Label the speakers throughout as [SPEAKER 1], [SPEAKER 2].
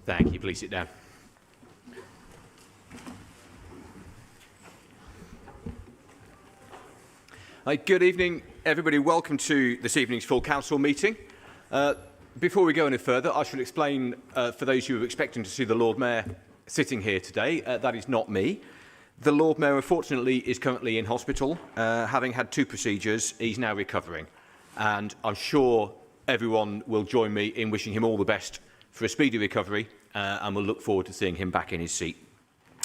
[SPEAKER 1] Thank you. Please sit down. Good evening, everybody. Welcome to this evening's full council meeting. Before we go any further, I should explain for those who are expecting to see the Lord Mayor sitting here today, that is not me. The Lord Mayor, unfortunately, is currently in hospital, having had 2 procedures. He's now recovering, and I'm sure everyone will join me in wishing him all the best for a speedy recovery, and we'll look forward to seeing him back in his seat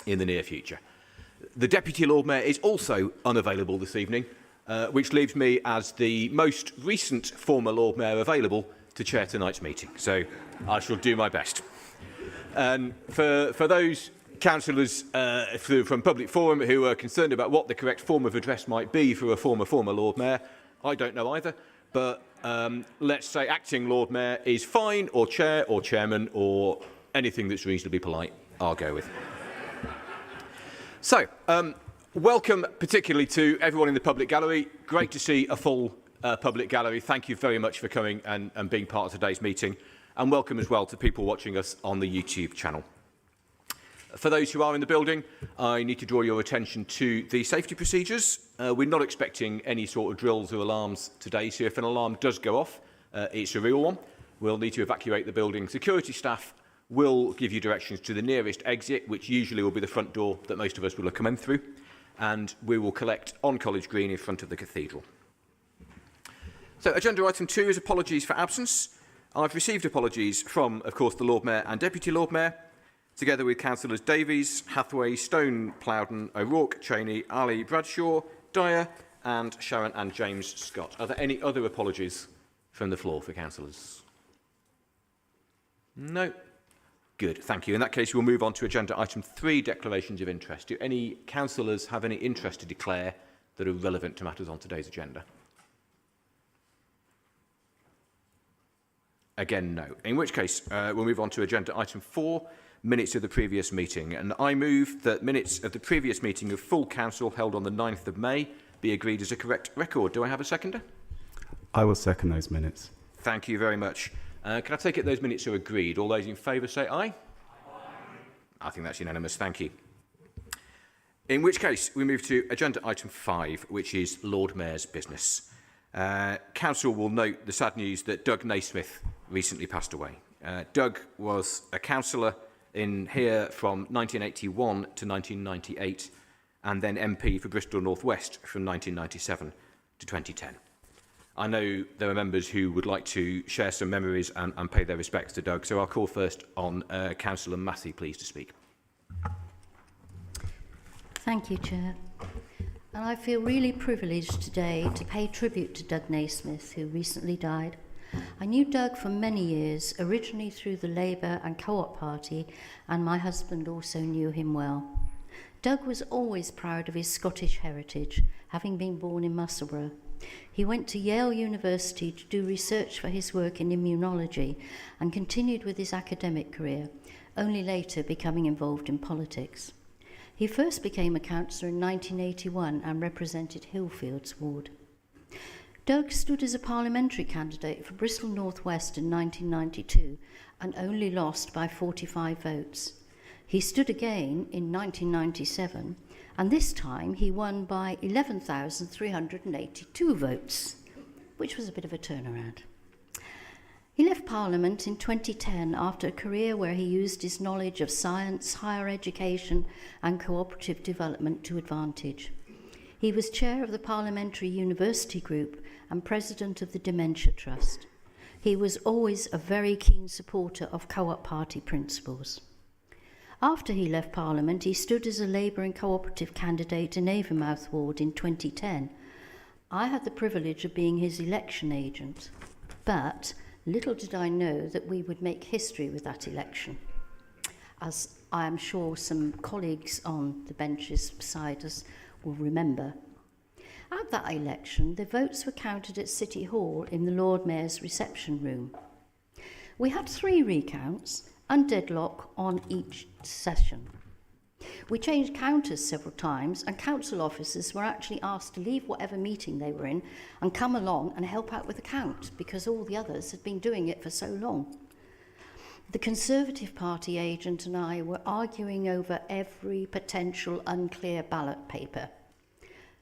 [SPEAKER 1] in the near future. The Deputy Lord Mayor is also unavailable this evening, which leaves me as the most recent former Lord Mayor available to chair tonight's meeting. So I shall do my best. And for those councillors from Public Forum who are concerned about what the correct form of address might be for a former Lord Mayor, I don't know either, but let's say acting Lord Mayor is fine, or chair or chairman, or anything that's reasonably polite, I'll go with. So, welcome particularly to everyone in the public gallery. Great to see a full public gallery. Thank you very much for coming and being part of today's meeting. And welcome as well to people watching us on the YouTube channel. For those who are in the building, I need to draw your attention to the safety procedures. We're not expecting any sort of drills or alarms today, so if an alarm does go off, it's a real one. We'll need to evacuate the building. Security staff will give you directions to the nearest exit, which usually will be the front door that most of us will have come in through, and we will collect on College Green in front of the cathedral. So, agenda item 2 is apologies for absence. I've received apologies from, of course, the Lord Mayor and Deputy Lord Mayor, together with Councillors Davies, Hathaway, Stone, Plowden, O'Rourke, Cheney, Ali, Bradshaw, Dyer, and Sharon and James Scott. Are there any other apologies from the floor for councillors? No? Good, thank you. In that case, we'll move on to agenda item 3, declarations of interest. Do any councillors have any interest to declare that are relevant to matters on today's agenda? Again, no. In which case, we'll move on to agenda item 4, minutes of the previous meeting. And I move that minutes of the previous meeting of full council held on the 9th of May be agreed as a correct record. Do I have a seconder?
[SPEAKER 2] I will second those minutes.
[SPEAKER 1] Thank you very much. Can I take it those minutes are agreed? All those in favour say aye. Aye. I think that's unanimous. Thank you. In which case, we move to agenda item 5, which is Lord Mayor's business. Council will note the sad news that Doug Naismith recently passed away. Doug was a councillor in here from 1981 to 1998, and then MP for Bristol North West from 1997 to 2010. I know there are members who would like to share some memories and pay their respects to Doug, so I'll call first on Councillor Massey, please, to speak.
[SPEAKER 3] Thank you, Chair. And I feel really privileged today to pay tribute to Doug Naismith, who recently died. I knew Doug for many years, originally through the Labour and Co-op Party, and my husband also knew him well. Doug was always proud of his Scottish heritage, having been born in Musselburgh. He went to Yale University to do research for his work in immunology and continued with his academic career, only later becoming involved in politics. He first became a councillor in 1981 and represented Hillfields Ward. Doug stood as a parliamentary candidate for Bristol North West in 1992 and only lost by 45 votes. He stood again in 1997, and this time he won by 11,382 votes, which was a bit of a turnaround. He left Parliament in 2010 after a career where he used his knowledge of science, higher education and cooperative development to advantage. He was chair of the Parliamentary University Group and president of the Dementia Trust. He was always a very keen supporter of Co-op Party principles. After he left Parliament, he stood as a Labour and cooperative candidate in Avonmouth Ward in 2010. I had the privilege of being his election agent, but little did I know that we would make history with that election, as I am sure some colleagues on the benches beside us will remember. At that election, the votes were counted at City Hall in the Lord Mayor's reception room. We had 3 recounts and deadlock on each session. We changed counters several times, and council officers were actually asked to leave whatever meeting they were in and come along and help out with the count, because all the others had been doing it for so long. The Conservative Party agent and I were arguing over every potential unclear ballot paper.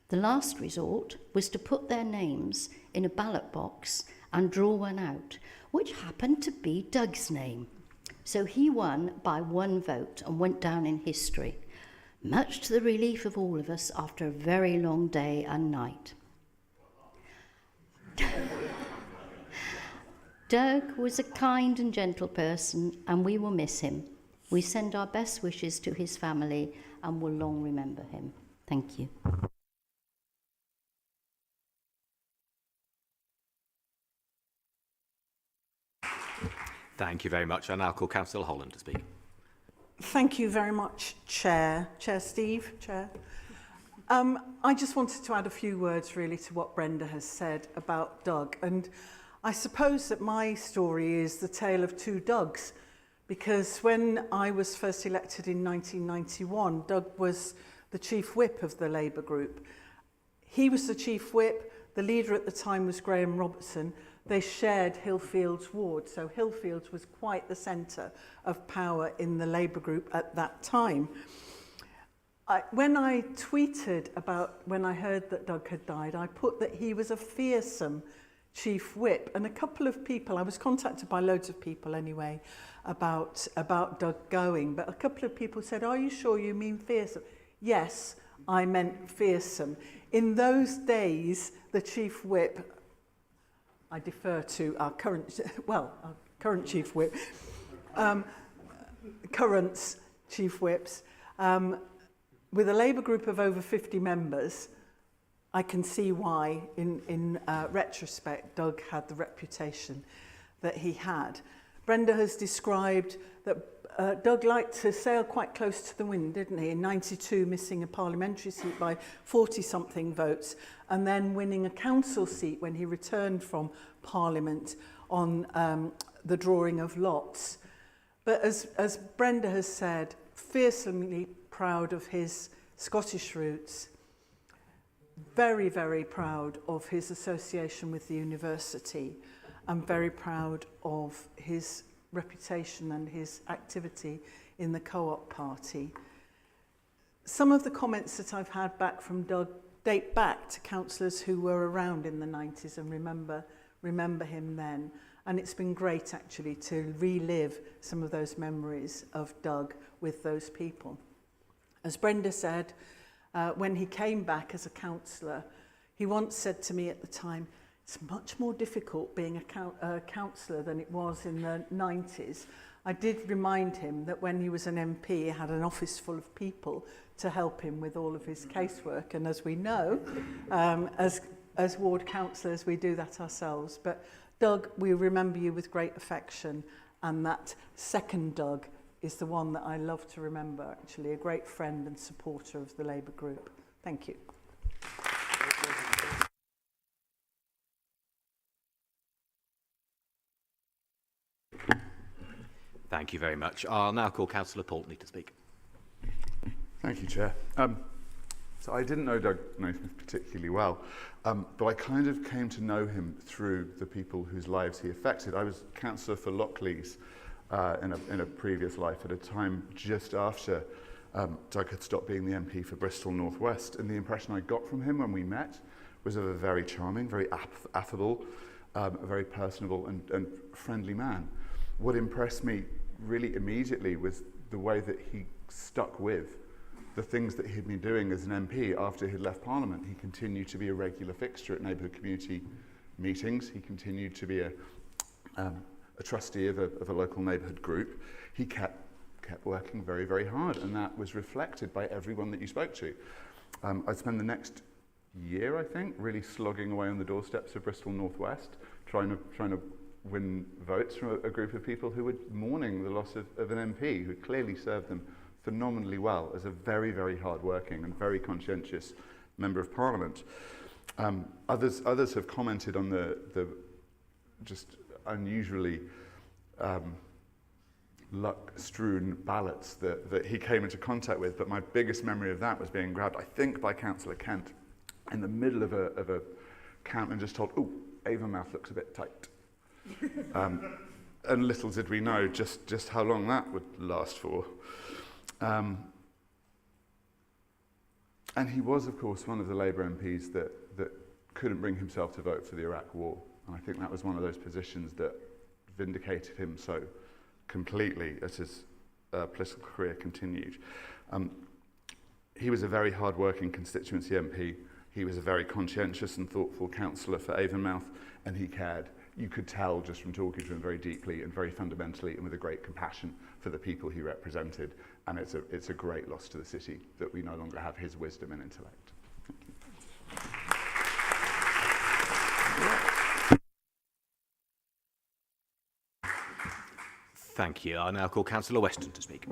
[SPEAKER 3] The last resort was to put their names in a ballot box and draw one out, which happened to be Doug's name. So he won by one vote and went down in history, much to the relief of all of us after a very long day and night. Doug was a kind and gentle person, and we will miss him. We send our best wishes to his family and will long remember him. Thank you.
[SPEAKER 1] Thank you very much. I now call Councillor Holland to speak.
[SPEAKER 4] Thank you very much, Chair. Chair Steve, Chair. I just wanted to add a few words really to what Brenda has said about Doug. And I suppose that my story is the tale of two Dougs, because when I was first elected in 1991, Doug was the Chief Whip of the Labour group. He was the Chief Whip. The leader at the time was Graham Robertson. They shared Hillfields ward, so Hillfields was quite the centre of power in the Labour group at that time. When I tweeted about when I heard that Doug had died, I put that he was a fearsome Chief Whip, and a couple of people, I was contacted by loads of people anyway about Doug going, but a couple of people said, "Are you sure you mean fearsome?" Yes, I meant fearsome. In those days, the Chief Whip, I defer to our current Chief Whip, current Chief Whips, with a Labour group of over 50 members. I can see why, in retrospect, Doug had the reputation that he had. Brenda has described that Doug liked to sail quite close to the wind, didn't he? In 92, missing a parliamentary seat by 40-something votes, and then winning a council seat when he returned from Parliament on the drawing of lots. But as Brenda has said, fearsomely proud of his Scottish roots, very, very proud of his association with the university, and very proud of his reputation and his activity in the Co-op Party. Some of the comments that I've had back from Doug date back to councillors who were around in the 90s and remember him then. And it's been great actually to relive some of those memories of Doug with those people. As Brenda said, when he came back as a councillor, he once said to me at the time, "It's much more difficult being a councillor than it was in the 90s. I did remind him that when he was an MP, he had an office full of people to help him with all of his casework. And as we know, as ward councillors, we do that ourselves. But Doug, we remember you with great affection. And that second Doug is the one that I love to remember, actually, a great friend and supporter of the Labour group. Thank you.
[SPEAKER 1] Thank you very much. I'll now call Councillor Poultney to speak.
[SPEAKER 2] Thank you, Chair. So I didn't know Doug Naismith particularly well, but I kind of came to know him through the people whose lives he affected. I was councillor for Lockleys in a previous life at a time just after Doug had stopped being the MP for Bristol North West, and the impression I got from him when we met was of a very charming, very affable, a very personable and friendly man. What impressed me really immediately was the way that he stuck with the things that he'd been doing as an MP after he'd left Parliament. He continued to be a regular fixture at neighbourhood community meetings. He continued to be a trustee of a local neighbourhood group. He kept working very, very hard, and that was reflected by everyone that you spoke to. I'd spend the next year, I think, really slogging away on the doorsteps of Bristol North West, trying to win votes from a group of people who were mourning the loss of an MP who clearly served them phenomenally well as a very, very hard-working and very conscientious Member of Parliament. Others have commented on the just unusually luck-strewn ballots that he came into contact with, but my biggest memory of that was being grabbed, I think, by Councillor Kent in the middle of a count and just told, "Oh, Avonmouth looks a bit tight." and little did we know just how long that would last for. And he was, of course, one of the Labour MPs that couldn't bring himself to vote for the Iraq War. And I think that was one of those positions that vindicated him so completely as his political career continued. He was a very hard-working constituency MP. He was a very conscientious and thoughtful councillor for Avonmouth, and he cared. You could tell just from talking to him very deeply and very fundamentally and with a great compassion for the people he represented. And it's a great loss to the city that we no longer have his wisdom and intellect.
[SPEAKER 1] Thank you. I now call Councillor Weston to speak.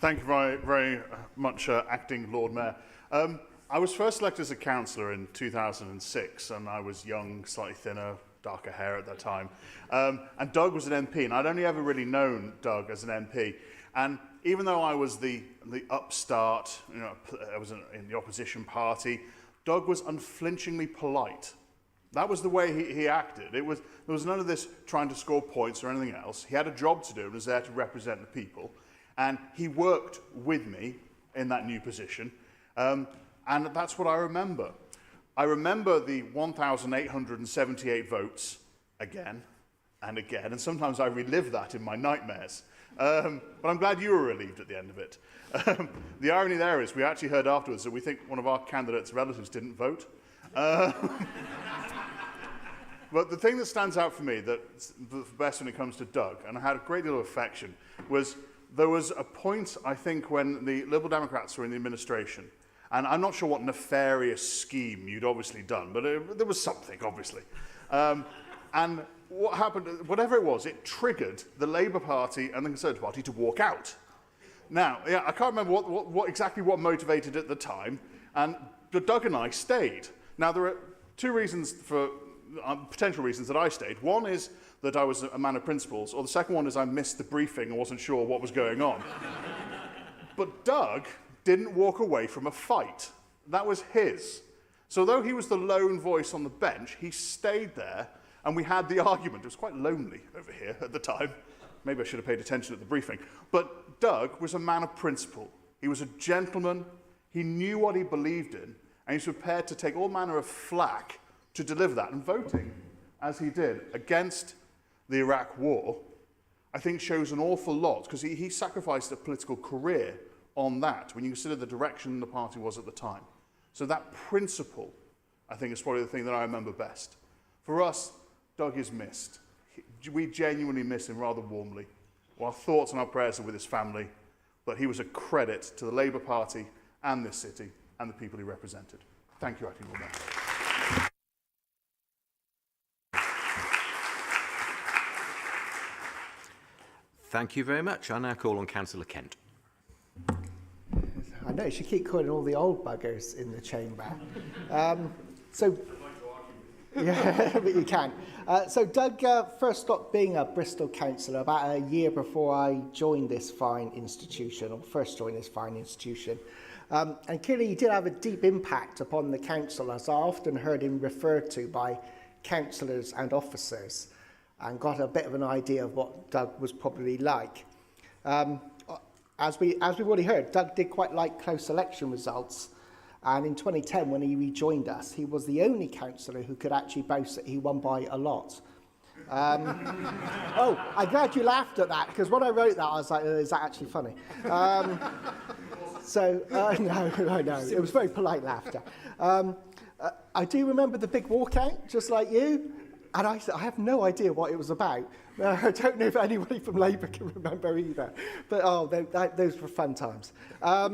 [SPEAKER 5] Thank you very, very much, Acting Lord Mayor. I was first elected as a councillor in 2006, and I was young, slightly thinner, darker hair at that time. And Doug was an MP, and I'd only ever really known Doug as an MP. And even though I was the upstart, you know, I was in the opposition party, Doug was unflinchingly polite. That was the way he acted. There was none of this trying to score points or anything else. He had a job to do and was there to represent the people. And he worked with me in that new position. And that's what I remember. I remember the 1,878 votes again and again. And sometimes I relive that in my nightmares. But I'm glad you were relieved at the end of it. The irony there is we actually heard afterwards that we think one of our candidates' relatives didn't vote. But the thing that stands out for me, that's the best when it comes to Doug, and I had a great deal of affection, was there was a point, I think, when the Liberal Democrats were in the administration, and I'm not sure what nefarious scheme you'd obviously done, but there was something, obviously. And what happened, whatever it was, it triggered the Labour Party and the Conservative Party to walk out. Now, yeah, I can't remember what exactly what motivated it at the time, and Doug and I stayed. Now, there are two reasons for potential reasons that I stayed. One is that I was a man of principles, or the second one is I missed the briefing and wasn't sure what was going on. But Doug didn't walk away from a fight. That was his. So though he was the lone voice on the bench, he stayed there, and we had the argument. It was quite lonely over here at the time. Maybe I should have paid attention at the briefing. But Doug was a man of principle. He was a gentleman. He knew what he believed in, and he was prepared to take all manner of flack to deliver that. And voting, as he did, against the Iraq War, I think shows an awful lot, because he sacrificed a political career on that, when you consider the direction the party was at the time. So that principle, I think, is probably the thing that I remember best. For us, Doug is missed. We genuinely miss him rather warmly. Our thoughts and our prayers are with his family, but he was a credit to the Labour Party and this city and the people he represented. Thank you, Acting Lord Mayor.
[SPEAKER 1] Thank you very much. I now call on Councillor Kent.
[SPEAKER 6] I know, you keep calling all the old buggers in the chamber. Yeah, but you can. So Doug first stopped being a Bristol councillor about a year before I joined this fine institution, or first joined this fine institution. And clearly he did have a deep impact upon the council, as I often heard him referred to by councillors and officers, and got a bit of an idea of what Doug was probably like. As we've already heard, Doug did quite like close election results, and in 2010, when he rejoined us, he was the only councillor who could actually boast that he won by a lot. Oh, I'm glad you laughed at that, because when I wrote that, I was like, is that actually funny? No, it was very polite laughter. I do remember the big walkout, just like you. And I have no idea what it was about. I don't know if anybody from Labour can remember either. But, those were fun times. I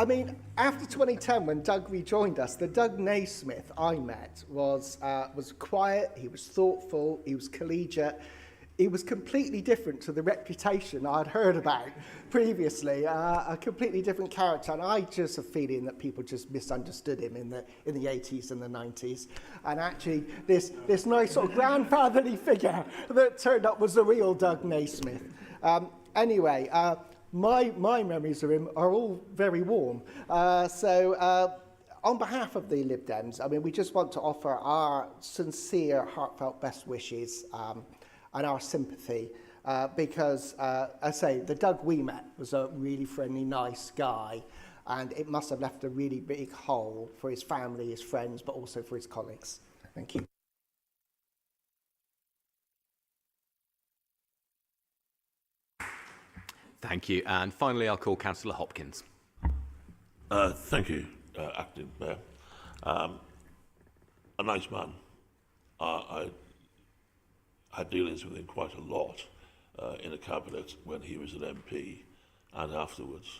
[SPEAKER 6] mean, after 2010, when Doug rejoined us, the Doug Naismith I met was quiet, he was thoughtful, he was collegiate. He was completely different to the reputation I'd heard about previously, a completely different character. And I just have a feeling that people just misunderstood him in the 80s and the 90s. And actually, this nice sort of grandfatherly figure that turned up was the real Doug Naismith. Anyway, my memories of him are all very warm. On behalf of the Lib Dems, I mean, we just want to offer our sincere, heartfelt best wishes and our sympathy because, I say, the Doug we met was a really friendly, nice guy, and it must have left a really big hole for his family, his friends, but also for his colleagues. Thank you.
[SPEAKER 1] Thank you. And finally, I'll call Councillor Hopkins.
[SPEAKER 7] Thank you, Acting Mayor. A nice man. I had dealings with him quite a lot in the cabinet when he was an MP and afterwards.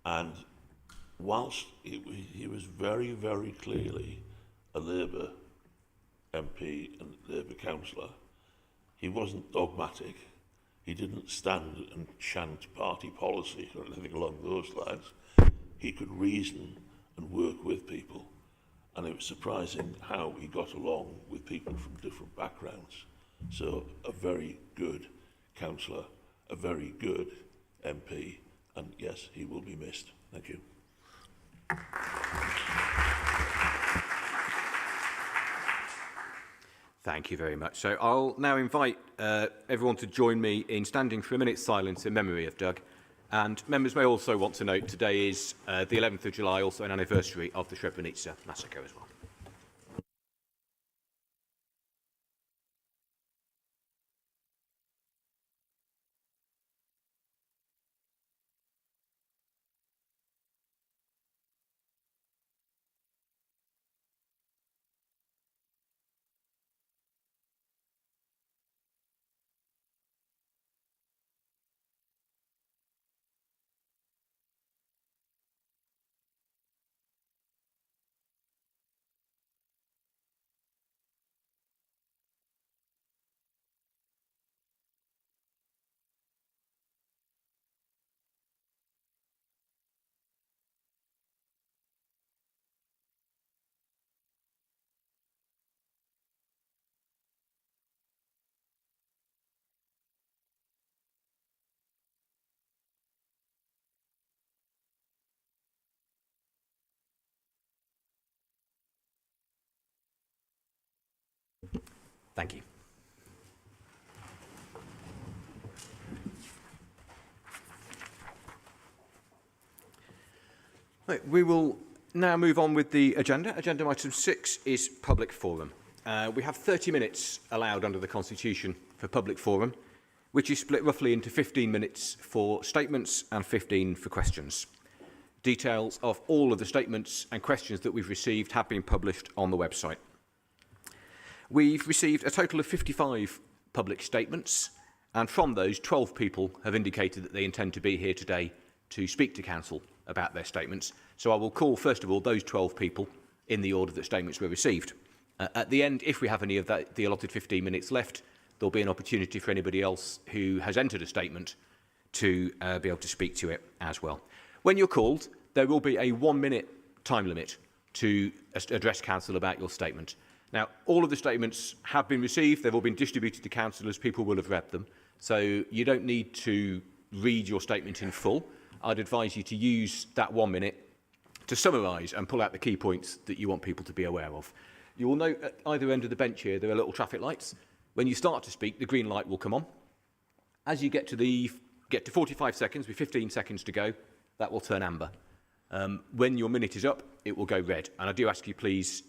[SPEAKER 7] And whilst he was very, very clearly a Labour MP and Labour councillor, he wasn't dogmatic. He didn't stand and chant party policy or anything along those lines. He could reason and work with people. And it was surprising how he got along with people from different backgrounds. So a very good councillor, a very good MP, and yes, he will be missed. Thank you.
[SPEAKER 1] Thank you very much. So I'll now invite everyone to join me in standing for a minute's silence in memory of Doug. And members may also want to note today is the 11th of July, also an anniversary of the Srebrenica massacre as well. Thank you. Right, we will now move on with the agenda. Agenda item 6 is public forum. We have 30 minutes allowed under the Constitution for public forum, which is split roughly into 15 minutes for statements and 15 for questions. Details of all of the statements and questions that we've received have been published on the website. We've received a total of 55 public statements, and from those, 12 people have indicated that they intend to be here today to speak to Council about their statements. So I will call, first of all, those 12 people in the order that statements were received. At the end, if we have any of the allotted 15 minutes left, there'll be an opportunity for anybody else who has entered a statement to be able to speak to it as well. When you're called, there will be a 1-minute time limit to address Council about your statement. Now, all of the statements have been received. They've all been distributed to councillors. People will have read them. So you don't need to read your statement in full. I'd advise you to use that 1 minute to summarise and pull out the key points that you want people to be aware of. You will note at either end of the bench here, there are little traffic lights. When you start to speak, the green light will come on. As you get to 45 seconds, with 15 seconds to go, that will turn amber. When your minute is up, it will go red. And I do ask you, please,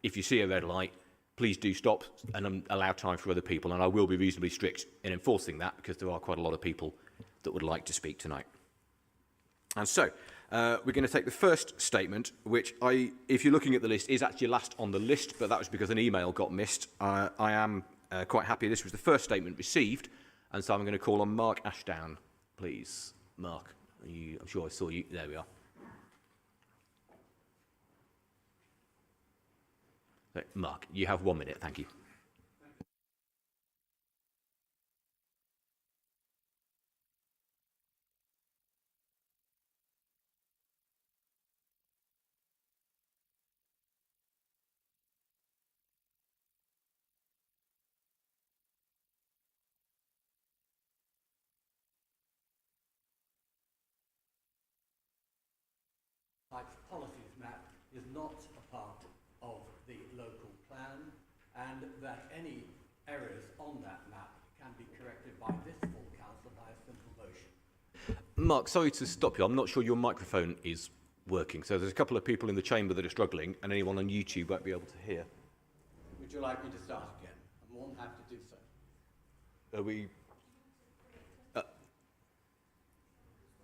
[SPEAKER 1] if you see a red light, please do stop and allow time for other people. And I will be reasonably strict in enforcing that because there are quite a lot of people that would like to speak tonight. And so, we're going to take the first statement, which if you're looking at the list, is actually last on the list, but that was because an email got missed. I am quite happy this was the first statement received, and so I'm going to call on Mark Ashdown, please. Mark, I'm sure I saw you. There we are. Mark, you have 1 minute. Thank you.
[SPEAKER 8] My apologies, Matt, is not
[SPEAKER 1] Mark, sorry to stop you. I'm not sure your microphone is working. So there's a couple of people in the chamber that are struggling, and anyone on YouTube won't be able to hear.
[SPEAKER 8] Would you like me to start again? I'm more than happy to do so.
[SPEAKER 1] Are we...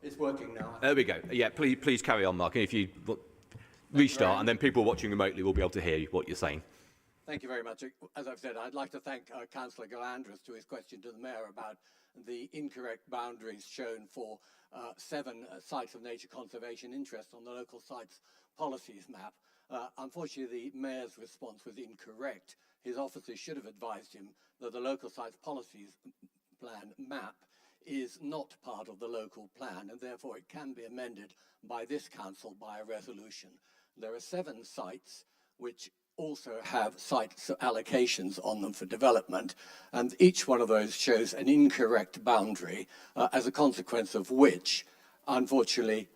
[SPEAKER 8] It's working now.
[SPEAKER 1] There we go. Yeah, please carry on, Mark. And if you restart, and then people watching remotely will be able to hear what you're saying.
[SPEAKER 8] Thank you very much. As I've said, I'd like to thank Councillor Galandras to his question to the Mayor about the incorrect boundaries shown for 7 sites of nature conservation interest on the local sites policies map. Unfortunately, the Mayor's response was incorrect. His officers should have advised him that the local sites policies plan map is not part of the local plan, and therefore it can be amended by this council by a resolution. There are 7 sites which also have site allocations on them for development, and each one of those shows an incorrect boundary, as a consequence of which, unfortunately,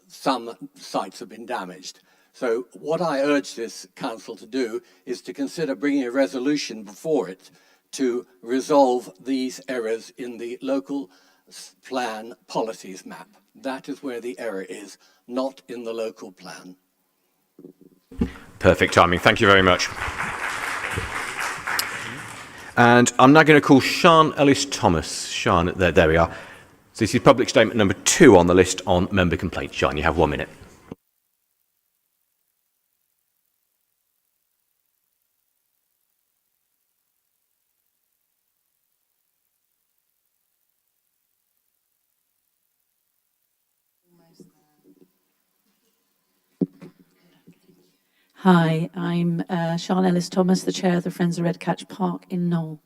[SPEAKER 8] some sites have been damaged. So what I urge this council to do is to consider bringing a resolution before it to resolve these errors in the local plan policies map. That is where the error is, not in the local plan.
[SPEAKER 1] Perfect timing. Thank you very much. And I'm now going to call Sian Ellis-Thomas. Sian, there we are. So this is public statement number 2 on the list on member complaints. Sian, you have 1 minute.
[SPEAKER 9] Hi, I'm Sian Ellis-Thomas, the Chair of the Friends of Redcatch Park in KNOWLE.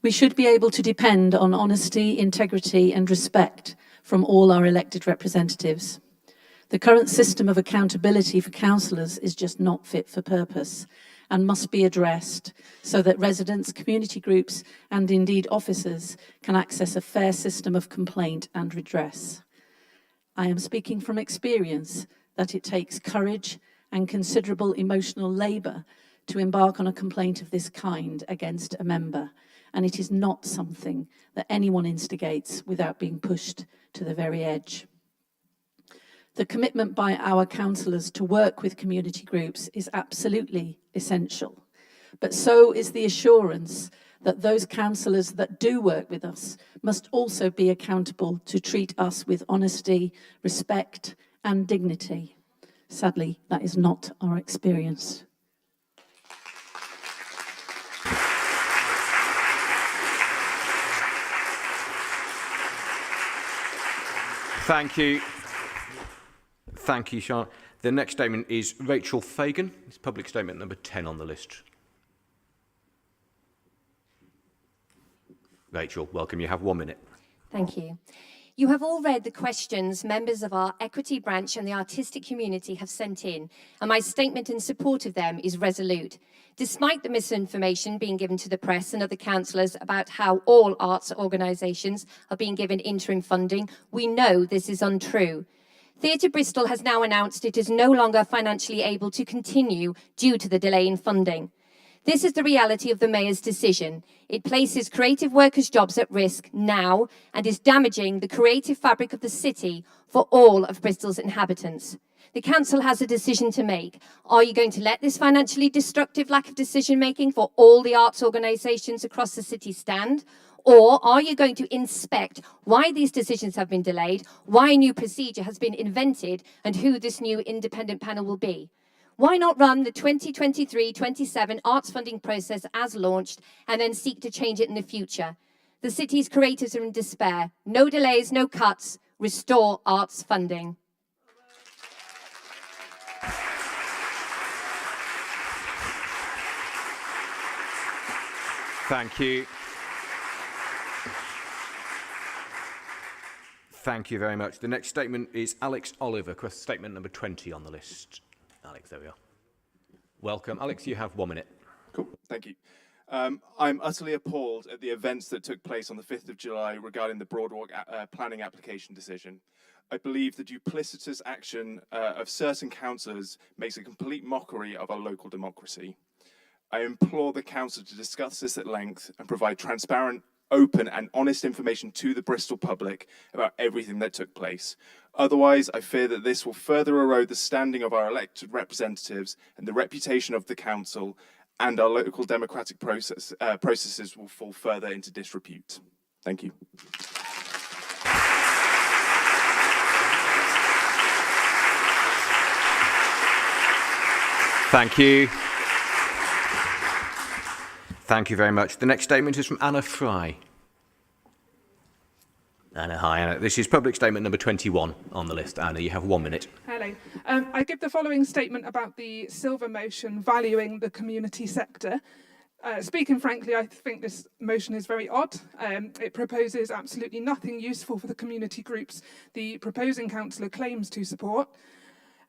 [SPEAKER 9] We should be able to depend on honesty, integrity and respect from all our elected representatives. The current system of accountability for councillors is just not fit for purpose and must be addressed so that residents, community groups and indeed officers can access a fair system of complaint and redress. I am speaking from experience that it takes courage and considerable emotional labour to embark on a complaint of this kind against a member, and it is not something that anyone instigates without being pushed to the very edge. The commitment by our councillors to work with community groups is absolutely essential, but so is the assurance that those councillors that do work with us must also be accountable to treat us with honesty, respect and dignity. Sadly, that is not our experience.
[SPEAKER 1] Thank you. Thank you, Sian. The next statement is Rachel Fagan. It's public statement number 10 on the list. Rachel, welcome. You have 1 minute.
[SPEAKER 10] Thank you. You have all read the questions members of our equity branch and the artistic community have sent in, and my statement in support of them is resolute. Despite the misinformation being given to the press and other councillors about how all arts organisations are being given interim funding, we know this is untrue. Theatre Bristol has now announced it is no longer financially able to continue due to the delay in funding. This is the reality of the Mayor's decision. It places creative workers' jobs at risk now and is damaging the creative fabric of the city for all of Bristol's inhabitants. The council has a decision to make. Are you going to let this financially destructive lack of decision-making for all the arts organisations across the city stand? Or are you going to inspect why these decisions have been delayed, why a new procedure has been invented, and who this new independent panel will be? Why not run the 2023-27 arts funding process as launched and then seek to change it in the future? The city's creatives are in despair. No delays, no cuts. Restore arts funding.
[SPEAKER 1] Thank you. Thank you very much. The next statement is Alex Oliver, statement number 20 on the list. Alex, there we are. Welcome. Alex, you have 1 minute.
[SPEAKER 11] Cool, thank you. I'm utterly appalled at the events that took place on the 5th of July regarding the Broadwalk planning application decision. I believe the duplicitous action of certain councillors makes a complete mockery of our local democracy. I implore the council to discuss this at length and provide transparent open and honest information to the Bristol public about everything that took place. Otherwise, I fear that this will further erode the standing of our elected representatives and the reputation of the council, and our local democratic processes will fall further into disrepute. Thank you.
[SPEAKER 1] Thank you. Thank you very much. The next statement is from Anna Fry. Anna, hi Anna. This is public statement number 21 on the list. Anna, you have 1 minute.
[SPEAKER 12] Hello. I give the following statement about the Silver motion valuing the community sector. Speaking frankly, I think this motion is very odd. It proposes absolutely nothing useful for the community groups the proposing councillor claims to support.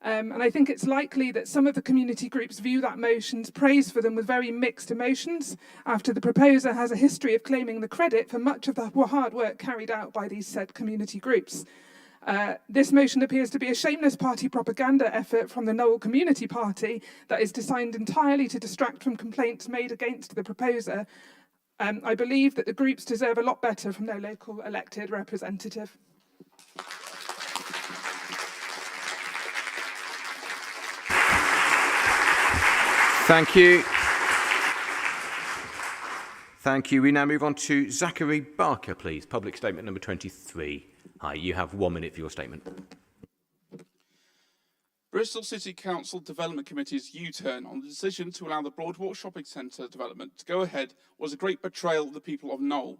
[SPEAKER 12] And I think it's likely that some of the community groups view that motion's praise for them with very mixed emotions, after the proposer has a history of claiming the credit for much of the hard work carried out by these said community groups. This motion appears to be a shameless party propaganda effort from the KNOWLE Community Party that is designed entirely to distract from complaints made against the proposer. I believe that the groups deserve a lot better from their local elected representative.
[SPEAKER 1] Thank you. Thank you. We now move on to Zachary Barker, please. Public statement number 23. Hi, you have 1 minute for your statement.
[SPEAKER 13] Bristol City Council Development Committee's U-turn on the decision to allow the Broadwalk Shopping Centre development to go ahead was a great betrayal of the people of KNOWLE.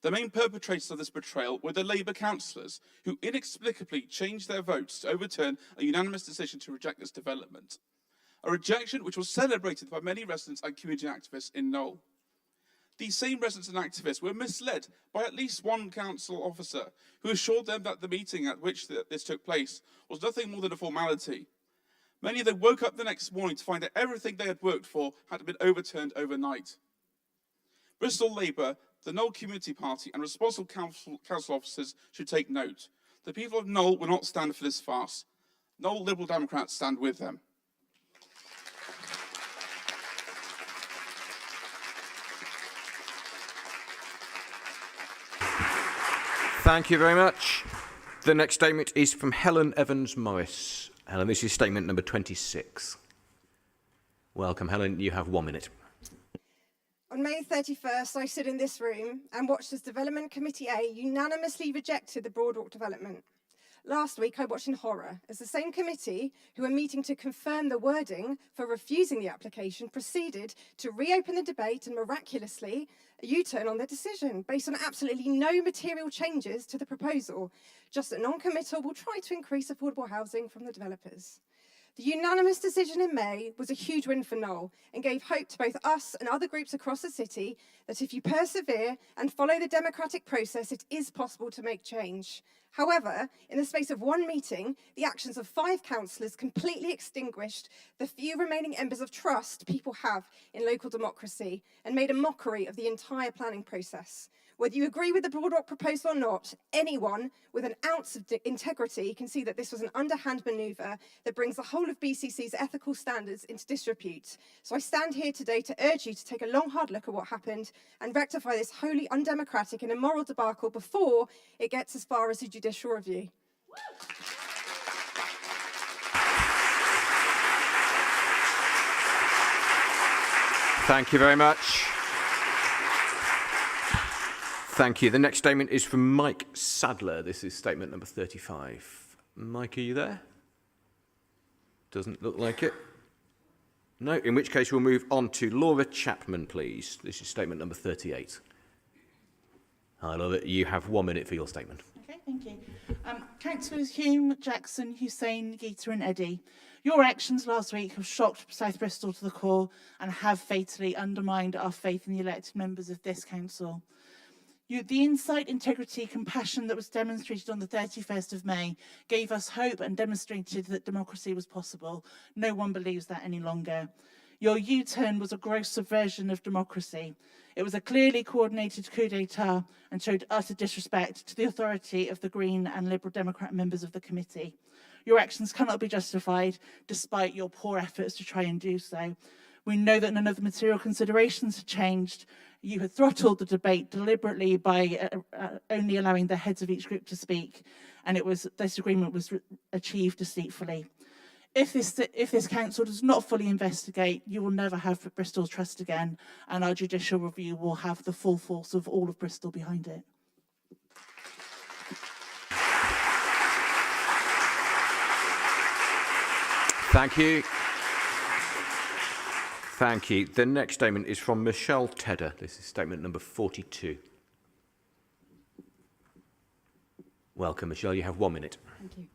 [SPEAKER 13] The main perpetrators of this betrayal were the Labour councillors, who inexplicably changed their votes to overturn a unanimous decision to reject this development. A rejection which was celebrated by many residents and community activists in KNOWLE. These same residents and activists were misled by at least one council officer who assured them that the meeting at which this took place was nothing more than a formality. Many of them woke up the next morning to find that everything they had worked for had been overturned overnight. Bristol Labour, the KNOWLE Community Party and responsible council officers should take note. The people of KNOWLE will not stand for this farce. KNOWLE Liberal Democrats stand with them.
[SPEAKER 1] Thank you very much. The next statement is from Helen Evans-Morris. Helen, this is statement number 26. Welcome, Helen. You have 1 minute.
[SPEAKER 14] On May 31st, I stood in this room and watched as Development Committee A unanimously rejected the Broadwalk development. Last week, I watched in horror as the same committee, who were meeting to confirm the wording for refusing the application, proceeded to reopen the debate and miraculously a U-turn on their decision based on absolutely no material changes to the proposal, just that non-committal will try to increase affordable housing from the developers. The unanimous decision in May was a huge win for KNOWLE and gave hope to both us and other groups across the city that if you persevere and follow the democratic process, it is possible to make change. However, in the space of one meeting, the actions of 5 councillors completely extinguished the few remaining embers of trust people have in local democracy and made a mockery of the entire planning process. Whether you agree with the Broadwalk proposal or not, anyone with an ounce of integrity can see that this was an underhand manoeuvre that brings the whole of BCC's ethical standards into disrepute. So I stand here today to urge you to take a long, hard look at what happened and rectify this wholly undemocratic and immoral debacle before it gets as far as a judicial review.
[SPEAKER 1] Thank you very much. Thank you. The next statement is from Mike Sadler. This is statement number 35. Mike, are you there? Doesn't look like it. No, in which case we'll move on to Laura Chapman, please. This is statement number 38. Hi, Laura. You have 1 minute for your statement.
[SPEAKER 15] Okay, thank you. Councillors Hume, Jackson, Hussein, Geeta and Eddy, your actions last week have shocked South Bristol to the core and have fatally undermined our faith in the elected members of this council. The insight, integrity, compassion that was demonstrated on the 31st of May gave us hope and demonstrated that democracy was possible. No one believes that any longer. Your U-turn was a gross subversion of democracy. It was a clearly coordinated coup d'etat and showed utter disrespect to the authority of the Green and Liberal Democrat members of the committee. Your actions cannot be justified despite your poor efforts to try and do so. We know that none of the material considerations have changed. You had throttled the debate deliberately by only allowing the heads of each group to speak, and this agreement was achieved deceitfully. If this council does not fully investigate, you will never have Bristol's trust again, and our judicial review will have the full force of all of Bristol behind it.
[SPEAKER 1] Thank you. Thank you. The next statement is from Michelle Tedder. This is statement number 42. Welcome, Michelle. You have 1 minute.
[SPEAKER 16] Thank you.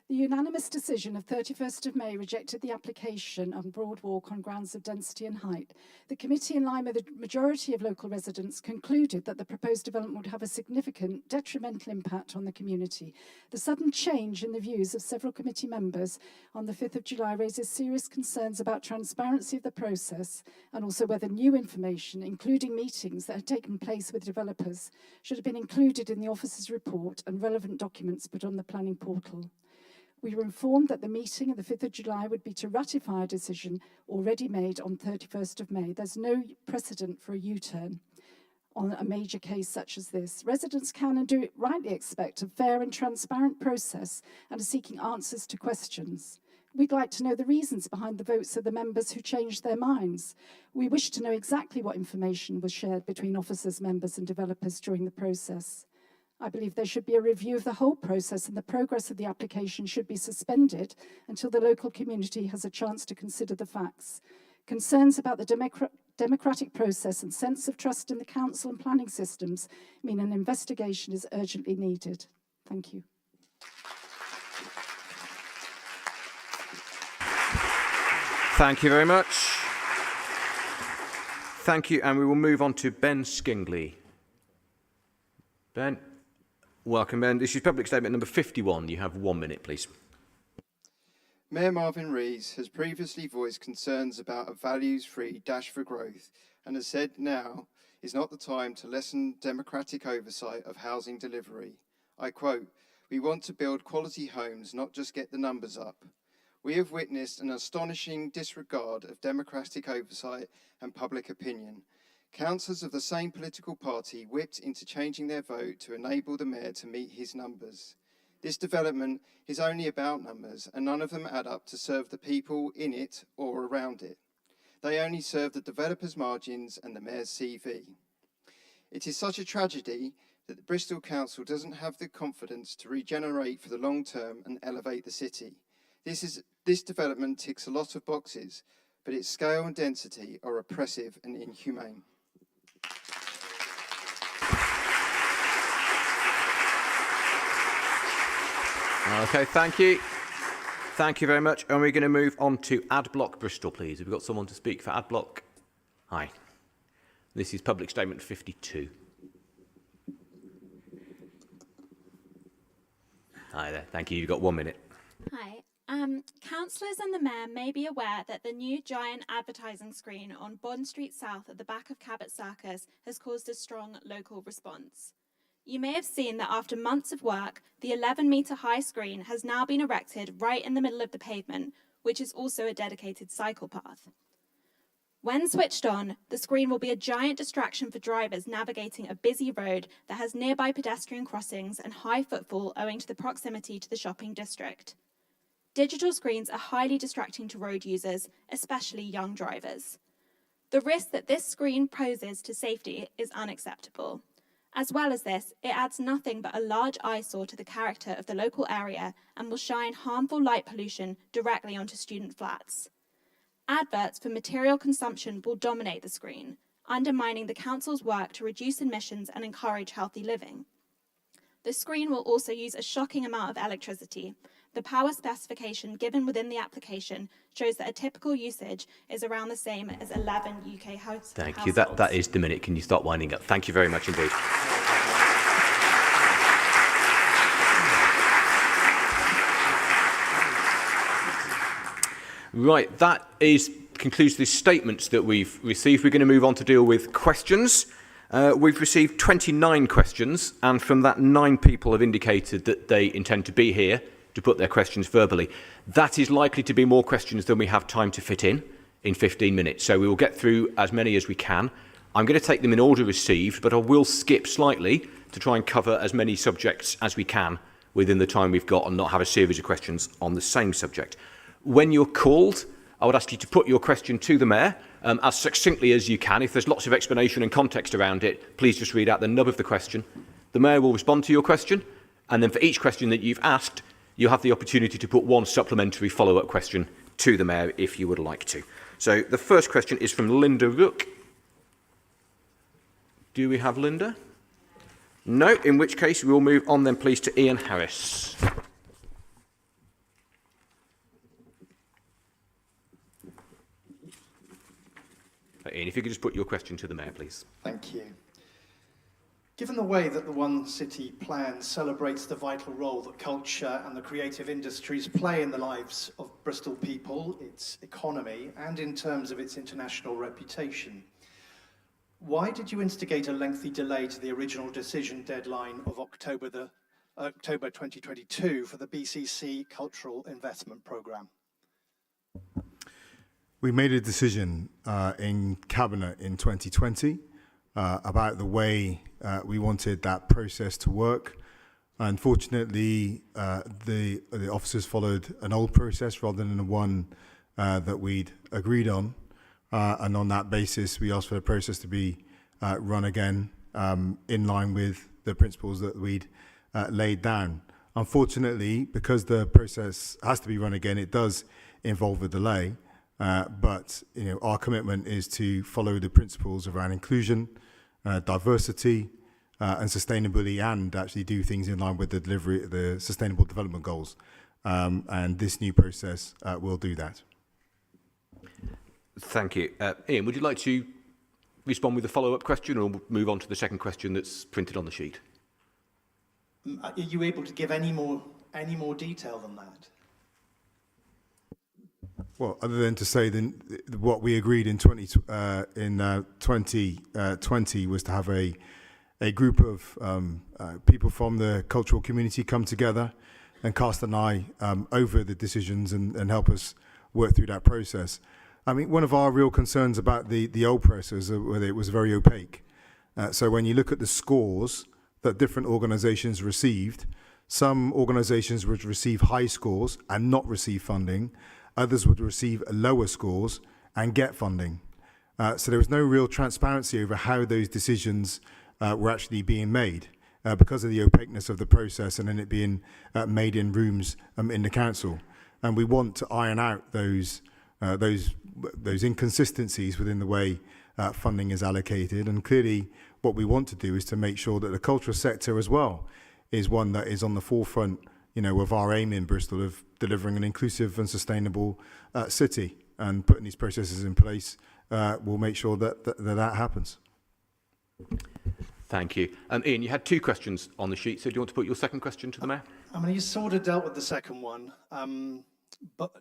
[SPEAKER 16] The unanimous decision of 31st of May rejected the application on Broadwalk on grounds of density and height. The committee, in line with the majority of local residents, concluded that the proposed development would have a significant detrimental impact on the community. The sudden change in the views of several committee members on the 5th of July raises serious concerns about transparency of the process and also whether new information, including meetings that had taken place with developers, should have been included in the officer's report and relevant documents put on the planning portal. We were informed that the meeting on the 5th of July would be to ratify a decision already made on 31st of May. There's no precedent for a U-turn on a major case such as this. Residents can and do rightly expect a fair and transparent process and are seeking answers to questions. We'd like to know the reasons behind the votes of the members who changed their minds. We wish to know exactly what information was shared between officers, members and developers during the process. I believe there should be a review of the whole process and the progress of the application should be suspended until the local community has a chance to consider the facts. Concerns about the democratic process and sense of trust in the council and planning systems mean an investigation is urgently needed. Thank you.
[SPEAKER 1] Thank you very much. Thank you, and we will move on to Ben Skingley. Ben. Welcome, Ben. This is public statement number 51. You have 1 minute, please.
[SPEAKER 17] Mayor Marvin Rees has previously voiced concerns about a values-free dash for growth and has said now is not the time to lessen democratic oversight of housing delivery. I quote, "We want to build quality homes, not just get the numbers up. We have witnessed an astonishing disregard of democratic oversight and public opinion. Councillors of the same political party whipped into changing their vote to enable the mayor to meet his numbers. This development is only about numbers, and none of them add up to serve the people in it or around it. They only serve the developer's margins and the mayor's CV. It is such a tragedy that the Bristol Council doesn't have the confidence to regenerate for the long term and elevate the city. This development ticks a lot of boxes, but its scale and density are oppressive and inhumane."
[SPEAKER 1] Okay, thank you. Thank you very much. And we're going to move on to Adblock Bristol, please. Have we got someone to speak for Adblock? Hi. This is public statement 52. Hi there. Thank you. You've got 1 minute.
[SPEAKER 18] Hi. Councillors and the Mayor may be aware that the new giant advertising screen on Bond Street South at the back of Cabot Circus has caused a strong local response. You may have seen that after months of work, the 11-metre high screen has now been erected right in the middle of the pavement, which is also a dedicated cycle path. When switched on, the screen will be a giant distraction for drivers navigating a busy road that has nearby pedestrian crossings and high footfall owing to the proximity to the shopping district. Digital screens are highly distracting to road users, especially young drivers. The risk that this screen poses to safety is unacceptable. As well as this, it adds nothing but a large eyesore to the character of the local area and will shine harmful light pollution directly onto student flats. Adverts for material consumption will dominate the screen, undermining the council's work to reduce emissions and encourage healthy living. The screen will also use a shocking amount of electricity. The power specification given within the application shows that a typical usage is around the same as 11 UK households.
[SPEAKER 1] Thank you. That is the minute. Can you start winding up? Thank you very much indeed. Right, that concludes the statements that we've received. We're going to move on to deal with questions. We've received 29 questions, and from that, 9 people have indicated that they intend to be here to put their questions verbally. That is likely to be more questions than we have time to fit in 15 minutes. So we will get through as many as we can. I'm going to take them in order received, but I will skip slightly to try and cover as many subjects as we can within the time we've got and not have a series of questions on the same subject. When you're called, I would ask you to put your question to the Mayor as succinctly as you can. If there's lots of explanation and context around it, please just read out the nub of the question. The Mayor will respond to your question, and then for each question that you've asked, you have the opportunity to put one supplementary follow-up question to the Mayor if you would like to. So the first question is from Linda Rook. Do we have Linda? No, in which case we'll move on then please to Ian Harris. Ian, if you could just put your question to the Mayor, please.
[SPEAKER 19] Thank you. Given the way that the One City plan celebrates the vital role that culture and the creative industries play in the lives of Bristol people, its economy, and in terms of its international reputation, why did you instigate a lengthy delay to the original decision deadline of October 2022 for the BCC Cultural Investment Programme?
[SPEAKER 20] We made a decision in Cabinet in 2020 about the way we wanted that process to work. Unfortunately, the officers followed an old process rather than the one that we'd agreed on. And on that basis, we asked for the process to be run again in line with the principles that we'd laid down. Unfortunately, because the process has to be run again, it does involve a delay. But our commitment is to follow the principles around inclusion, diversity, and sustainability, and actually do things in line with the delivery of the Sustainable Development Goals. And this new process will do that.
[SPEAKER 1] Thank you. Ian, would you like to respond with a follow-up question, or move on to the second question that's printed on the sheet?
[SPEAKER 19] Are you able to give any more detail than that?
[SPEAKER 20] Well, other than to say that what we agreed in 2020 was to have a group of people from the cultural community come together and cast an eye over the decisions and help us work through that process. I mean, one of our real concerns about the old process was it was very opaque. So when you look at the scores that different organisations received, some organisations would receive high scores and not receive funding. Others would receive lower scores and get funding. So there was no real transparency over how those decisions were actually being made because of the opaqueness of the process and then it being made in rooms in the council. And we want to iron out those inconsistencies within the way funding is allocated. And clearly what we want to do is to make sure that the cultural sector as well is one that is on the forefront of our aim in Bristol of delivering an inclusive and sustainable city, and putting these processes in place will make sure that happens.
[SPEAKER 1] Thank you. Ian, you had two questions on the sheet, so do you want to put your second question to the Mayor?
[SPEAKER 19] I mean, you sort of dealt with the second one, but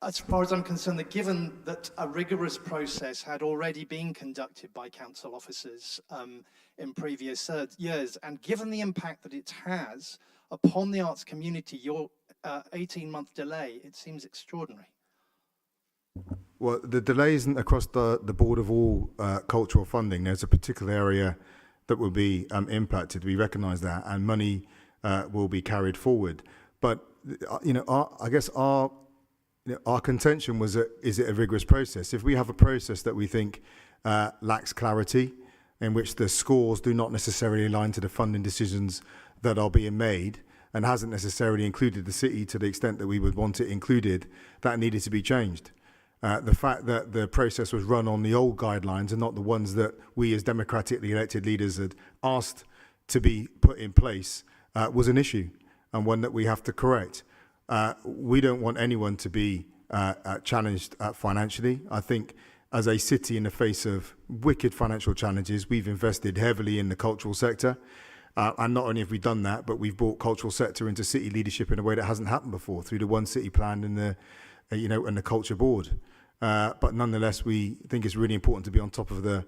[SPEAKER 19] as far as I'm concerned, that given that a rigorous process had already been conducted by council officers in previous years, and given the impact that it has upon the arts community, your 18-month delay, it seems extraordinary.
[SPEAKER 20] Well, the delay isn't across the board of all cultural funding. There's a particular area that will be impacted. We recognise that, and money will be carried forward. But I guess our contention was that is it a rigorous process? If we have a process that we think lacks clarity, in which the scores do not necessarily align to the funding decisions that are being made, and hasn't necessarily included the city to the extent that we would want it included, that needed to be changed. The fact that the process was run on the old guidelines and not the ones that we as democratically elected leaders had asked to be put in place was an issue, and one that we have to correct. We don't want anyone to be challenged financially. I think as a city in the face of wicked financial challenges, we've invested heavily in the cultural sector. And not only have we done that, but we've brought cultural sector into city leadership in a way that hasn't happened before through the One City plan and the, and the Culture Board. But nonetheless, we think it's really important to be on top of the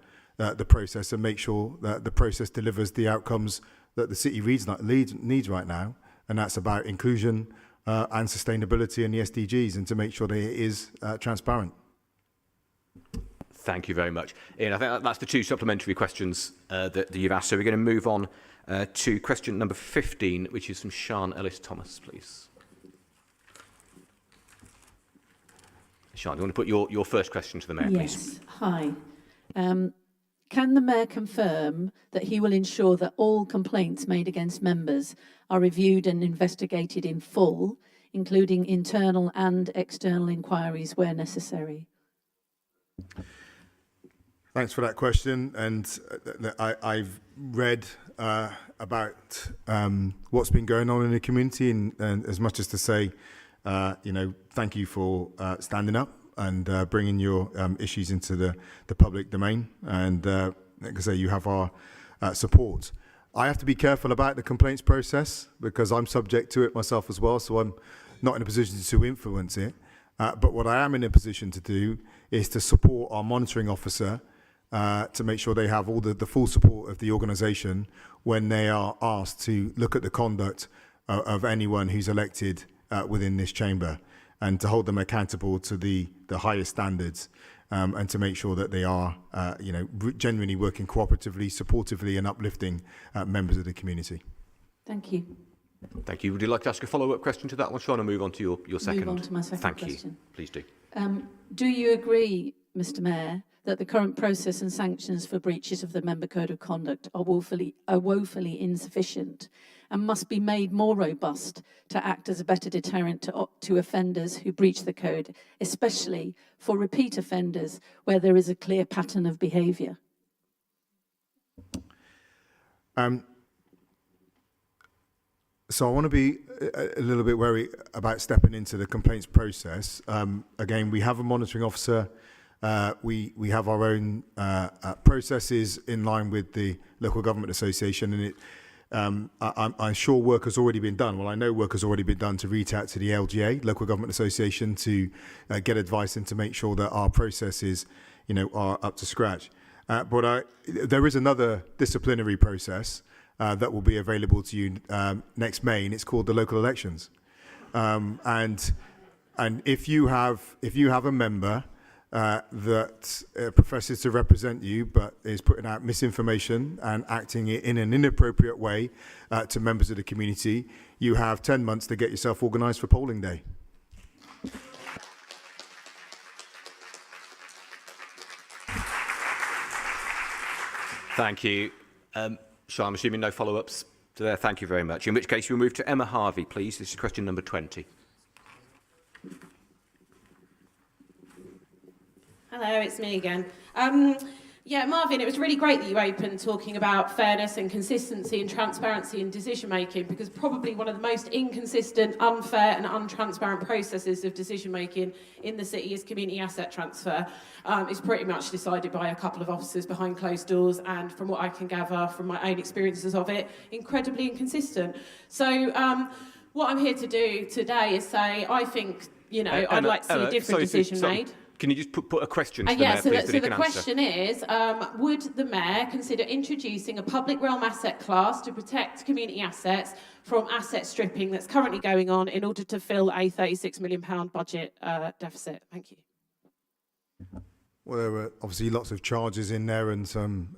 [SPEAKER 20] process and make sure that the process delivers the outcomes that the city needs right now, and that's about inclusion and sustainability and the SDGs, and to make sure that it is transparent.
[SPEAKER 1] Thank you very much. Ian, I think that's the two supplementary questions that you've asked. So we're going to move on to question number 15, which is from Sian Ellis-Thomas, please. Sian, do you want to put your first question to the Mayor, please?
[SPEAKER 9] Yes. Hi. Can the Mayor confirm that he will ensure that all complaints made against members are reviewed and investigated in full, including internal and external inquiries where necessary?
[SPEAKER 20] Thanks for that question. And I've read about what's been going on in the community, and as much as to say, thank you for standing up and bringing your issues into the public domain. And like I say, you have our support. I have to be careful about the complaints process because I'm subject to it myself as well, so I'm not in a position to influence it. But what I am in a position to do is to support our monitoring officer to make sure they have all the full support of the organisation when they are asked to look at the conduct of anyone who's elected within this chamber, and to hold them accountable to the highest standards, and to make sure that they are, genuinely working cooperatively, supportively, and uplifting members of the community.
[SPEAKER 9] Thank you.
[SPEAKER 1] Thank you. Would you like to ask a follow-up question to that one, Sean, or move on to your second?
[SPEAKER 9] Move on to my second
[SPEAKER 1] Thank
[SPEAKER 9] question.
[SPEAKER 1] you. Please do.
[SPEAKER 9] Do you agree, Mr. Mayor, that the current process and sanctions for breaches of the Member Code of Conduct are woefully insufficient and must be made more robust to act as a better deterrent to offenders who breach the code, especially for repeat offenders where there is a clear pattern of behaviour?
[SPEAKER 20] So I want to be a little bit wary about stepping into the complaints process. Again, we have a monitoring officer. We have our own processes in line with the Local Government Association, and I'm sure work has already been done. Well, I know work has already been done to reach out to the LGA, Local Government Association, to get advice and to make sure that our processes, are up to scratch. But there is another disciplinary process that will be available to you next May, and it's called the local elections. And if you have a member that professes to represent you but is putting out misinformation and acting in an inappropriate way to members of the community, you have 10 months to get yourself organised for polling day.
[SPEAKER 1] Thank you. Sean, I'm assuming no follow-ups to there. Thank you very much. In which case, we'll move to Emma Harvey, please. This is question number 20.
[SPEAKER 21] Hello, it's me again. Marvin, it was really great that you opened talking about fairness and consistency and transparency in decision-making, because probably one of the most inconsistent, unfair and untransparent processes of decision-making in the city is community asset transfer. It's pretty much decided by a couple of officers behind closed doors, and from what I can gather from my own experiences of it, incredibly inconsistent. So what I'm here to do today is say, I think, I'd like to see a different decision made.
[SPEAKER 1] Can you just put a question to the Mayor, please,
[SPEAKER 21] so the question is, would the Mayor consider introducing a public realm asset class to protect community assets from asset stripping that's currently going on in order to fill a £36 million budget deficit? Thank you.
[SPEAKER 20] Well, there were obviously lots of charges in there and some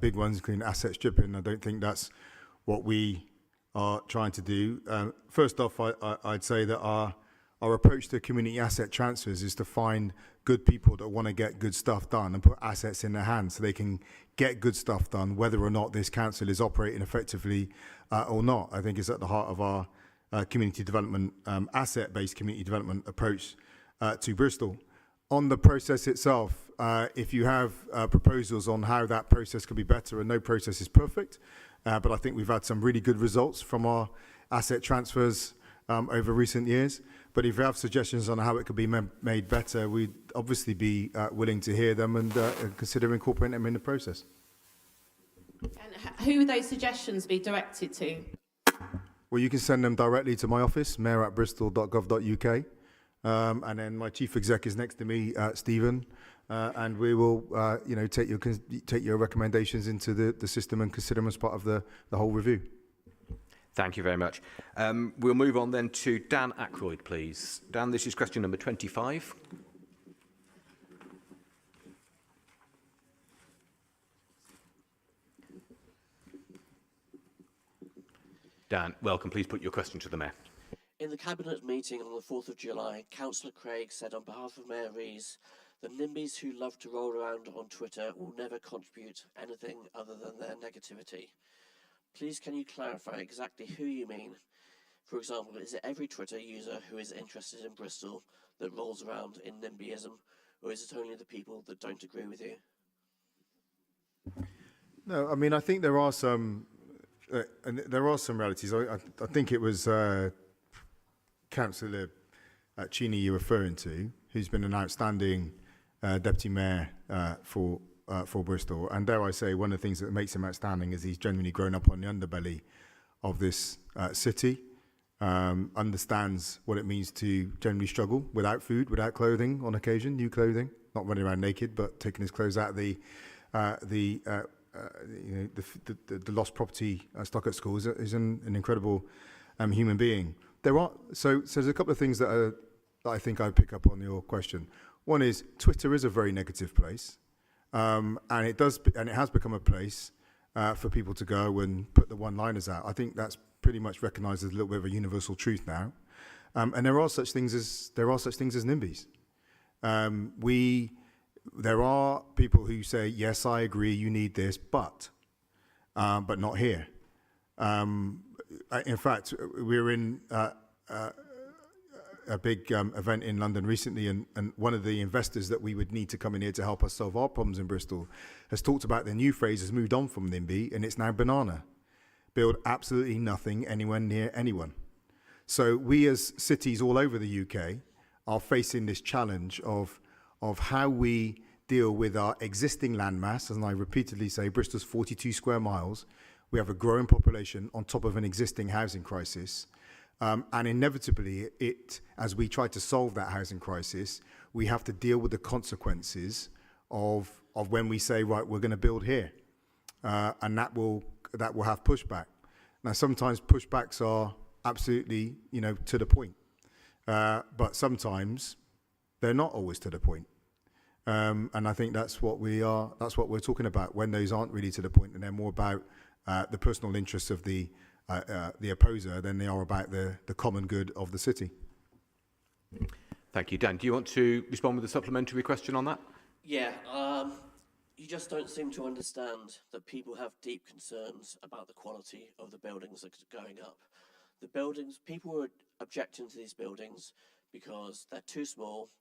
[SPEAKER 20] big ones, including asset stripping. I don't think that's what we are trying to do. First off, I'd say that our approach to community asset transfers is to find good people that want to get good stuff done and put assets in their hands so they can get good stuff done, whether or not this council is operating effectively or not. I think it's at the heart of our community development, asset-based community development approach to Bristol. On the process itself, if you have proposals on how that process could be better, and no process is perfect, but I think we've had some really good results from our asset transfers over recent years. But if you have suggestions on how it could be made better, we'd obviously be willing to hear them and consider incorporating them in the process.
[SPEAKER 21] And who would those suggestions be directed to?
[SPEAKER 20] Well, you can send them directly to my office, mayor@bristol.gov.uk. And then my chief exec is next to me, Stephen, and we will, take your recommendations into the system and consider them as part of the whole review.
[SPEAKER 1] Thank you very much. We'll move on then to Dan Ackroyd, please. Dan, this is question number 25. Dan, welcome. Please put your question to the Mayor.
[SPEAKER 3] In the Cabinet meeting on the 4th of July, Councillor Craig said on behalf of Mayor Rees, the NIMBYs who love to roll around on Twitter will never contribute anything other than their negativity. Please can you clarify exactly who you mean? For example, is it every Twitter user who is interested in Bristol that rolls around in NIMBYism, or is it only the people that don't agree with you?
[SPEAKER 20] No, I mean, I think there are some realities. I think it was Councillor Cheney you're referring to, who's been an outstanding deputy mayor for Bristol. And dare I say, one of the things that makes him outstanding is he's genuinely grown up on the underbelly of this city, understands what it means to generally struggle without food, without clothing on occasion, new clothing, not running around naked, but taking his clothes out of the lost property stock at school is an incredible human being. So there's a couple of things that I think I pick up on your question. One is Twitter is a very negative place, and it has become a place for people to go and put the one-liners out. I think that's pretty much recognised as a little bit of a universal truth now, and there are such things as NIMBYs. There are people who say, yes, I agree, you need this, but not here. In fact, we were in a big event in London recently, and one of the investors that we would need to come in here to help us solve our problems in Bristol has talked about the new phrase has moved on from NIMBY, and it's now banana. Build absolutely nothing anywhere near anyone. So we as cities all over the UK are facing this challenge of how we deal with our existing landmass. And I repeatedly say Bristol's 42 square miles. We have a growing population on top of an existing housing crisis. And inevitably, as we try to solve that housing crisis, we have to deal with the consequences of when we say, right, we're going to build here. And that will have pushback. Now, sometimes pushbacks are absolutely, to the point. But sometimes they're not always to the point. And I think that's what we're talking about when those aren't really to the point and they're more about the personal interests of the opposer than they are about the common good of the city.
[SPEAKER 1] Thank you. Dan, do you want to respond with a supplementary question on that?
[SPEAKER 3] Yeah, you just don't seem to understand that people have deep concerns about the quality of the buildings that are going up. The buildings, people are objecting to these buildings because they're too small,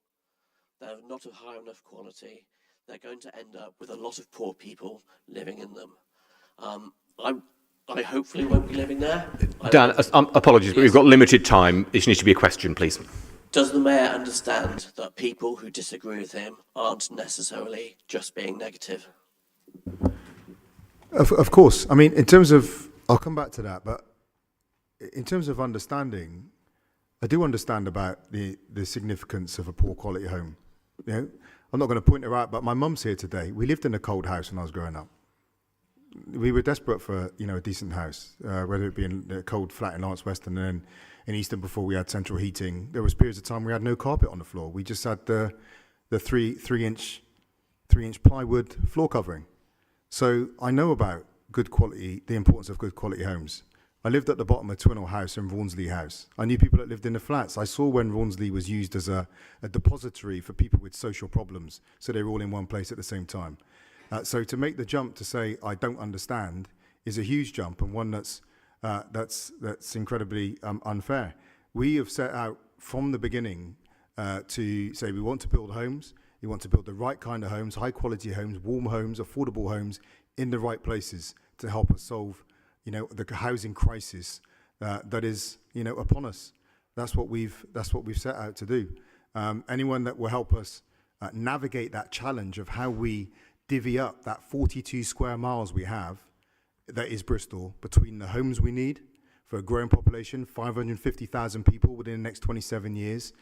[SPEAKER 3] they're not of high enough quality, they're going to end up with a lot of poor people living in them. I hopefully won't be living there.
[SPEAKER 1] Dan, apologies, but we've got limited time. This needs to be a question, please.
[SPEAKER 3] Does the Mayor understand that people who disagree with him aren't necessarily just being negative?
[SPEAKER 20] Of course. I mean, in terms of, I'll come back to that, but in terms of understanding, I do understand about the significance of a poor quality home. I'm not going to point her out, but my mum's here today. We lived in a cold house when I was growing up. We were desperate for a decent house, whether it be in a cold flat in Lance Weston and then in Easton before we had central heating. There was periods of time we had no carpet on the floor. We just had the three inch plywood floor covering. So I know about good quality, the importance of good quality homes. I lived at the bottom of Twinnell House and Rawnsley House. I knew people that lived in the flats. I saw when Rawnsley was used as a depository for people with social problems, so they were all in one place at the same time. So to make the jump to say I don't understand is a huge jump, and one that's incredibly unfair. We have set out from the beginning to say we want to build homes. We want to build the right kind of homes, high quality homes, warm homes, affordable homes in the right places to help us solve, the housing crisis that is, upon us. That's what we've set out to do. Anyone that will help us navigate that challenge of how we divvy up that 42 square miles we have, that is Bristol, between the homes we need for a growing population, 550,000 people within the next 27 years,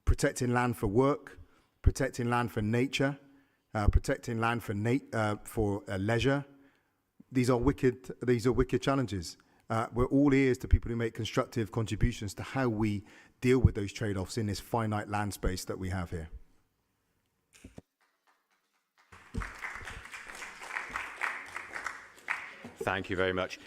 [SPEAKER 20] protecting land for work, protecting land for nature, protecting land for leisure. These are wicked challenges. We're all ears to people who make constructive contributions to how we deal with those trade-offs in this finite land space that we have here.
[SPEAKER 1] Thank you very much.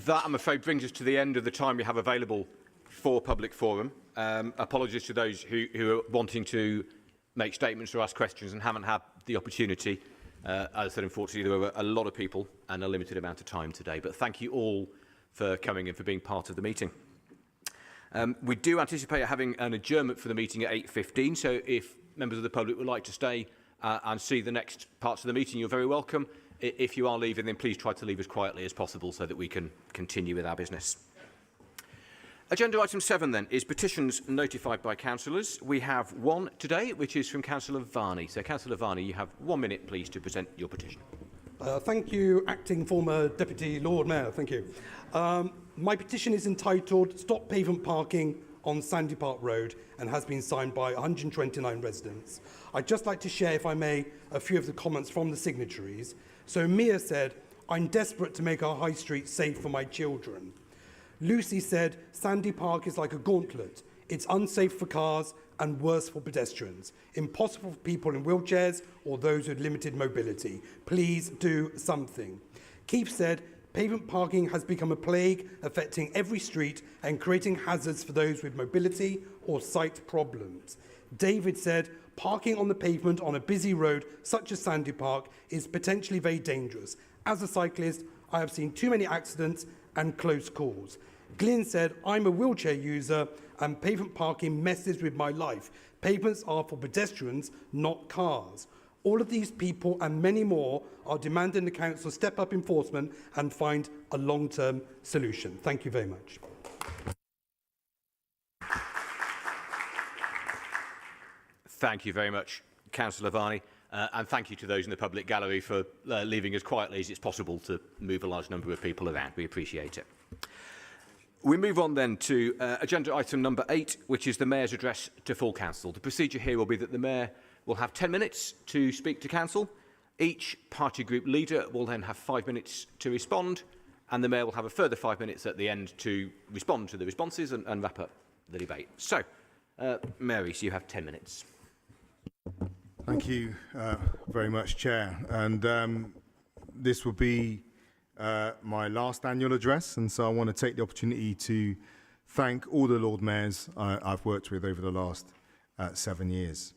[SPEAKER 1] That, I'm afraid, brings us to the end of the time we have available for public forum. Apologies to those who are wanting to make statements or ask questions and haven't had the opportunity. As I said, unfortunately, there were a lot of people and a limited amount of time today. But thank you all for coming and for being part of the meeting. We do anticipate having an adjournment for the meeting at 8:15. So if members of the public would like to stay and see the next parts of the meeting, you're very welcome. If you are leaving, then please try to leave as quietly as possible so that we can continue with our business. Agenda item 7 then is petitions notified by councillors. We have one today, which is from Councillor Varney. So Councillor Varney, you have 1 minute, please, to present your petition.
[SPEAKER 4] Thank you, Acting Former Deputy Lord Mayor. Thank you. My petition is entitled Stop Pavement Parking on Sandy Park Road and has been signed by 129 residents. I'd just like to share, if I may, a few of the comments from the signatories. So Mia said, I'm desperate to make our high street safe for my children. Lucy said, Sandy Park is like a gauntlet. It's unsafe for cars and worse for pedestrians. Impossible for people in wheelchairs or those with limited mobility. Please do something. Keith said, pavement parking has become a plague affecting every street and creating hazards for those with mobility or sight problems. David said, parking on the pavement on a busy road such as Sandy Park is potentially very dangerous. As a cyclist, I have seen too many accidents and close calls. Glyn said, I'm a wheelchair user and pavement parking messes with my life. Pavements are for pedestrians, not cars. All of these people and many more are demanding the council step up enforcement and find a long-term solution. Thank you very much.
[SPEAKER 1] Thank you very much, Councillor Varney, and thank you to those in the public gallery for leaving as quietly as it's possible to move a large number of people around. We appreciate it. We move on then to agenda item number 8, which is the Mayor's address to full council. The procedure here will be that the Mayor will have 10 minutes to speak to council. Each party group leader will then have 5 minutes to respond, and the Mayor will have a further 5 minutes at the end to respond to the responses and wrap up the debate. So, Mary, so you have 10 minutes.
[SPEAKER 20] Thank you very much, Chair. And this will be my last annual address, and so I want to take the opportunity to thank all the Lord Mayors I've worked with over the last 7 years.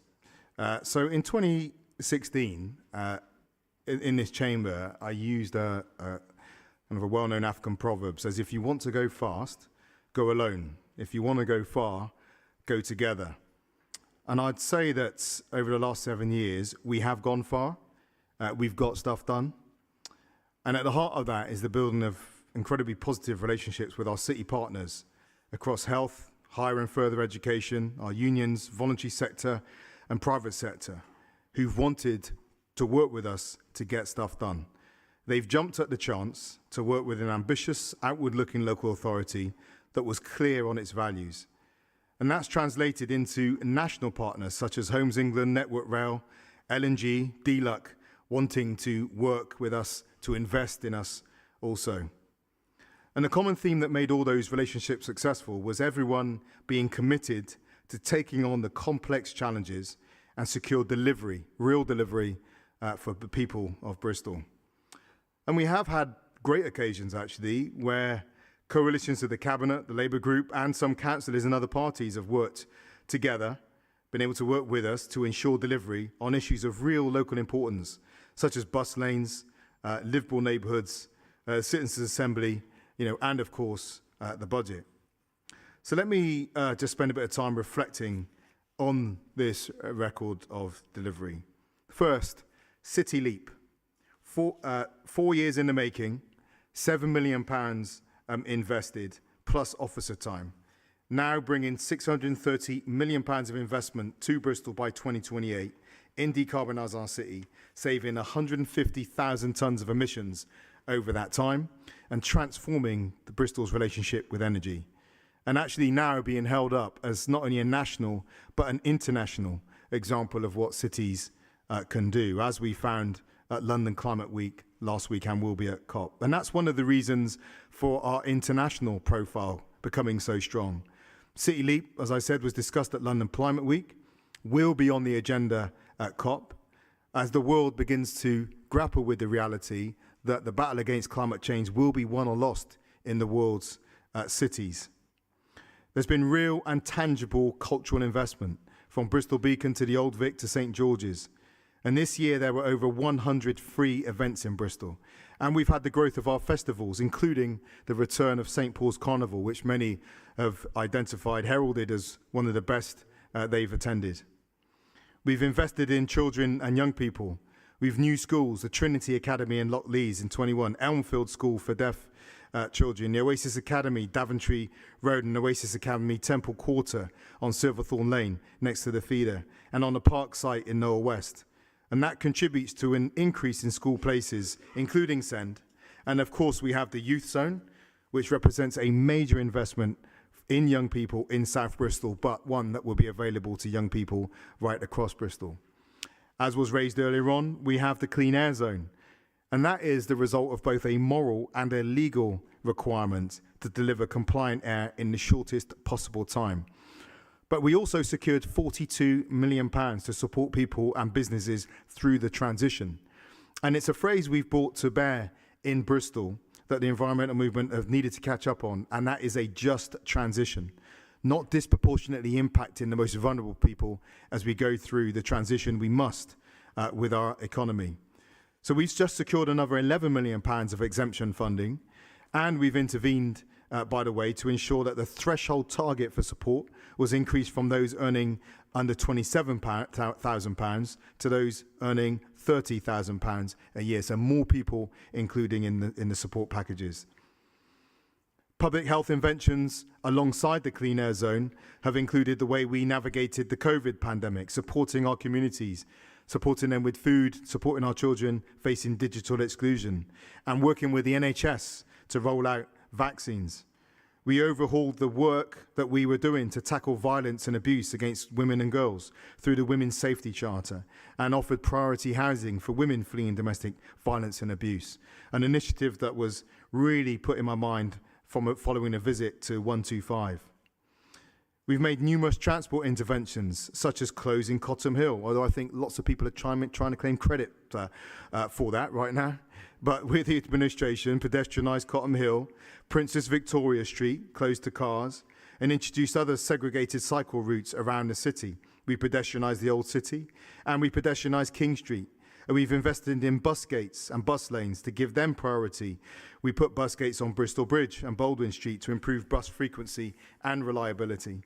[SPEAKER 20] So in 2016, in this chamber, I used kind of a well-known African proverb, says, if you want to go fast, go alone. If you want to go far, go together. And I'd say that over the last 7 years, we have gone far. We've got stuff done. And at the heart of that is the building of incredibly positive relationships with our city partners across health, higher and further education, our unions, voluntary sector, and private sector, who've wanted to work with us to get stuff done. They've jumped at the chance to work with an ambitious, outward-looking local authority that was clear on its values. And that's translated into national partners such as Homes England, Network Rail, L&G, DLUC, wanting to work with us, to invest in us also. And the common theme that made all those relationships successful was everyone being committed to taking on the complex challenges and secure delivery, real delivery for the people of Bristol. And we have had great occasions, actually, where coalitions of the Cabinet, the Labour Group, and some councillors and other parties have worked together, been able to work with us to ensure delivery on issues of real local importance, such as bus lanes, livable neighbourhoods, Citizens' Assembly, and of course, the budget. So let me just spend a bit of time reflecting on this record of delivery. First, City Leap. 4 years in the making, £7 million invested, plus officer time, now bringing £630 million of investment to Bristol by 2028 in decarbonising our city, saving 150,000 tonnes of emissions over that time and transforming the Bristol's relationship with energy. And actually now being held up as not only a national but an international example of what cities can do, as we found at London Climate Week last week and will be at COP. And that's one of the reasons for our international profile becoming so strong. City Leap, as I said, was discussed at London Climate Week, will be on the agenda at COP, as the world begins to grapple with the reality that the battle against climate change will be won or lost in the world's cities. There's been real and tangible cultural investment, from Bristol Beacon to the Old Vic to St George's. And this year there were over 100 free events in Bristol. And we've had the growth of our festivals, including the return of St Paul's Carnival, which many have heralded as one of the best they've attended. We've invested in children and young people. We've new schools, the Trinity Academy in Lockleys in 21, Elmfield School for deaf children, the Oasis Academy, Daventry Road, and Oasis Academy, Temple Quarter on Silverthorne Lane, next to the feeder, and on the park site in Knowle West. And that contributes to an increase in school places, including SEND. And of course, we have the Youth Zone, which represents a major investment in young people in South Bristol, but one that will be available to young people right across Bristol. As was raised earlier on, we have the Clean Air Zone. And that is the result of both a moral and a legal requirement to deliver compliant air in the shortest possible time. But we also secured £42 million to support people and businesses through the transition. And it's a phrase we've brought to bear in Bristol that the environmental movement have needed to catch up on, and that is a just transition, not disproportionately impacting the most vulnerable people as we go through the transition we must with our economy. So we've just secured another £11 million of exemption funding, and we've intervened, by the way, to ensure that the threshold target for support was increased from those earning under £27,000 to those earning £30,000 a year. So more people including in the support packages. Public health interventions alongside the Clean Air Zone have included the way we navigated the COVID pandemic, supporting our communities, supporting them with food, supporting our children facing digital exclusion, and working with the NHS to roll out vaccines. We overhauled the work that we were doing to tackle violence and abuse against women and girls through the Women's Safety Charter, and offered priority housing for women fleeing domestic violence and abuse, an initiative that was really put in my mind from following a visit to 125. We've made numerous transport interventions, such as closing Cottam Hill, although I think lots of people are trying to claim credit for that right now. But with the administration, pedestrianised Cottam Hill, Princess Victoria Street, closed to cars, and introduced other segregated cycle routes around the city. We pedestrianised the Old City, and we pedestrianised King Street. And we've invested in bus gates and bus lanes to give them priority. We put bus gates on Bristol Bridge and Baldwin Street to improve bus frequency and reliability.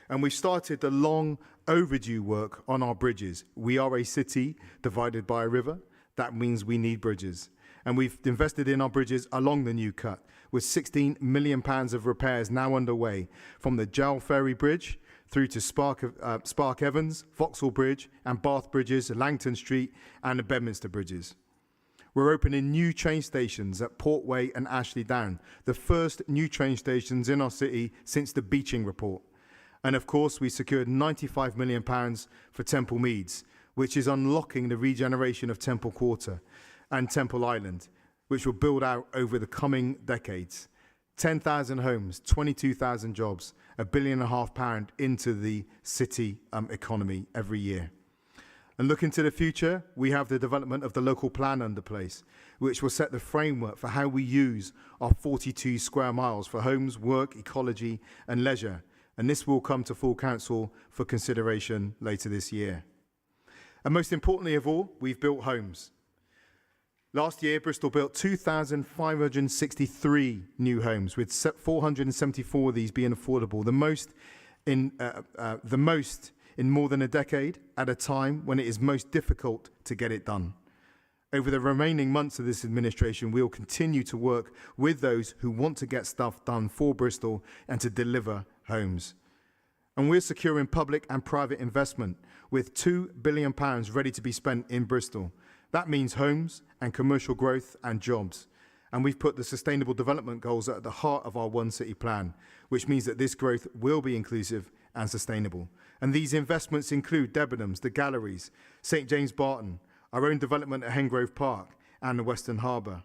[SPEAKER 20] And we've started the long overdue work on our bridges. We are a city divided by a river. That means we need bridges. And we've invested in our bridges along the new cut, with £16 million of repairs now underway, from the Jowl Ferry Bridge through to Spark Evans, Vauxhall Bridge and Bath Bridges, Langton Street and the Bedminster Bridges. We're opening new train stations at Portway and Ashley Down, the first new train stations in our city since the Beeching Report. And of course, we secured £95 million for Temple Meads, which is unlocking the regeneration of Temple Quarter and Temple Island, which will build out over the coming decades. 10,000 homes, 22,000 jobs, £1.5 billion into the city economy every year. And looking to the future, we have the development of the local plan under place, which will set the framework for how we use our 42 square miles for homes, work, ecology and leisure. And this will come to full council for consideration later this year. And most importantly of all, we've built homes. Last year, Bristol built 2,563 new homes, with 474 of these being affordable, the most in more than a decade, at a time when it is most difficult to get it done. Over the remaining months of this administration, we will continue to work with those who want to get stuff done for Bristol and to deliver homes. And we're securing public and private investment with £2 billion ready to be spent in Bristol. That means homes and commercial growth and jobs. And we've put the sustainable development goals at the heart of our One City plan, which means that this growth will be inclusive and sustainable. And these investments include Debenhams, the galleries, St James Barton, our own development at Hengrove Park and the Western Harbour.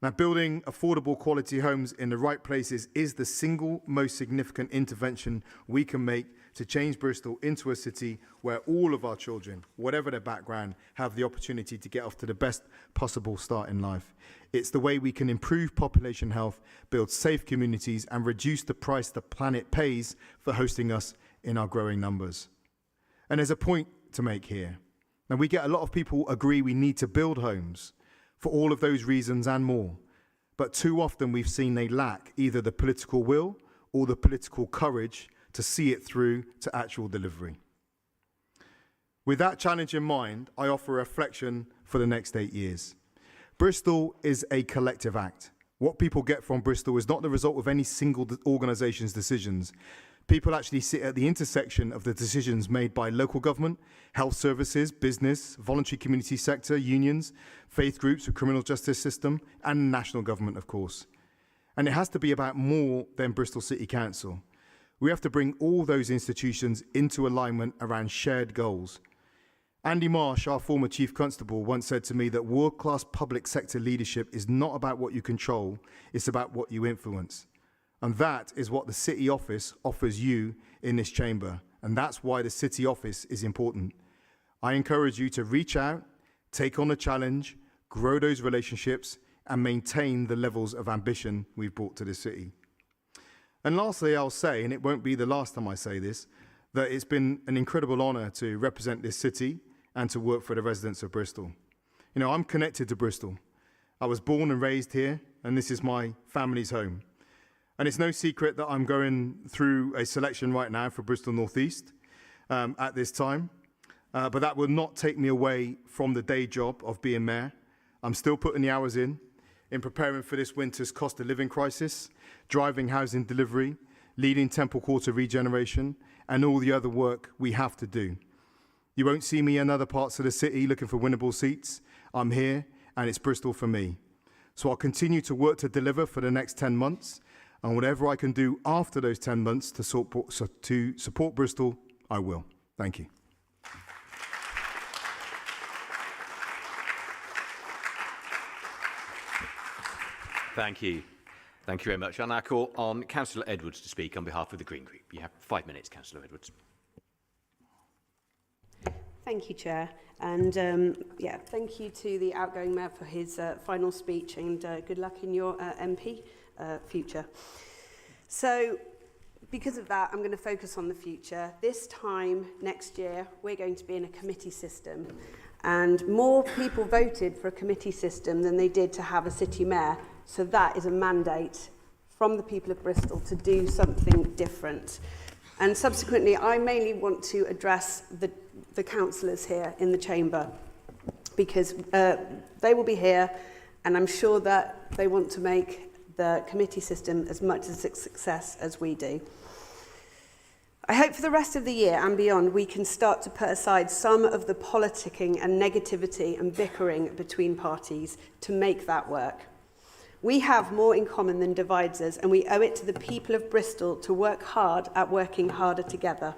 [SPEAKER 20] Now, building affordable quality homes in the right places is the single most significant intervention we can make to change Bristol into a city where all of our children, whatever their background, have the opportunity to get off to the best possible start in life. It's the way we can improve population health, build safe communities, and reduce the price the planet pays for hosting us in our growing numbers. And there's a point to make here. Now, we get a lot of people agree we need to build homes for all of those reasons and more. But too often we've seen they lack either the political will or the political courage to see it through to actual delivery. With that challenge in mind, I offer a reflection for the next 8 years. Bristol is a collective act. What people get from Bristol is not the result of any single organisation's decisions. People actually sit at the intersection of the decisions made by local government, health services, business, voluntary community sector, unions, faith groups, the criminal justice system, and national government, of course. And it has to be about more than Bristol City Council. We have to bring all those institutions into alignment around shared goals. Andy Marsh, our former Chief Constable, once said to me that world-class public sector leadership is not about what you control, it's about what you influence. And that is what the City Office offers you in this chamber. And that's why the City Office is important. I encourage you to reach out, take on a challenge, grow those relationships, and maintain the levels of ambition we've brought to the city. And lastly, I'll say, and it won't be the last time I say this, that it's been an incredible honour to represent this city and to work for the residents of Bristol. You know, I'm connected to Bristol. I was born and raised here, and this is my family's home. And it's no secret that I'm going through a selection right now for Bristol North East at this time. But that will not take me away from the day job of being mayor. I'm still putting the hours in preparing for this winter's cost of living crisis, driving housing delivery, leading Temple Quarter regeneration, and all the other work we have to do. You won't see me in other parts of the city looking for winnable seats. I'm here, and it's Bristol for me. So I'll continue to work to deliver for the next 10 months, and whatever I can do after those 10 months to support Bristol, I will. Thank you.
[SPEAKER 1] Thank you. Thank you very much. I'll now call on Councillor Edwards to speak on behalf of the Green Group. You have 5 minutes, Councillor Edwards.
[SPEAKER 2] Thank you, Chair. And thank you to the outgoing Mayor for his final speech, and good luck in your MP future. So, because of that, I'm going to focus on the future. This time next year, we're going to be in a committee system, and more people voted for a committee system than they did to have a city mayor. So that is a mandate from the people of Bristol to do something different. And subsequently, I mainly want to address the councillors here in the chamber, because they will be here, and I'm sure that they want to make the committee system as much as a success as we do. I hope for the rest of the year and beyond, we can start to put aside some of the politicking and negativity and bickering between parties to make that work. We have more in common than divides us, and we owe it to the people of Bristol to work hard at working harder together.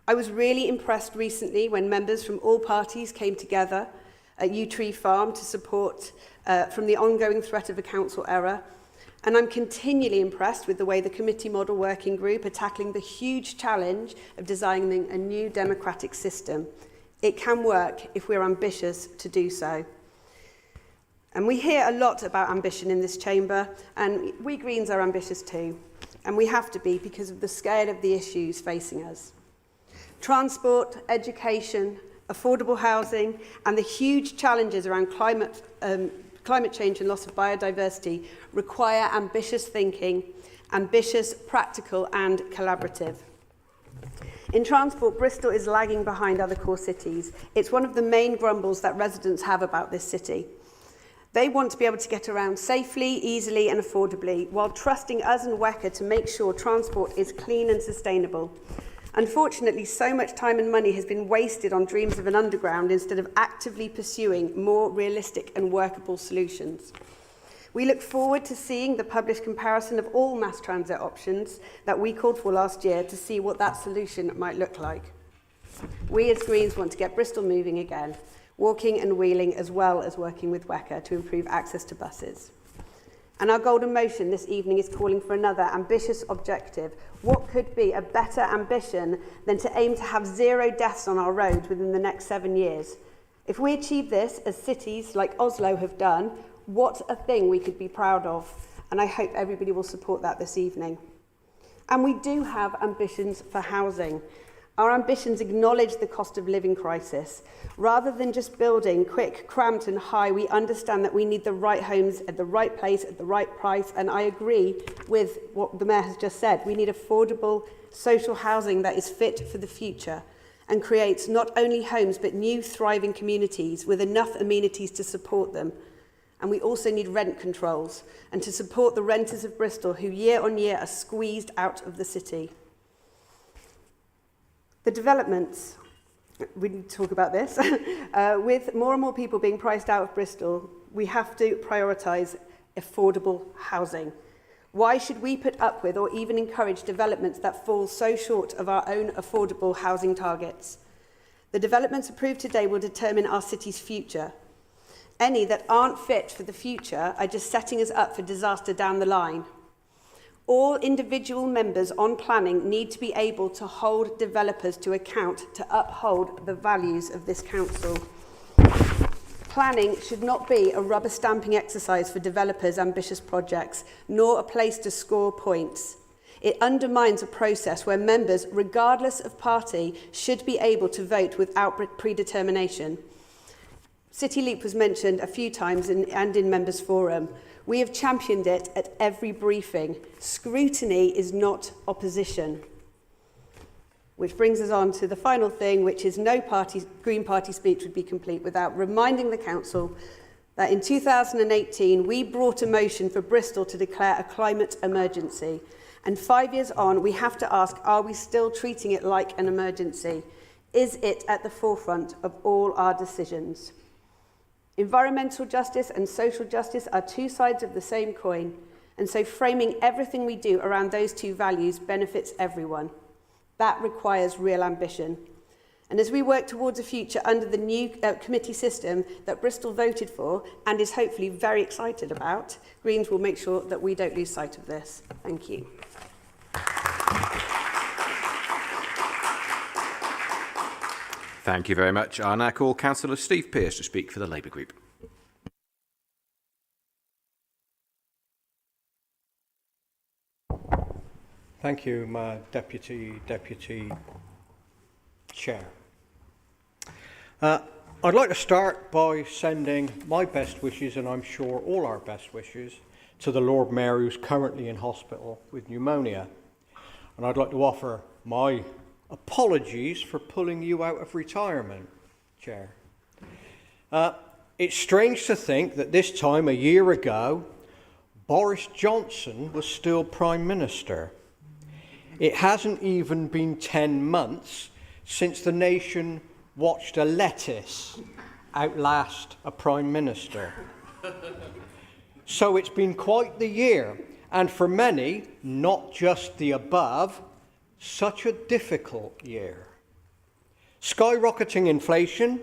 [SPEAKER 2] I was really impressed recently when members from all parties came together at Yew Tree Farm to support from the ongoing threat of a council error. And I'm continually impressed with the way the committee model working group are tackling the huge challenge of designing a new democratic system. It can work if we're ambitious to do so. And we hear a lot about ambition in this chamber, and we Greens are ambitious too. And we have to be, because of the scale of the issues facing us. Transport, education, affordable housing, and the huge challenges around climate change and loss of biodiversity require ambitious thinking, ambitious, practical, and collaborative. In transport, Bristol is lagging behind other core cities. It's one of the main grumbles that residents have about this city. They want to be able to get around safely, easily, and affordably, while trusting us and WECA to make sure transport is clean and sustainable. Unfortunately, so much time and money has been wasted on dreams of an underground instead of actively pursuing more realistic and workable solutions. We look forward to seeing the published comparison of all mass transit options that we called for last year to see what that solution might look like. We as Greens want to get Bristol moving again, walking and wheeling, as well as working with WECA to improve access to buses. And our golden motion this evening is calling for another ambitious objective. What could be a better ambition than to aim to have 0 deaths on our roads within the next 7 years? If we achieve this, as cities like Oslo have done, what a thing we could be proud of. And I hope everybody will support that this evening. And we do have ambitions for housing. Our ambitions acknowledge the cost of living crisis. Rather than just building quick, cramped and high, we understand that we need the right homes at the right place, at the right price. And I agree with what the Mayor has just said. We need affordable social housing that is fit for the future and creates not only homes, but new thriving communities with enough amenities to support them. And we also need rent controls and to support the renters of Bristol who year on year are squeezed out of the city. The developments, we need to talk about this. With more and more people being priced out of Bristol, we have to prioritise affordable housing. Why should we put up with or even encourage developments that fall so short of our own affordable housing targets? The developments approved today will determine our city's future. Any that aren't fit for the future are just setting us up for disaster down the line. All individual members on planning need to be able to hold developers to account to uphold the values of this council. Planning should not be a rubber stamping exercise for developers' ambitious projects, nor a place to score points. It undermines a process where members, regardless of party, should be able to vote without predetermination. City Leap was mentioned a few times and in Members' Forum. We have championed it at every briefing. Scrutiny is not opposition. Which brings us on to the final thing, which is no Green Party speech would be complete without reminding the Council that in 2018 we brought a motion for Bristol to declare a climate emergency. And 5 years on, we have to ask, are we still treating it like an emergency? Is it at the forefront of all our decisions? Environmental justice and social justice are two sides of the same coin, and so framing everything we do around those two values benefits everyone. That requires real ambition. And as we work towards a future under the new committee system that Bristol voted for and is hopefully very excited about, Greens will make sure that we don't lose sight of this. Thank you.
[SPEAKER 1] Thank you very much. I now call Councillor Steve Pearce to speak for the Labour Group.
[SPEAKER 5] Thank you, my Deputy Chair. I'd like to start by sending my best wishes, and I'm sure all our best wishes, to the Lord Mayor who's currently in hospital with pneumonia. And I'd like to offer my apologies for pulling you out of retirement, Chair. It's strange to think that this time a year ago, Boris Johnson was still Prime Minister. It hasn't even been 10 months since the nation watched a lettuce outlast a Prime Minister. So it's been quite the year, and for many, not just the above, such a difficult year. Skyrocketing inflation,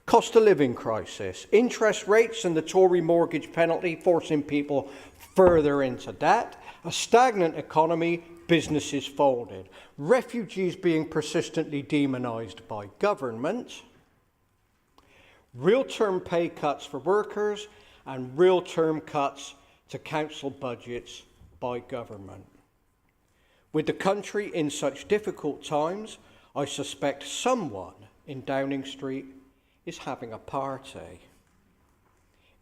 [SPEAKER 5] cost of living crisis, interest rates and the Tory mortgage penalty forcing people further into debt, a stagnant economy, businesses folded, refugees being persistently demonised by government, real-term pay cuts for workers and real-term cuts to council budgets by government. With the country in such difficult times, I suspect someone in Downing Street is having a party.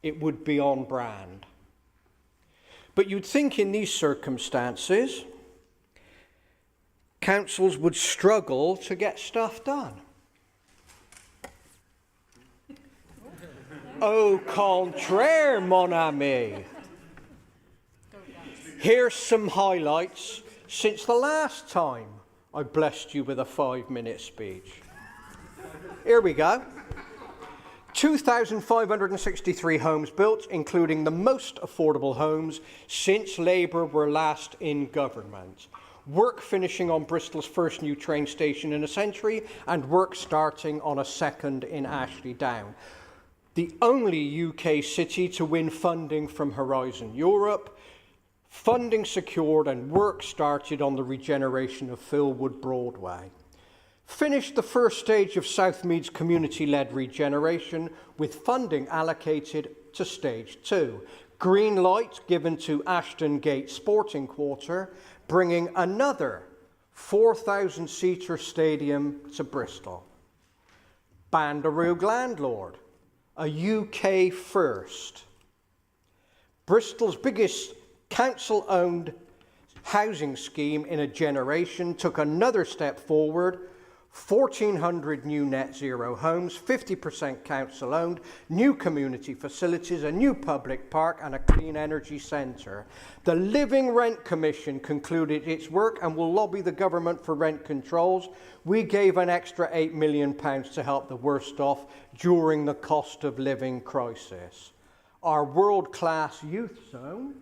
[SPEAKER 5] It would be on brand. But you'd think in these circumstances, councils would struggle to get stuff done. Au contraire, mon ami. Here's some highlights since the last time I blessed you with a 5-minute speech. Here we go. 2,563 homes built, including the most affordable homes since Labour were last in government. Work finishing on Bristol's first new train station in a century, and work starting on a second in Ashley Down. The only UK city to win funding from Horizon Europe, Funding secured and work started on the regeneration of Philwood Broadway. Finished the first stage of Southmead's community-led regeneration with funding allocated to stage 2. Green light given to Ashton Gate Sporting Quarter, bringing another 4,000-seater stadium to Bristol. Bandarug Landlord, a UK first. Bristol's biggest council-owned housing scheme in a generation took another step forward. 1,400 new net zero homes, 50% council-owned, new community facilities, a new public park and a clean energy centre. The Living Rent Commission concluded its work and will lobby the government for rent controls. We gave an extra £8 million to help the worst off during the cost of living crisis. Our world-class youth zone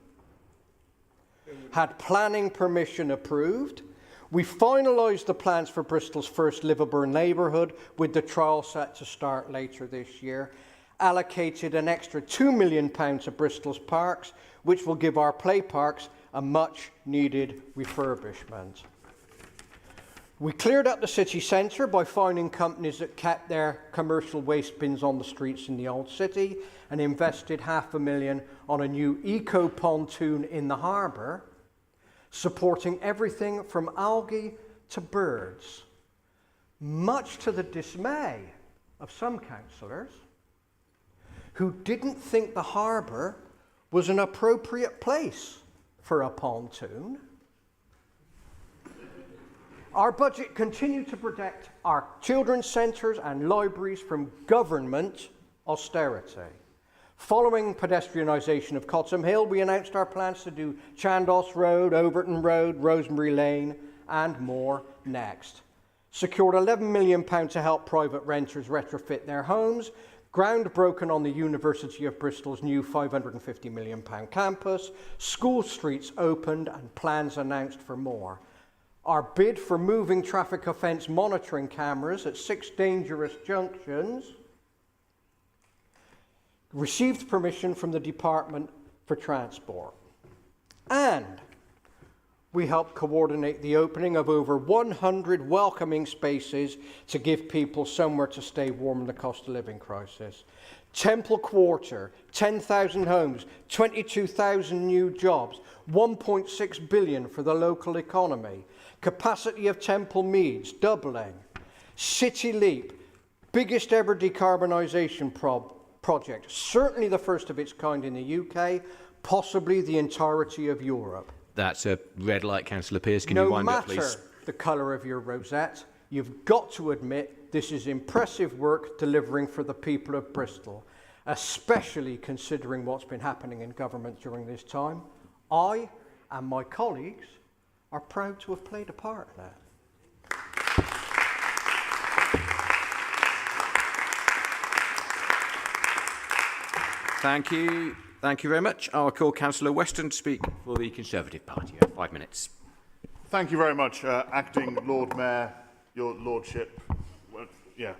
[SPEAKER 5] had planning permission approved. We finalised the plans for Bristol's first livable neighbourhood with the trial set to start later this year. Allocated an extra £2 million to Bristol's parks, which will give our play parks a much needed refurbishment. We cleared up the city centre by finding companies that kept their commercial waste bins on the streets in the old city and invested £500,000 on a new eco-pontoon in the harbour, supporting everything from algae to birds, much to the dismay of some councillors who didn't think the harbour was an appropriate place for a pontoon. Our budget continued to protect our children's centres and libraries from government austerity. Following pedestrianisation of Cottam Hill, we announced our plans to do Chandos Road, Overton Road, Rosemary Lane and more next. Secured £11 million to help private renters retrofit their homes. Ground broken on the University of Bristol's new £550 million campus. School streets opened and plans announced for more. Our bid for moving traffic offence monitoring cameras at 6 dangerous junctions received permission from the Department for Transport. And we helped coordinate the opening of over 100 welcoming spaces to give people somewhere to stay warm in the cost of living crisis. Temple Quarter, 10,000 homes, 22,000 new jobs, 1.6 billion for the local economy. Capacity of Temple Meads doubling. City Leap, biggest ever decarbonisation project, certainly the first of its kind in the UK, possibly the entirety of Europe.
[SPEAKER 1] That's a red light, Councillor Pearce. Can you wind up, please?
[SPEAKER 5] No matter the colour of your rosette, you've got to admit this is impressive work delivering for the people of Bristol, especially considering what's been happening in government during this time. I and my colleagues are proud to have played a part in that.
[SPEAKER 1] Thank you. Thank you very much. I'll call Councillor Weston to speak for the Conservative Party. You have 5 minutes.
[SPEAKER 6] Thank you very much, Acting Lord Mayor, Your Lordship. Well, yeah.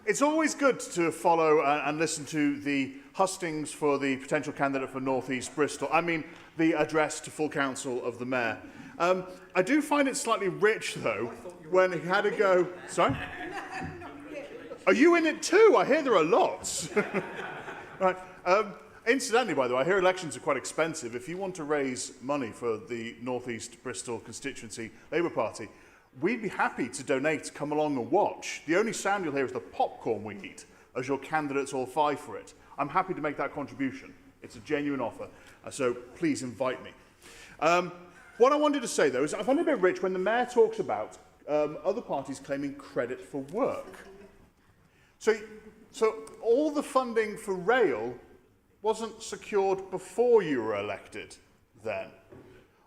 [SPEAKER 6] It's always good to follow and listen to the hustings for the potential candidate for North East Bristol. I mean, the address to full council of the Mayor. I do find it slightly rich, though, when he had to go... Sorry? Are you in it too? I hear there are lots. Right. Incidentally, by the way, I hear elections are quite expensive. If you want to raise money for the North East Bristol constituency Labour Party, we'd be happy to donate, come along and watch. The only sound you'll hear is the popcorn we eat as your candidates all vie for it. I'm happy to make that contribution. It's a genuine offer, so please invite me. What I wanted to say, though, is I find it a bit rich when the Mayor talks about other parties claiming credit for work. So all the funding for rail wasn't secured before you were elected then.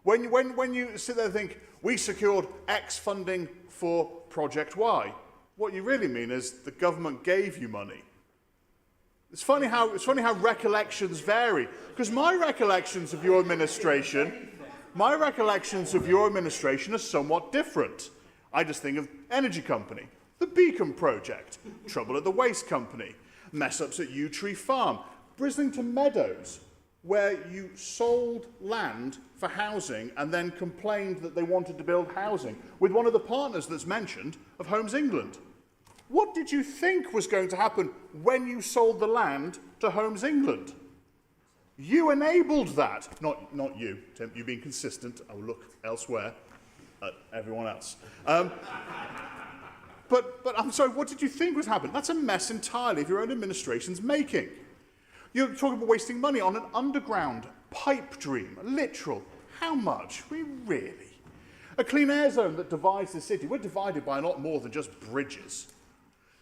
[SPEAKER 6] When you sit there and think, we secured X funding for Project Y, what you really mean is the government gave you money. It's funny how recollections vary, because my recollections of your administration are somewhat different. I just think of Energy Company, the Beacon Project, trouble at the Waste Company, mess-ups at Yew Tree Farm, Brislington Meadows, where you sold land for housing and then complained that they wanted to build housing with one of the partners that's mentioned of Homes England. What did you think was going to happen when you sold the land to Homes England? You enabled that. Not you, Tim. You've been consistent. I will look elsewhere at everyone else. But I'm sorry, what did you think was happening? That's a mess entirely of your own administration's making. You're talking about wasting money on an underground pipe dream, literal. How much? Really? A clean air zone that divides the city. We're divided by a lot more than just bridges.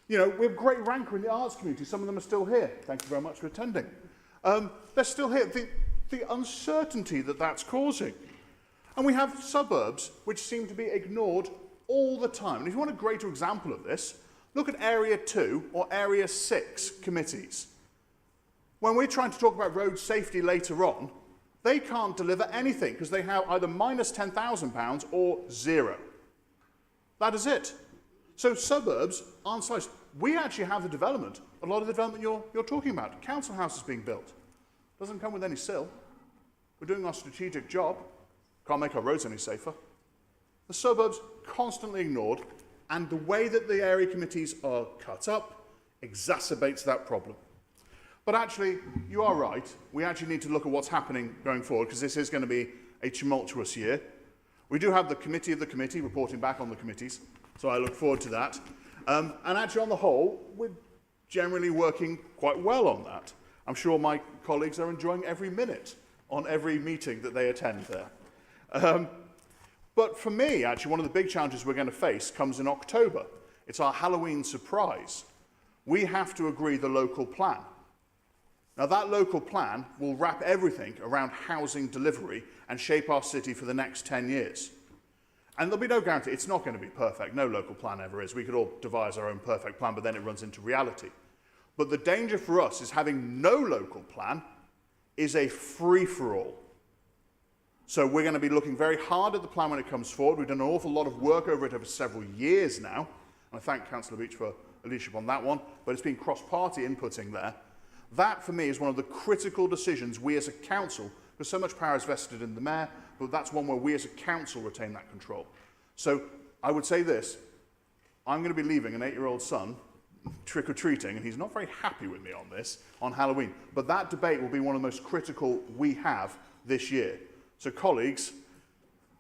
[SPEAKER 6] You know, we have great rancour in the arts community. Some of them are still here. Thank you very much for attending. They're still here. The uncertainty that that's causing. And we have suburbs which seem to be ignored all the time. And if you want a greater example of this, look at Area 2 or Area 6 committees. When we're trying to talk about road safety later on, they can't deliver anything because they have either minus £10,000 or zero. That is it. So suburbs aren't sliced. We actually have the development, a lot of the development you're talking about. Council houses being built. Doesn't come with any sill. We're doing our strategic job. Can't make our roads any safer. The suburbs constantly ignored, and the way that the area committees are cut up exacerbates that problem. But actually, you are right. We actually need to look at what's happening going forward, because this is going to be a tumultuous year. We do have the committee of the committee reporting back on the committees, so I look forward to that. And actually, on the whole, we're generally working quite well on that. I'm sure my colleagues are enjoying every minute on every meeting that they attend there. But for me, actually, one of the big challenges we're going to face comes in October. It's our Halloween surprise. We have to agree the local plan. Now, that local plan will wrap everything around housing delivery and shape our city for the next 10 years. And there'll be no guarantee. It's not going to be perfect. No local plan ever is. We could all devise our own perfect plan, but then it runs into reality. But the danger for us is having no local plan is a free-for-all. So we're going to be looking very hard at the plan when it comes forward. We've done an awful lot of work over it over several years now. And I thank Councillor Beach for leadership on that one. But it's been cross-party inputting there. That, for me, is one of the critical decisions we as a council, because so much power is vested in the mayor, but that's one where we as a council retain that control. So I would say this. I'm going to be leaving an 8-year-old son trick-or-treating, and he's not very happy with me on this, on Halloween. But that debate will be one of the most critical we have this year. So colleagues,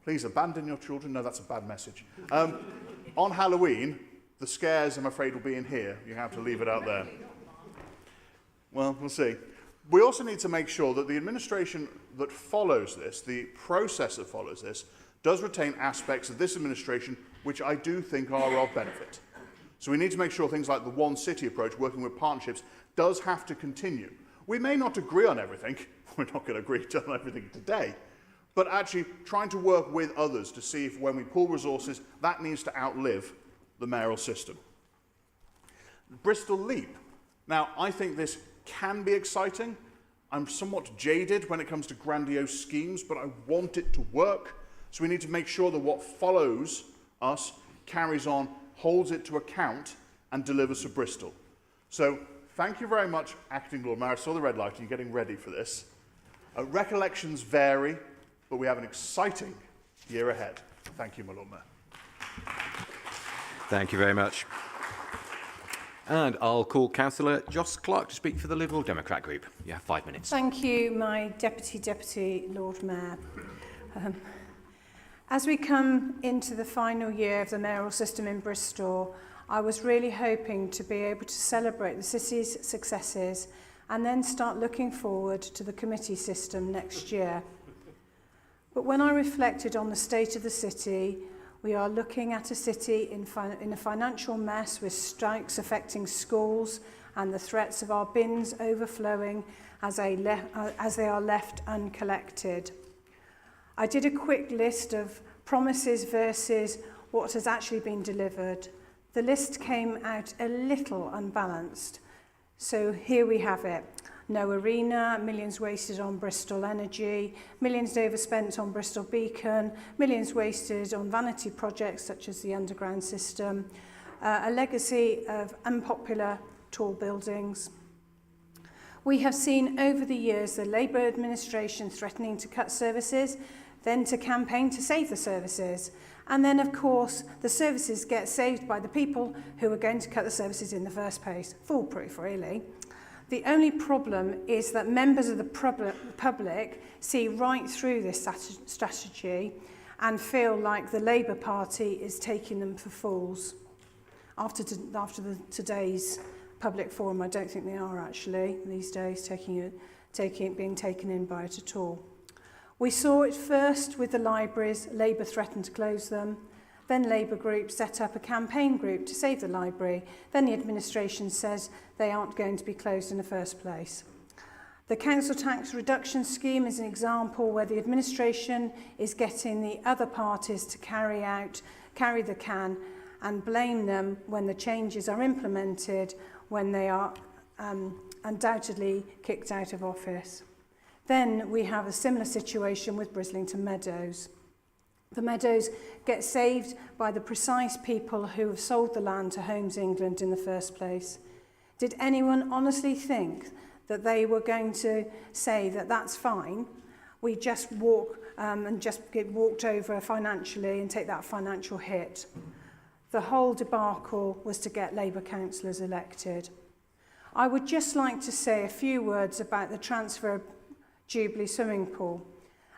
[SPEAKER 6] please abandon your children. No, that's a bad message. On Halloween, the scares, I'm afraid, will be in here. You have to leave it out there. Well, we'll see. We also need to make sure that the administration that follows this, the process that follows this, does retain aspects of this administration which I do think are of benefit. So we need to make sure things like the One City approach, working with partnerships, does have to continue. We may not agree on everything. We're not going to agree on everything today. But actually trying to work with others to see if when we pool resources, that needs to outlive the mayoral system. Bristol Leap. Now, I think this can be exciting. I'm somewhat jaded when it comes to grandiose schemes, but I want it to work. So we need to make sure that what follows us carries on, holds it to account, and delivers for Bristol. So thank you very much, Acting Lord Mayor. I saw the red light and you're getting ready for this. Recollections vary, but we have an exciting year ahead. Thank you, my Lord Mayor.
[SPEAKER 1] Thank you very much. And I'll call Councillor Joss Clark to speak for the Liberal Democrat group. You have 5 minutes.
[SPEAKER 7] Thank you, my Deputy Lord Mayor. As we come into the final year of the mayoral system in Bristol, I was really hoping to be able to celebrate the city's successes and then start looking forward to the committee system next year. But when I reflected on the state of the city, we are looking at a city in a financial mess with strikes affecting schools and the threats of our bins overflowing as they are left uncollected. I did a quick list of promises versus what has actually been delivered. The list came out a little unbalanced. So here we have it. No arena, millions wasted on Bristol Energy, millions overspent on Bristol Beacon, millions wasted on vanity projects such as the underground system, a legacy of unpopular tall buildings. We have seen over the years the Labour administration threatening to cut services, then to campaign to save the services. And then, of course, the services get saved by the people who are going to cut the services in the first place. Foolproof, really. The only problem is that members of the public see right through this strategy and feel like the Labour Party is taking them for fools. After today's public forum, I don't think they are actually, these days, being taken in by it at all. We saw it first with the libraries. Labour threatened to close them. Then Labour groups set up a campaign group to save the library. Then the administration says they aren't going to be closed in the first place. The council tax reduction scheme is an example where the administration is getting the other parties to carry the can and blame them when the changes are implemented, when they are undoubtedly kicked out of office. Then we have a similar situation with Brislington Meadows. The Meadows get saved by the precise people who have sold the land to Homes England in the first place. Did anyone honestly think that they were going to say that that's fine, we just walk and just get walked over financially and take that financial hit? The whole debacle was to get Labour councillors elected. I would just like to say a few words about the transfer of Jubilee swimming pool.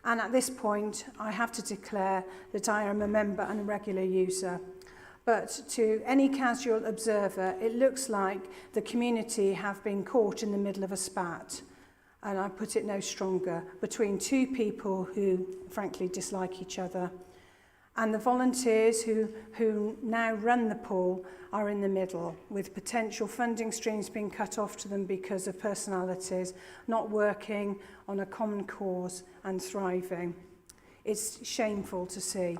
[SPEAKER 7] And at this point, I have to declare that I am a member and a regular user. But to any casual observer, it looks like the community have been caught in the middle of a spat, and I put it no stronger, between two people who frankly dislike each other. And the volunteers who now run the pool are in the middle, with potential funding streams being cut off to them because of personalities not working on a common cause and thriving. It's shameful to see.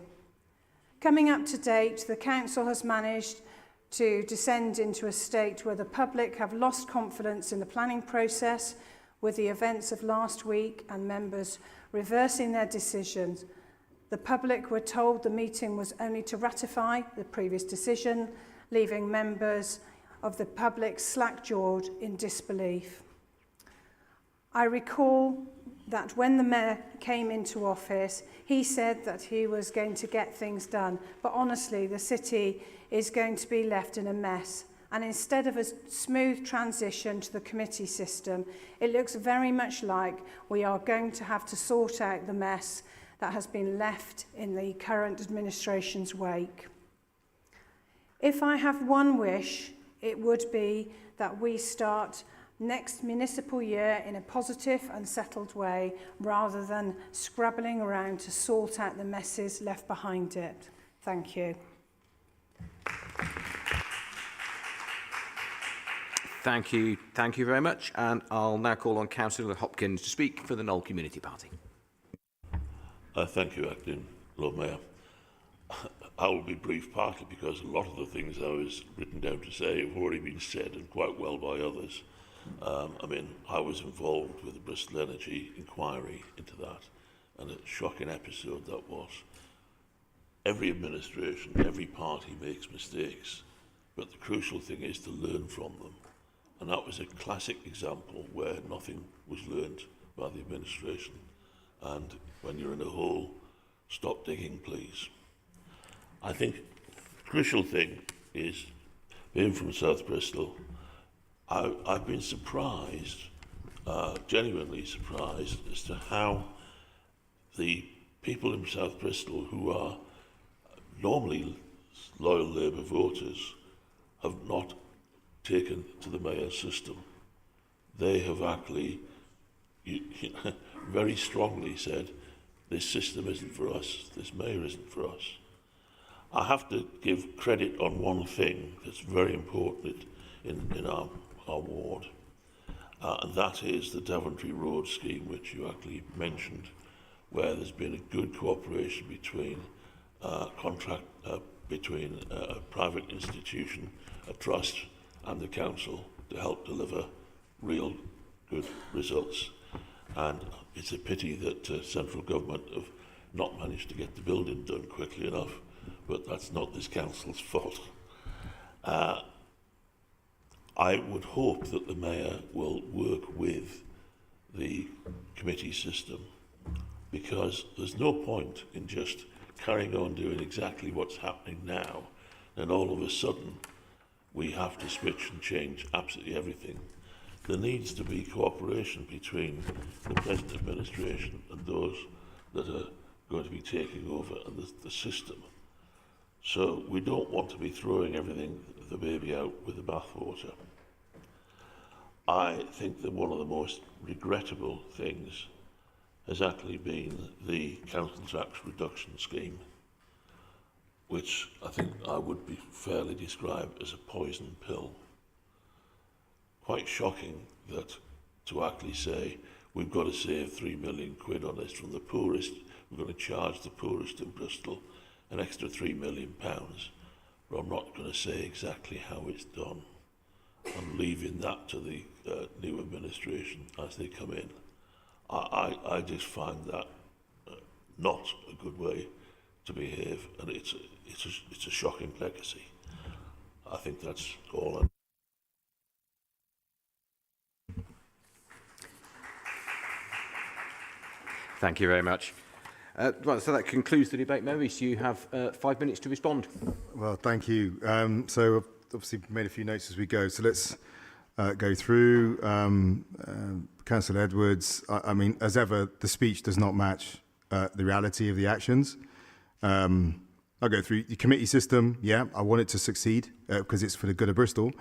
[SPEAKER 7] Coming up to date, the council has managed to descend into a state where the public have lost confidence in the planning process, with the events of last week and members reversing their decisions. The public were told the meeting was only to ratify the previous decision, leaving members of the public slack-jawed in disbelief. I recall that when the mayor came into office, he said that he was going to get things done, but honestly, the city is going to be left in a mess. And instead of a smooth transition to the committee system, it looks very much like we are going to have to sort out the mess that has been left in the current administration's wake. If I have one wish, it would be that we start next municipal year in a positive and settled way, rather than scrabbling around to sort out the messes left behind it. Thank you.
[SPEAKER 1] Thank you very much. And I'll now call on Councillor Hopkins to speak for the Knoll Community Party.
[SPEAKER 8] Thank you, Acting Lord Mayor. I will be brief, partly because a lot of the things I was written down to say have already been said, and quite well by others. I was involved with the Bristol Energy inquiry into that, and a shocking episode that was. Every administration, every party makes mistakes, but the crucial thing is to learn from them. And that was a classic example where nothing was learned by the administration. And when you're in a hole, stop digging, please. I think the crucial thing is, being from South Bristol, I've been surprised, genuinely surprised, as to how the people in South Bristol who are normally loyal Labour voters have not taken to the mayor's system. They have actually very strongly said, this system isn't for us, this mayor isn't for us. I have to give credit on one thing that's very important in our ward, and that is the Daventry Road scheme, which you actually mentioned, where there's been a good cooperation between a private institution, a trust, and the council to help deliver real good results. And it's a pity that central government have not managed to get the building done quickly enough, but that's not this council's fault. I would hope that the Mayor will work with the committee system, because there's no point in just carrying on doing exactly what's happening now, and all of a sudden we have to switch and change absolutely everything. There needs to be cooperation between the present administration and those that are going to be taking over and the system. So we don't want to be throwing everything, the baby out with the bathwater. I think that one of the most regrettable things has actually been the council tax reduction scheme, which I think I would be fairly describe as a poison pill. Quite shocking that to actually say we've got to save £3 million on this from the poorest, we're going to charge the poorest in Bristol an extra £3 million, but I'm not going to say exactly how it's done. I'm leaving that to the new administration as they come in. I just find that not a good way to behave, and it's a shocking legacy. I think that's all.
[SPEAKER 1] Thank you very much. Right, so that concludes the debate. Maurice, you have 5 minutes to respond.
[SPEAKER 20] Well, thank you. So I've obviously made a few notes as we go. So let's go through. Councillor Edwards, I mean, as ever, the speech does not match the reality of the actions. I'll go through the committee system. Yeah, I want it to succeed because it's for the good of Bristol.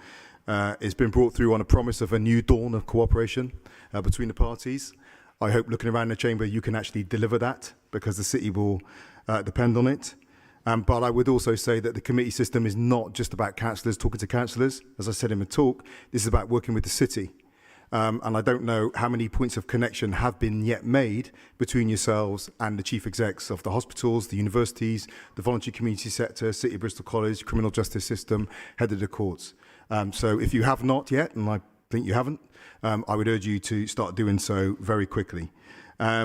[SPEAKER 20] It's been brought through on a promise of a new dawn of cooperation between the parties. I hope, looking around the chamber, you can actually deliver that, because the city will depend on it. But I would also say that the committee system is not just about councillors talking to councillors. As I said in the talk, this is about working with the city. And I don't know how many points of connection have been yet made between yourselves and the chief execs of the hospitals, the universities, the voluntary community sector, City of Bristol College, criminal justice system, head of the courts. So if you have not yet, and I think you haven't, I would urge you to start doing so very quickly. I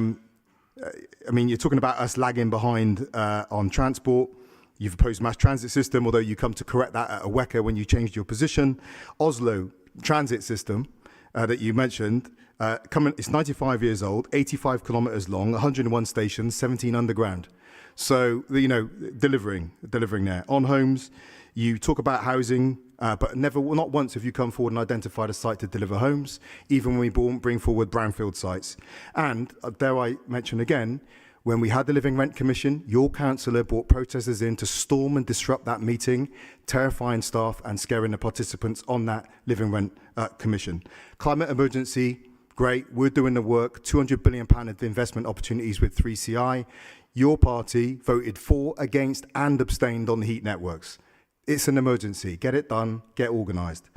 [SPEAKER 20] mean, you're talking about us lagging behind on transport. You've opposed mass transit system, although you come to correct that at a WECA when you changed your position. Oslo transit system that you mentioned, it's 95 years old, 85 kilometres long, 101 stations, 17 underground. So, you know, delivering there. On homes, you talk about housing, but not once have you come forward and identified a site to deliver homes, even when we bring forward brownfield sites. And dare I mention again, when we had the Living Rent Commission, your councillor brought protesters in to storm and disrupt that meeting, terrifying staff and scaring the participants on that Living Rent Commission. Climate emergency, great, we're doing the work, £200 billion of investment opportunities with 3CI. Your party voted for, against and abstained on the heat networks. It's an emergency. Get it done. Get organised.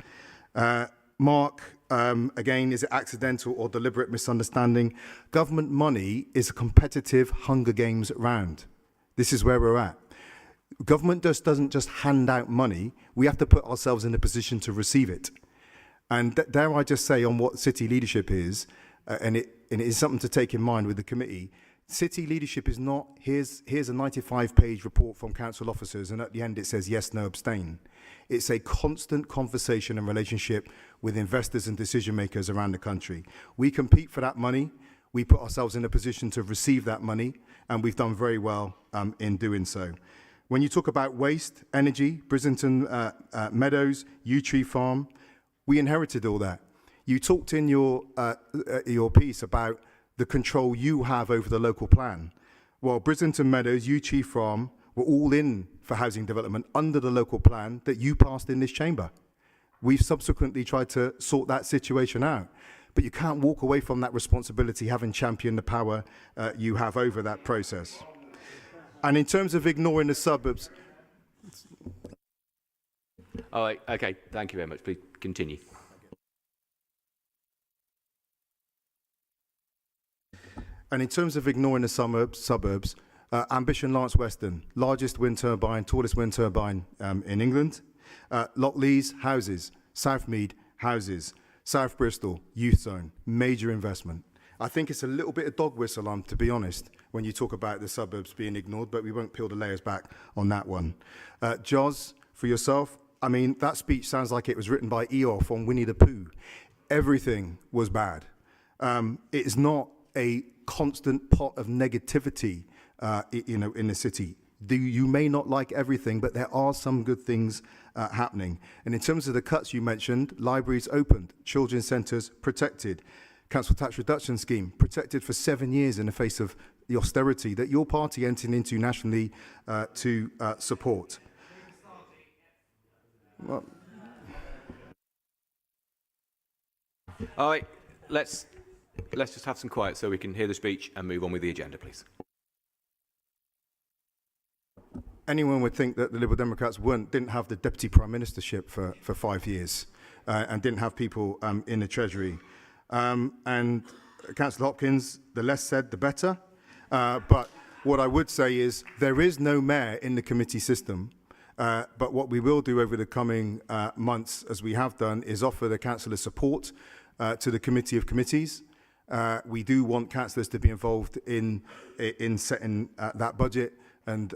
[SPEAKER 20] Mark, again, is it accidental or deliberate misunderstanding? Government money is a competitive Hunger Games round. This is where we're at. Government doesn't just hand out money. We have to put ourselves in a position to receive it. And dare I just say on what city leadership is, and it is something to take in mind with the committee, city leadership is not, here's a 95-page report from council officers, and at the end it says yes, no, abstain. It's a constant conversation and relationship with investors and decision makers around the country. We compete for that money. We put ourselves in a position to receive that money, and we've done very well in doing so. When you talk about waste, energy, Brislington Meadows, Yew Tree Farm, we inherited all that. You talked in your piece about the control you have over the local plan. Well, Brislington Meadows, Yew Tree Farm were all in for housing development under the local plan that you passed in this chamber. We've subsequently tried to sort that situation out. But you can't walk away from that responsibility having championed the power you have over that process. And in terms of ignoring the suburbs...
[SPEAKER 1] All right, okay, thank you very much. Please continue.
[SPEAKER 20] And in terms of ignoring the suburbs, Ambition Lance Weston, largest wind turbine, tallest wind turbine in England. Lockleys, houses. Southmead, houses. South Bristol, youth zone, major investment. I think it's a little bit of dog whistle, to be honest, when you talk about the suburbs being ignored, but we won't peel the layers back on that one. Jos, for yourself, I mean, that speech sounds like it was written by Eeyore on Winnie the Pooh. Everything was bad. It is not a constant pot of negativity, in the city. You may not like everything, but there are some good things happening. And in terms of the cuts you mentioned, libraries opened, children's centres protected, council tax reduction scheme protected for 7 years in the face of the austerity that your party entered into nationally to support. Well,
[SPEAKER 1] all right, let's just have some quiet so we can hear the speech and move on with the agenda, please.
[SPEAKER 20] Anyone would think that the Liberal Democrats didn't have the deputy prime ministership for 5 years and didn't have people in the Treasury. And Councillor Hopkins, the less said, the better. But what I would say is there is no mayor in the committee system. But what we will do over the coming months, as we have done, is offer the councillors support to the committee of committees. We do want councillors to be involved in setting that budget. And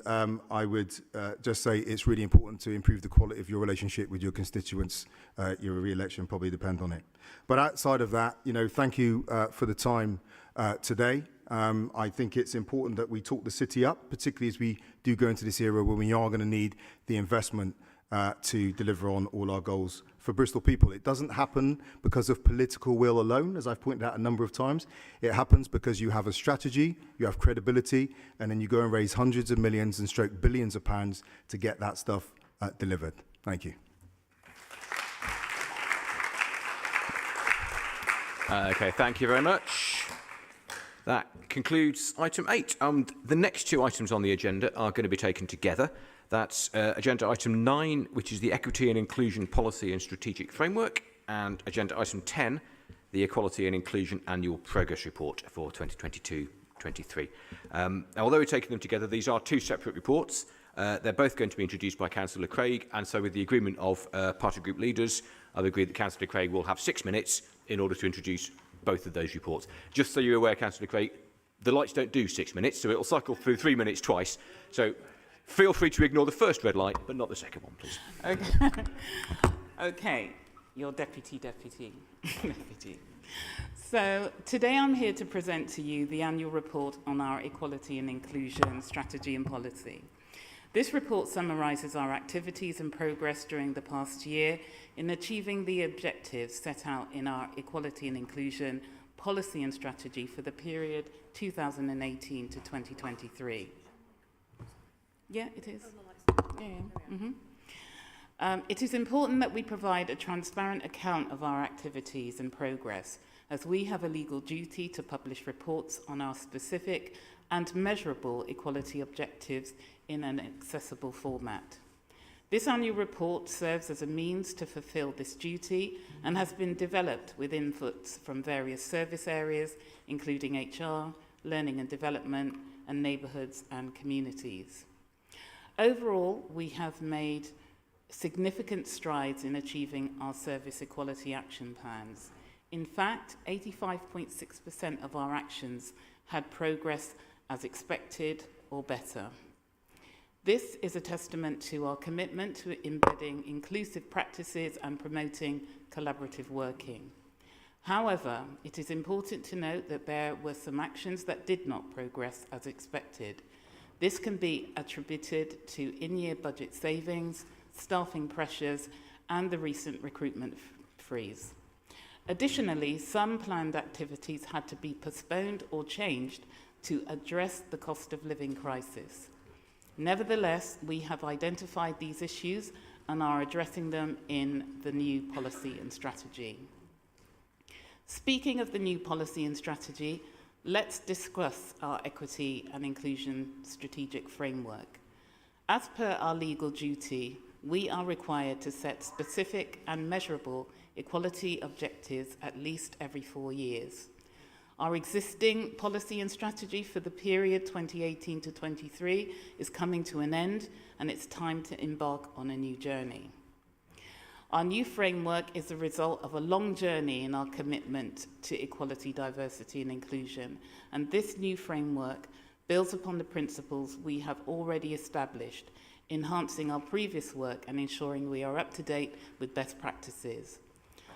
[SPEAKER 20] I would just say it's really important to improve the quality of your relationship with your constituents. Your re-election probably depend on it. But outside of that, thank you for the time today. I think it's important that we talk the city up, particularly as we do go into this era where we are going to need the investment to deliver on all our goals for Bristol people. It doesn't happen because of political will alone, as I've pointed out a number of times. It happens because you have a strategy, you have credibility, and then you go and raise hundreds of millions and stroke billions of pounds to get that stuff delivered. Thank you.
[SPEAKER 1] Okay, thank you very much. That concludes item 8. The next 2 items on the agenda are going to be taken together. That's agenda item 9, which is the Equity and Inclusion Policy and Strategic Framework, and agenda item 10, the Equality and Inclusion Annual Progress Report for 2022-23. Now, although we're taking them together, these are 2 separate reports. They're both going to be introduced by Councillor Craig, and so with the agreement of party group leaders, I've agreed that Councillor Craig will have 6 minutes in order to introduce both of those reports. Just so you're aware, Councillor Craig, the lights don't do 6 minutes, so it'll cycle through 3 minutes twice. So feel free to ignore the first red light, but not the second one, please.
[SPEAKER 10] Okay. Okay, your deputy. So today I'm here to present to you the annual report on our equality and inclusion strategy and policy. This report summarises our activities and progress during the past year in achieving the objectives set out in our equality and inclusion policy and strategy for the period 2018 to 2023. Yeah, it is. It is important that we provide a transparent account of our activities and progress, as we have a legal duty to publish reports on our specific and measurable equality objectives in an accessible format. This annual report serves as a means to fulfil this duty and has been developed with inputs from various service areas, including HR, learning and development, and neighbourhoods and communities. Overall, we have made significant strides in achieving our service equality action plans. In fact, 85.6% of our actions had progress as expected or better. This is a testament to our commitment to embedding inclusive practices and promoting collaborative working. However, it is important to note that there were some actions that did not progress as expected. This can be attributed to in-year budget savings, staffing pressures, and the recent recruitment freeze. Additionally, some planned activities had to be postponed or changed to address the cost of living crisis. Nevertheless, we have identified these issues and are addressing them in the new policy and strategy. Speaking of the new policy and strategy, let's discuss our equity and inclusion strategic framework. As per our legal duty, we are required to set specific and measurable equality objectives at least every 4 years. Our existing policy and strategy for the period 2018 to 23 is coming to an end, and it's time to embark on a new journey. Our new framework is the result of a long journey in our commitment to equality, diversity, and inclusion, and this new framework builds upon the principles we have already established, enhancing our previous work and ensuring we are up to date with best practices.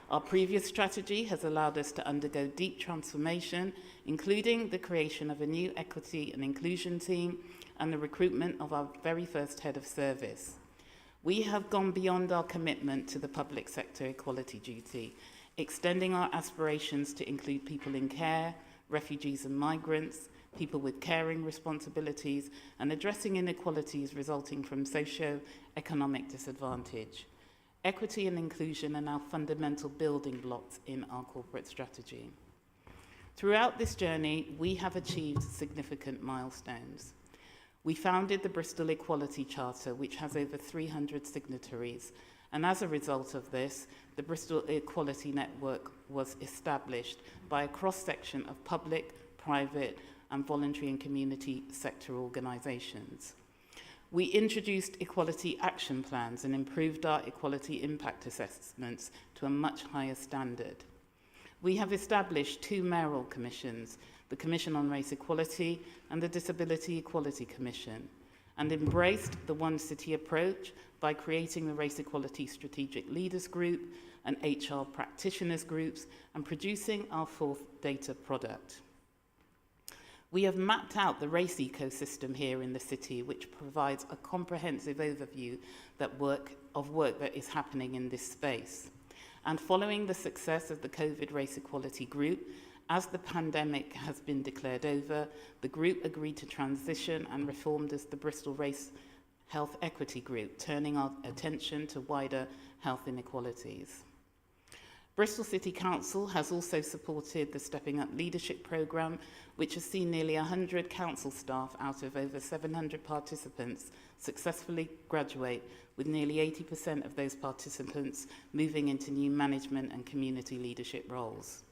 [SPEAKER 10] Our previous strategy has allowed us to undergo deep transformation, including the creation of a new equity and inclusion team and the recruitment of our very first head of service. We have gone beyond our commitment to the public sector equality duty, extending our aspirations to include people in care, refugees and migrants, people with caring responsibilities, and addressing inequalities resulting from socio-economic disadvantage. Equity and inclusion are now fundamental building blocks in our corporate strategy. Throughout this journey, we have achieved significant milestones. We founded the Bristol Equality Charter, which has over 300 signatories, and as a result of this, the Bristol Equality Network was established by a cross-section of public, private, and voluntary and community sector organisations. We introduced equality action plans and improved our equality impact assessments to a much higher standard. We have established 2 mayoral commissions, the Commission on Race Equality and the Disability Equality Commission, and embraced the One City approach by creating the Race Equality Strategic Leaders Group and HR practitioners groups and producing our 4th data product. We have mapped out the race ecosystem here in the city, which provides a comprehensive overview of work that is happening in this space. And following the success of the COVID Race Equality Group, as the pandemic has been declared over, the group agreed to transition and reformed as the Bristol Race Health Equity Group, turning our attention to wider health inequalities. Bristol City Council has also supported the Stepping Up Leadership Programme, which has seen nearly 100 council staff out of over 700 participants successfully graduate, with nearly 80% of those participants moving into new management and community leadership roles.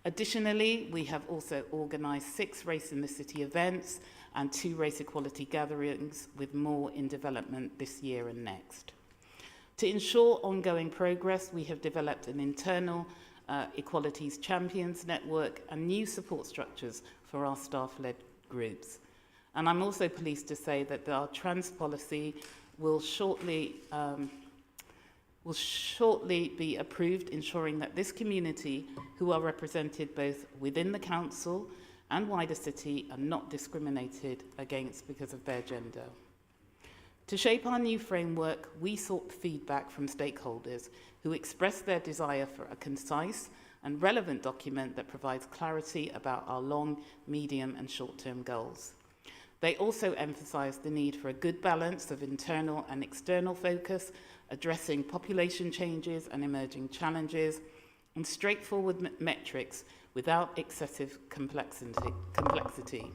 [SPEAKER 10] Additionally, we have also organised 6 Race in the City events and 2 race equality gatherings, with more in development this year and next. To ensure ongoing progress, we have developed an internal Equalities Champions network and new support structures for our staff-led groups. And I'm also pleased to say that our trans policy will shortly be approved, ensuring that this community, who are represented both within the council and wider city, are not discriminated against because of their gender. To shape our new framework, we sought feedback from stakeholders who expressed their desire for a concise and relevant document that provides clarity about our long, medium, and short-term goals. They also emphasised the need for a good balance of internal and external focus, addressing population changes and emerging challenges, and straightforward metrics without excessive complexity.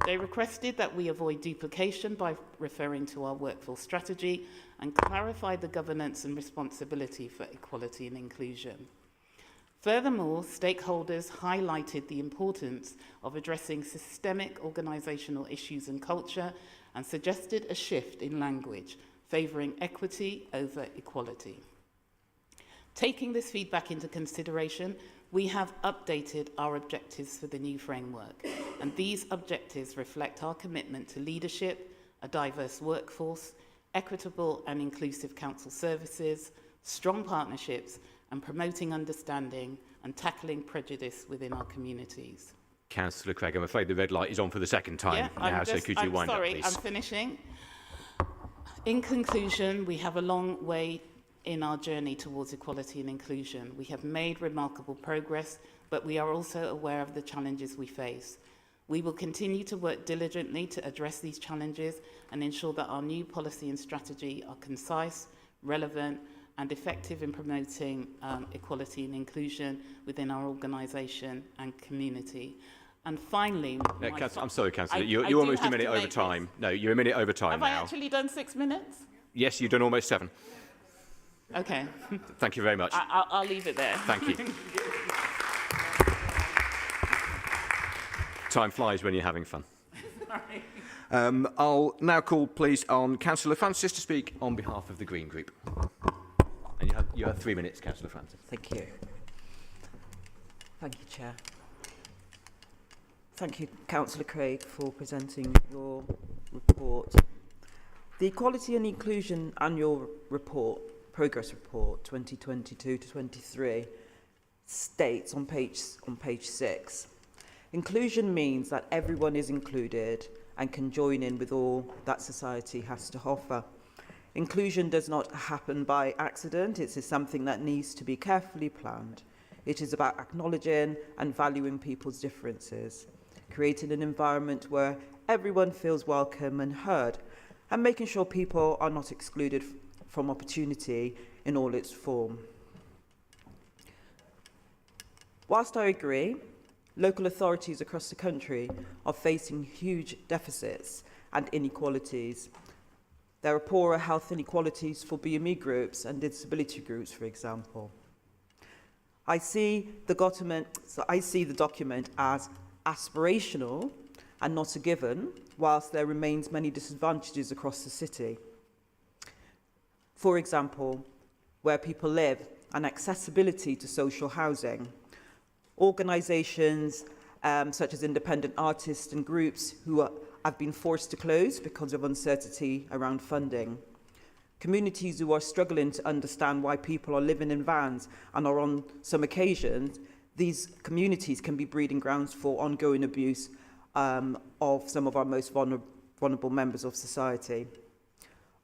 [SPEAKER 10] They requested that we avoid duplication by referring to our workforce strategy and clarify the governance and responsibility for equality and inclusion. Furthermore, stakeholders highlighted the importance of addressing systemic organisational issues and culture and suggested a shift in language, favouring equity over equality. Taking this feedback into consideration, we have updated our objectives for the new framework, and these objectives reflect our commitment to leadership, a diverse workforce, equitable and inclusive council services, strong partnerships, and promoting understanding and tackling prejudice within our communities.
[SPEAKER 1] Councillor Craig, I'm afraid the red light is on for the second time now, so could you wind up, please?
[SPEAKER 10] I'm finishing. In conclusion, we have a long way in our journey towards equality and inclusion. We have made remarkable progress, but we are also aware of the challenges we face. We will continue to work diligently to address these challenges and ensure that our new policy and strategy are concise, relevant, and effective in promoting equality and inclusion within our organisation and community. And finally...
[SPEAKER 1] I'm sorry, Councillor, you're almost a minute over time. No, you're a minute over time now.
[SPEAKER 10] Have I actually done 6 minutes?
[SPEAKER 1] Yes, you've done almost 7.
[SPEAKER 10] Okay.
[SPEAKER 1] Thank you very much.
[SPEAKER 10] I'll leave it there.
[SPEAKER 1] Thank you. Time flies when you're having fun.
[SPEAKER 10] Sorry.
[SPEAKER 1] I'll now call, please, on Councillor Francis to speak on behalf of the Green Group. And you have 3 minutes, Councillor Francis.
[SPEAKER 11] Thank you. Thank you, Chair. Thank you, Councillor Craig, for presenting your report. The Equality and Inclusion Annual Report, Progress Report 2022 to 23, states on page 6, inclusion means that everyone is included and can join in with all that society has to offer. Inclusion does not happen by accident. It is something that needs to be carefully planned. It is about acknowledging and valuing people's differences, creating an environment where everyone feels welcome and heard, and making sure people are not excluded from opportunity in all its form. Whilst I agree, local authorities across the country are facing huge deficits and inequalities. There are poorer health inequalities for BME groups and disability groups, for example. I see the document as aspirational and not a given, whilst there remains many disadvantages across the city. For example, where people live and accessibility to social housing. Organisations such as independent artists and groups who have been forced to close because of uncertainty around funding. Communities who are struggling to understand why people are living in vans and are on some occasions, these communities can be breeding grounds for ongoing abuse of some of our most vulnerable members of society.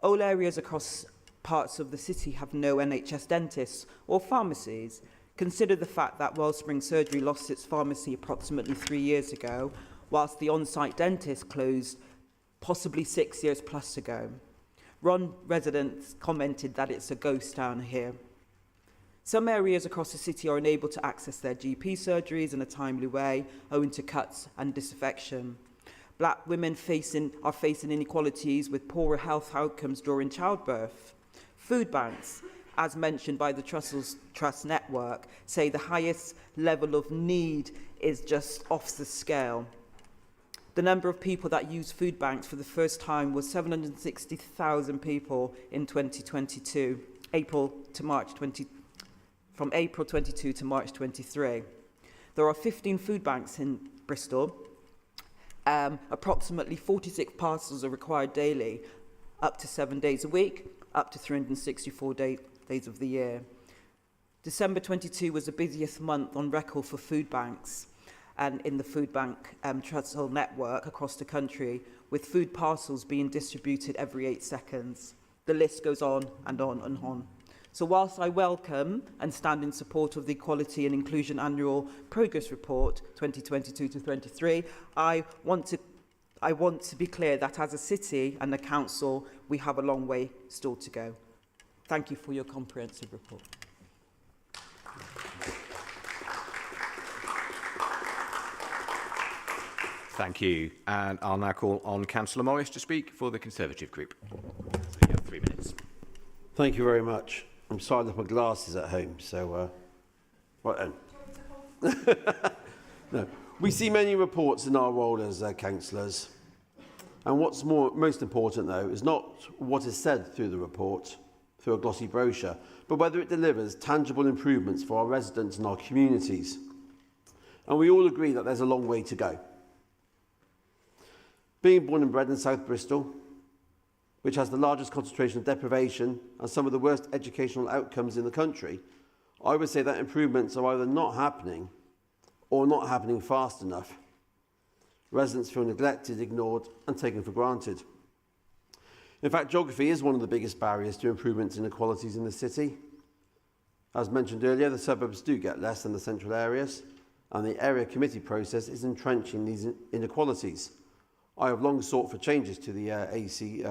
[SPEAKER 11] All areas across parts of the city have no NHS dentists or pharmacies. Consider the fact that Wellspring Surgery lost its pharmacy approximately 3 years ago, whilst the on-site dentist closed possibly 6 years plus ago. Residents commented that it's a ghost town here. Some areas across the city are unable to access their GP surgeries in a timely way owing to cuts and disaffection. Black women are facing inequalities with poorer health outcomes during childbirth. Food banks, as mentioned by the Trust Network, say the highest level of need is just off the scale. The number of people that use food banks for the first time was 760,000 people in 2022, from April 22 to March 23. There are 15 food banks in Bristol. Approximately 46 parcels are required daily, up to 7 days a week, up to 364 days of the year. December 22 was the busiest month on record for food banks and in the food bank trust network across the country, with food parcels being distributed every 8 seconds. The list goes on and on and on. So whilst I welcome and stand in support of the Equality and Inclusion Annual Progress Report 2022 to 23, I want to be clear that as a city and a council, we have a long way still to go. Thank you for your comprehensive report.
[SPEAKER 1] Thank you. And I'll now call on Councillor Morris to speak for the Conservative group. So you have 3 minutes.
[SPEAKER 22] Thank you very much. I'm sorry I left my glasses at home, so right then. No. We see many reports in our role as councillors, and what's most important though is not what is said through the report, through a glossy brochure, but whether it delivers tangible improvements for our residents and our communities. And we all agree that there's a long way to go. Being born and bred in South Bristol, which has the largest concentration of deprivation and some of the worst educational outcomes in the country, I would say that improvements are either not happening or not happening fast enough. Residents feel neglected, ignored and taken for granted. In fact, geography is one of the biggest barriers to improvements in inequalities in the city. As mentioned earlier, the suburbs do get less than the central areas, and the area committee process is entrenching these inequalities. I have long sought for changes to the AC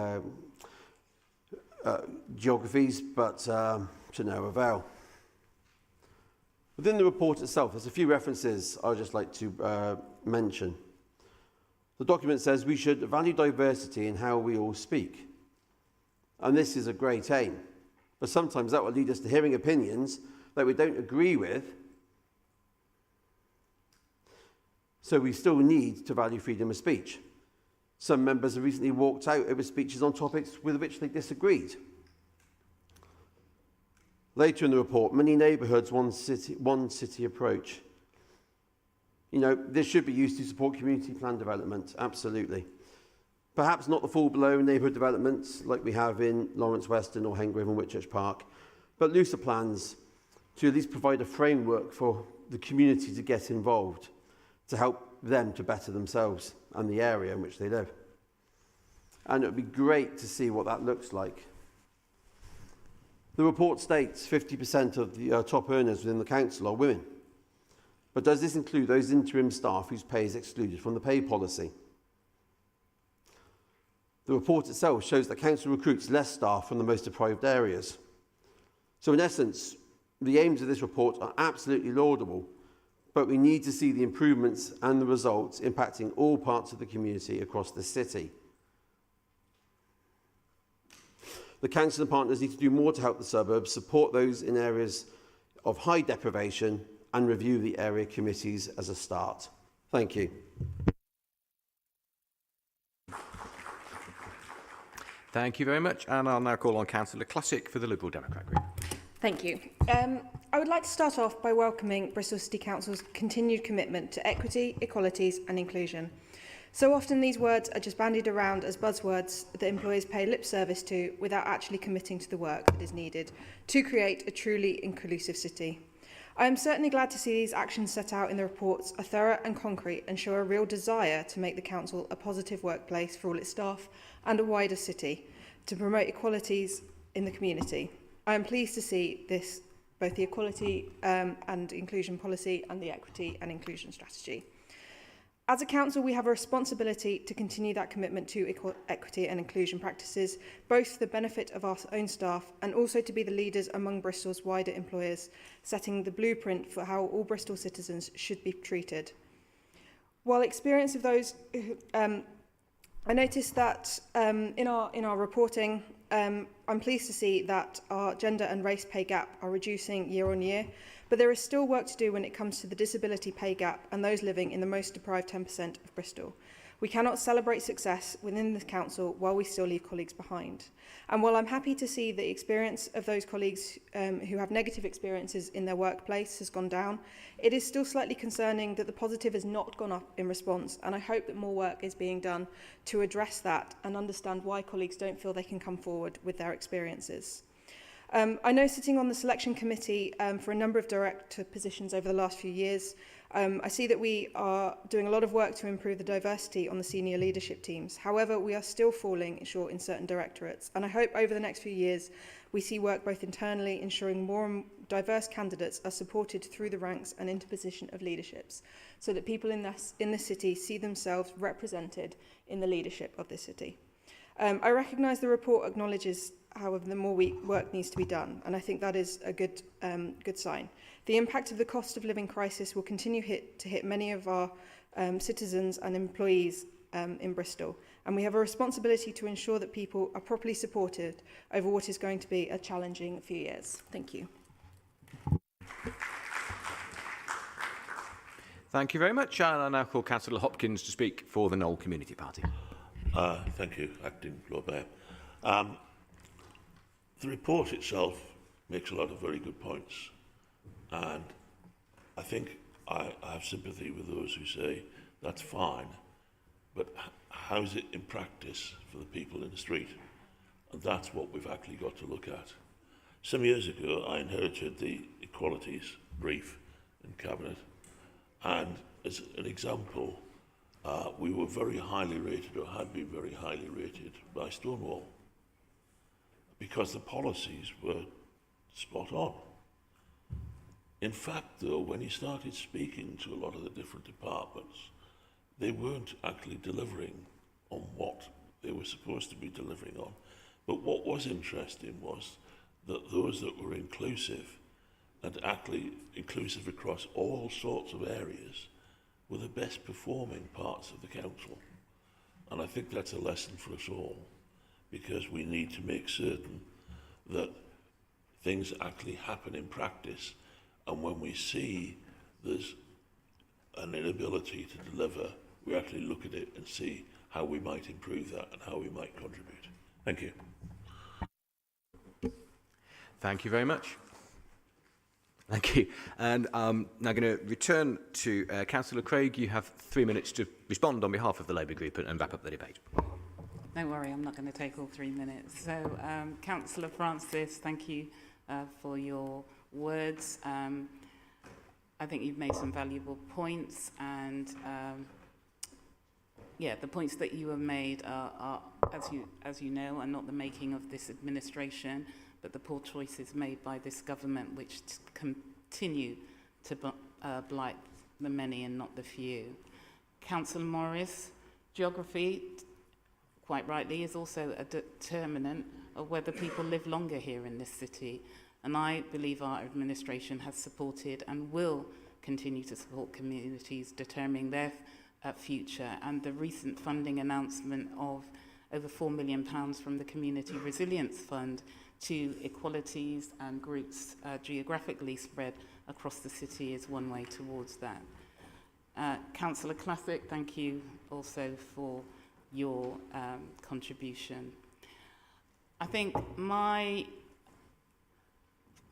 [SPEAKER 22] geographies, but to no avail. Within the report itself, there's a few references I would just like to mention. The document says we should value diversity in how we all speak. And this is a great aim. But sometimes that will lead us to hearing opinions that we don't agree with. So we still need to value freedom of speech. Some members have recently walked out over speeches on topics with which they disagreed. Later in the report, many neighbourhoods, one city approach. You know, this should be used to support community plan development, absolutely. Perhaps not the full-blown neighbourhood developments like we have in Lawrence Weston or Hengrave and Whitchurch Park, but looser plans to at least provide a framework for the community to get involved, to help them to better themselves and the area in which they live. And it would be great to see what that looks like. The report states 50% of the top earners within the council are women. But does this include those interim staff whose pay is excluded from the pay policy? The report itself shows that council recruits less staff from the most deprived areas. So in essence, the aims of this report are absolutely laudable, but we need to see the improvements and the results impacting all parts of the community across the city. The council and partners need to do more to help the suburbs, support those in areas of high deprivation, and review the area committees as a start. Thank you.
[SPEAKER 1] Thank you very much. And I'll now call on Councillor Classic for the Liberal Democrat Group.
[SPEAKER 12] Thank you. I would like to start off by welcoming Bristol City Council's continued commitment to equity, equalities and inclusion. So often these words are just bandied around as buzzwords that employers pay lip service to without actually committing to the work that is needed to create a truly inclusive city. I am certainly glad to see these actions set out in the reports are thorough and concrete and show a real desire to make the council a positive workplace for all its staff and a wider city to promote equalities in the community. I am pleased to see this, both the equality and inclusion policy and the equity and inclusion strategy. As a council, we have a responsibility to continue that commitment to equity and inclusion practices, both for the benefit of our own staff and also to be the leaders among Bristol's wider employers, setting the blueprint for how all Bristol citizens should be treated. While experience of those, I noticed that in our reporting, I'm pleased to see that our gender and race pay gap are reducing year on year, but there is still work to do when it comes to the disability pay gap and those living in the most deprived 10% of Bristol. We cannot celebrate success within the council while we still leave colleagues behind. And while I'm happy to see the experience of those colleagues who have negative experiences in their workplace has gone down, it is still slightly concerning that the positive has not gone up in response, and I hope that more work is being done to address that and understand why colleagues don't feel they can come forward with their experiences. I know sitting on the selection committee for a number of director positions over the last few years, I see that we are doing a lot of work to improve the diversity on the senior leadership teams. However, we are still falling short in certain directorates, and I hope over the next few years we see work both internally ensuring more diverse candidates are supported through the ranks and into position of leaderships, so that people in the city see themselves represented in the leadership of the city. I recognise the report acknowledges, however, the more work needs to be done, and I think that is a good sign. The impact of the cost of living crisis will continue to hit many of our citizens and employees in Bristol, and we have a responsibility to ensure that people are properly supported over what is going to be a challenging few years. Thank you.
[SPEAKER 1] Thank you very much. And I now call Councillor Hopkins to speak for the KNOWLE Community Party.
[SPEAKER 8] Thank you, Acting Lord Mayor. The report itself makes a lot of very good points, and I think I have sympathy with those who say that's fine, but how is it in practice for the people in the street? And that's what we've actually got to look at. Some years ago, I inherited the equalities brief in Cabinet, and as an example, we were very highly rated, or had been very highly rated, by Stonewall, because the policies were spot on. In fact, though, when he started speaking to a lot of the different departments, they weren't actually delivering on what they were supposed to be delivering on. But what was interesting was that those that were inclusive, and actually inclusive across all sorts of areas, were the best performing parts of the council. And I think that's a lesson for us all, because we need to make certain that things actually happen in practice, and when we see there's an inability to deliver, we actually look at it and see how we might improve that and how we might contribute. Thank you.
[SPEAKER 1] Thank you very much. Thank you. And now going to return to Councillor Craig. You have 3 minutes to respond on behalf of the Labour Group and wrap up the debate.
[SPEAKER 10] Don't worry, I'm not going to take all 3 minutes. So, Councillor Francis, thank you for your words. I think you've made some valuable points, and yeah, the points that you have made are as you know, are not the making of this administration, but the poor choices made by this government, which continue to blight the many and not the few. Councillor Morris, geography, quite rightly, is also a determinant of whether people live longer here in this city. And I believe our administration has supported and will continue to support communities determining their future. And the recent funding announcement of over £4 million from the Community Resilience Fund to equalities and groups geographically spread across the city is one way towards that. Councillor Classic, thank you also for your contribution. I think my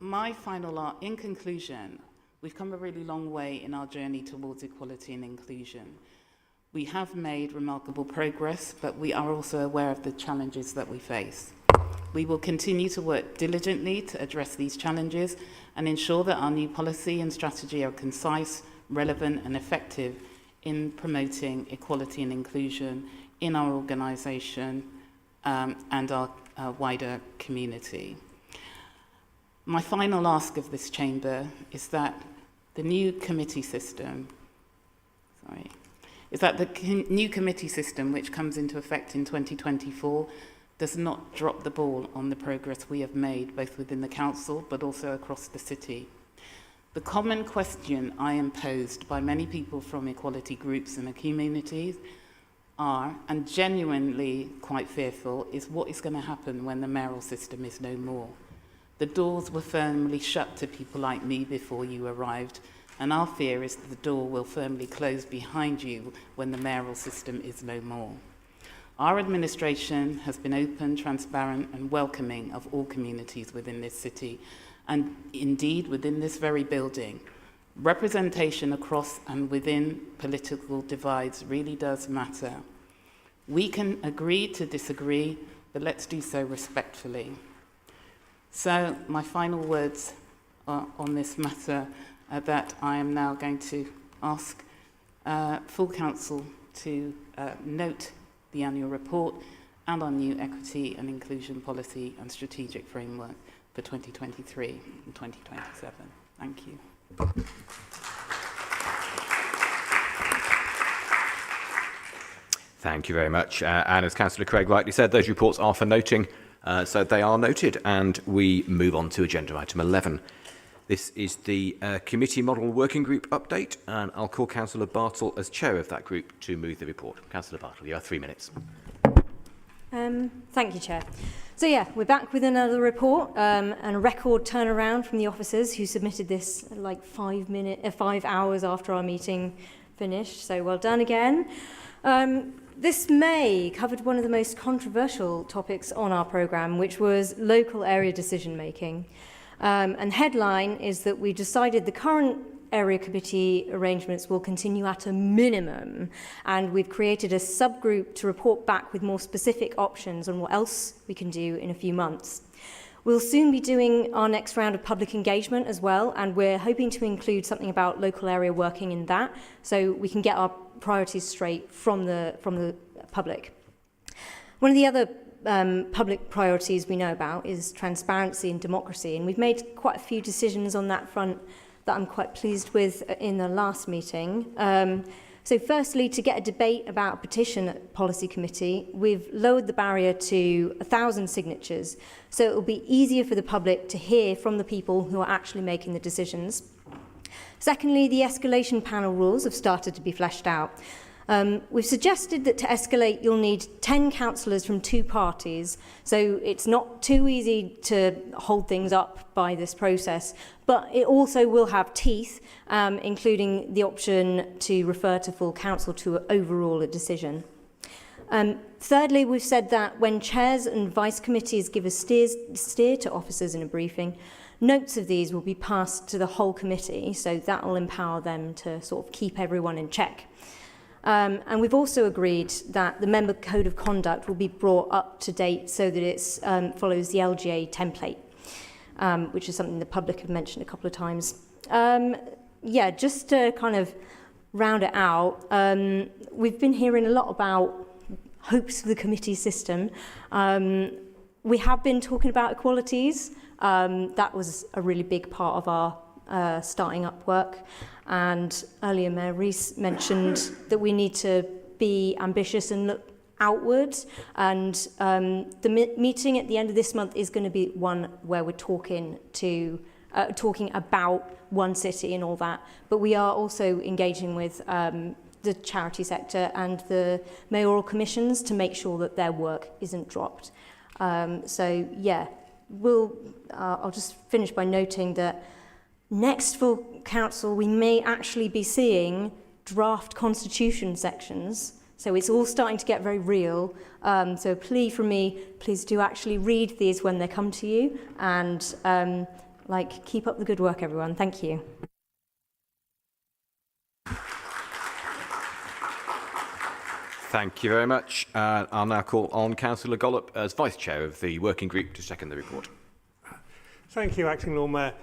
[SPEAKER 10] final, in conclusion, we've come a really long way in our journey towards equality and inclusion. We have made remarkable progress, but we are also aware of the challenges that we face. We will continue to work diligently to address these challenges and ensure that our new policy and strategy are concise, relevant and effective in promoting equality and inclusion in our organisation and our wider community. My final ask of this chamber is that the new committee system, new committee system which comes into effect in 2024 does not drop the ball on the progress we have made both within the council but also across the city. The common question I am posed by many people from equality groups and the communities are, and genuinely quite fearful, is what is going to happen when the mayoral system is no more. The doors were firmly shut to people like me before you arrived, and our fear is that the door will firmly close behind you when the mayoral system is no more. Our administration has been open, transparent and welcoming of all communities within this city, and indeed within this very building. Representation across and within political divides really does matter. We can agree to disagree, but let's do so respectfully. So my final words on this matter are that I am now going to ask full council to note the annual report and our new equity and inclusion policy and strategic framework for 2023 and 2027. Thank you.
[SPEAKER 1] Thank you very much. And as Councillor Craig rightly said, those reports are for noting, so they are noted, and we move on to agenda item 11. This is the Committee Model Working Group update, and I'll call Councillor Bartle as chair of that group to move the report. Councillor Bartle, you have 3 minutes.
[SPEAKER 13] Thank you, Chair. So yeah, we're back with another report and a record turnaround from the officers who submitted this like 5 hours after our meeting finished. So well done again. This May covered one of the most controversial topics on our programme, which was local area decision making. And headline is that we decided the current area committee arrangements will continue at a minimum, and we've created a subgroup to report back with more specific options on what else we can do in a few months. We'll soon be doing our next round of public engagement as well, and we're hoping to include something about local area working in that, so we can get our priorities straight from the public. One of the other public priorities we know about is transparency and democracy, and we've made quite a few decisions on that front that I'm quite pleased with in the last meeting. So firstly, to get a debate about a petition at Policy Committee, we've lowered the barrier to 1,000 signatures, so it will be easier for the public to hear from the people who are actually making the decisions. Secondly, the escalation panel rules have started to be fleshed out. We've suggested that to escalate, you'll need 10 councillors from 2 parties, so it's not too easy to hold things up by this process, but it also will have teeth, including the option to refer to full council to overrule a decision. Thirdly, we've said that when chairs and vice committees give a steer to officers in a briefing, Notes of these will be passed to the whole committee, so that will empower them to sort of keep everyone in check. And we've also agreed that the member code of conduct will be brought up to date so that it follows the LGA template, which is something the public have mentioned a couple of times. Yeah, just to kind of round it out, we've been hearing a lot about hopes for the committee system. We have been talking about equalities. That was a really big part of our starting up work. And earlier Mayor Rees mentioned that we need to be ambitious and look outwards. And the meeting at the end of this month is going to be one where we're talking about one city and all that. But we are also engaging with the charity sector and the mayoral commissions to make sure that their work isn't dropped. So yeah, I'll just finish by noting that next full council we may actually be seeing draft constitution sections. So it's all starting to get very real. So a plea from me, please do actually read these when they come to you, and keep up the good work, everyone. Thank you.
[SPEAKER 1] Thank you very much. I'll now call on Councillor Gollop as Vice Chair of the Working Group to second the report.
[SPEAKER 14] Thank you, Acting Lord Mayor.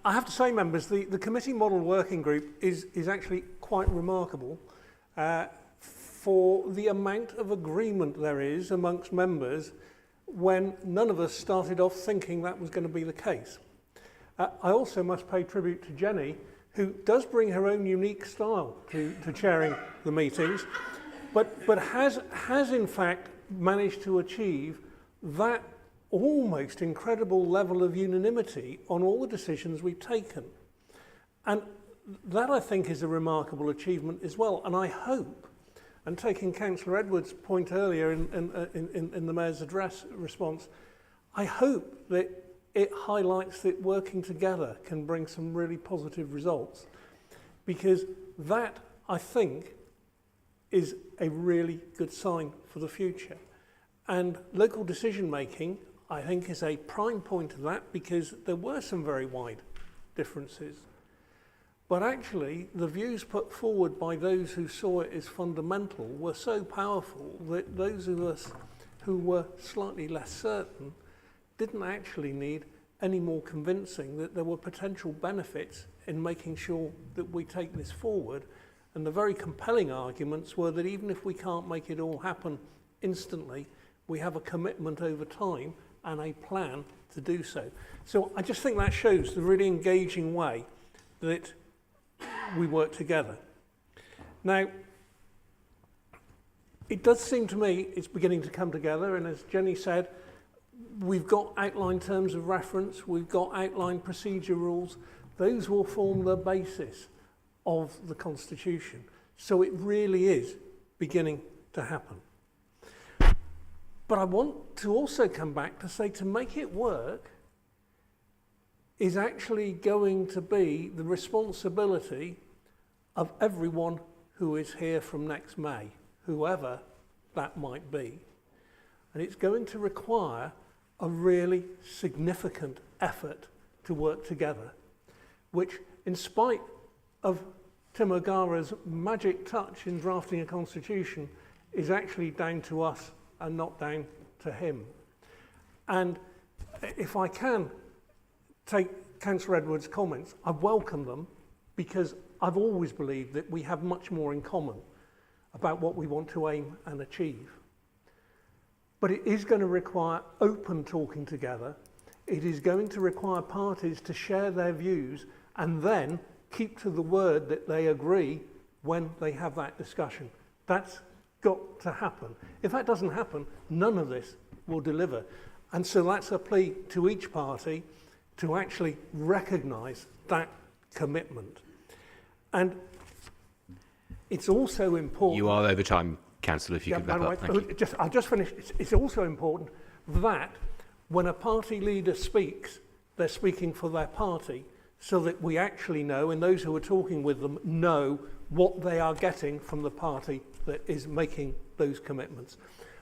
[SPEAKER 14] I have to say, members, the Committee Model Working Group is actually quite remarkable for the amount of agreement there is amongst members when none of us started off thinking that was going to be the case. I also must pay tribute to Jenny, who does bring her own unique style to chairing the meetings, but has in fact managed to achieve that almost incredible level of unanimity on all the decisions we've taken. And that, I think, is a remarkable achievement as well. And I hope, and taking Councillor Edwards' point earlier in the Mayor's address response, I hope that it highlights that working together can bring some really positive results. Because that, I think, is a really good sign for the future. And local decision making, I think, is a prime point of that, because there were some very wide differences. But actually, the views put forward by those who saw it as fundamental were so powerful that those of us who were slightly less certain didn't actually need any more convincing that there were potential benefits in making sure that we take this forward. And the very compelling arguments were that even if we can't make it all happen instantly, we have a commitment over time and a plan to do so. So I just think that shows the really engaging way that we work together. Now, it does seem to me it's beginning to come together, and as Jenny said, we've got outlined terms of reference, we've got outlined procedure rules. Those will form the basis of the Constitution. So it really is beginning to happen. But I want to also come back to say, to make it work is actually going to be the responsibility of everyone who is here from next May, whoever that might be. And it's going to require a really significant effort to work together, which, in spite of Tim O'Gara's magic touch in drafting a constitution, is actually down to us and not down to him. And if I can take Councillor Edwards' comments, I welcome them, because I've always believed that we have much more in common about what we want to aim and achieve. But it is going to require open talking together. It is going to require parties to share their views and then keep to the word that they agree when they have that discussion. That's got to happen. If that doesn't happen, none of this will deliver. And so that's a plea to each party to actually recognise that commitment. And it's also important...
[SPEAKER 1] You are over time, Councillor, if you could wrap up. Thank you.
[SPEAKER 14] I'll just finish. It's also important that when a party leader speaks, they're speaking for their party, so that we actually know, and those who are talking with them know what they are getting from the party that is making those commitments.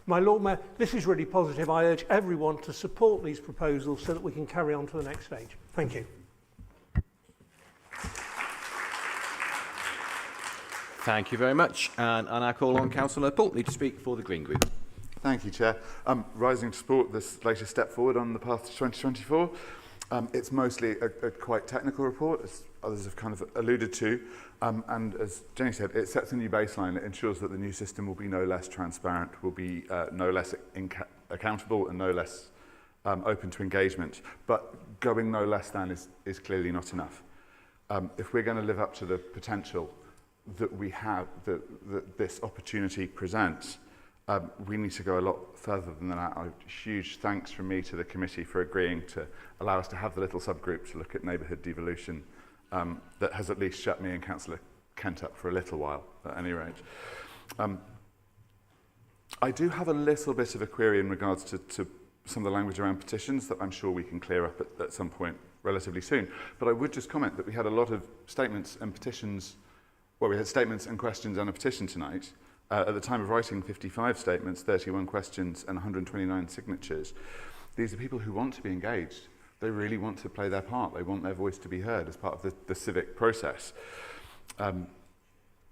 [SPEAKER 14] My Lord Mayor, this is really positive. I urge everyone to support these proposals so that we can carry on to the next stage. Thank you.
[SPEAKER 1] Thank you very much. And I now call on Councillor Pulteney to speak for the Green Group.
[SPEAKER 15] Thank you, Chair. Rising to support this latest step forward on the path to 2024. It's mostly a quite technical report, as others have kind of alluded to. And as Jenny said, it sets a new baseline. It ensures that the new system will be no less transparent, will be no less accountable and no less open to engagement. But going no less than is clearly not enough. If we're going to live up to the potential that we have, that this opportunity presents, we need to go a lot further than that. A huge thanks from me to the committee for agreeing to allow us to have the little subgroup to look at neighbourhood devolution that has at least shut me and Councillor Kent up for a little while, at any rate. I do have a little bit of a query in regards to some of the language around petitions that I'm sure we can clear up at some point relatively soon. But I would just comment that we had a lot of statements and petitions, well, we had statements and questions and a petition tonight. At the time of writing 55 statements, 31 questions and 129 signatures. These are people who want to be engaged. They really want to play their part. They want their voice to be heard as part of the civic process. And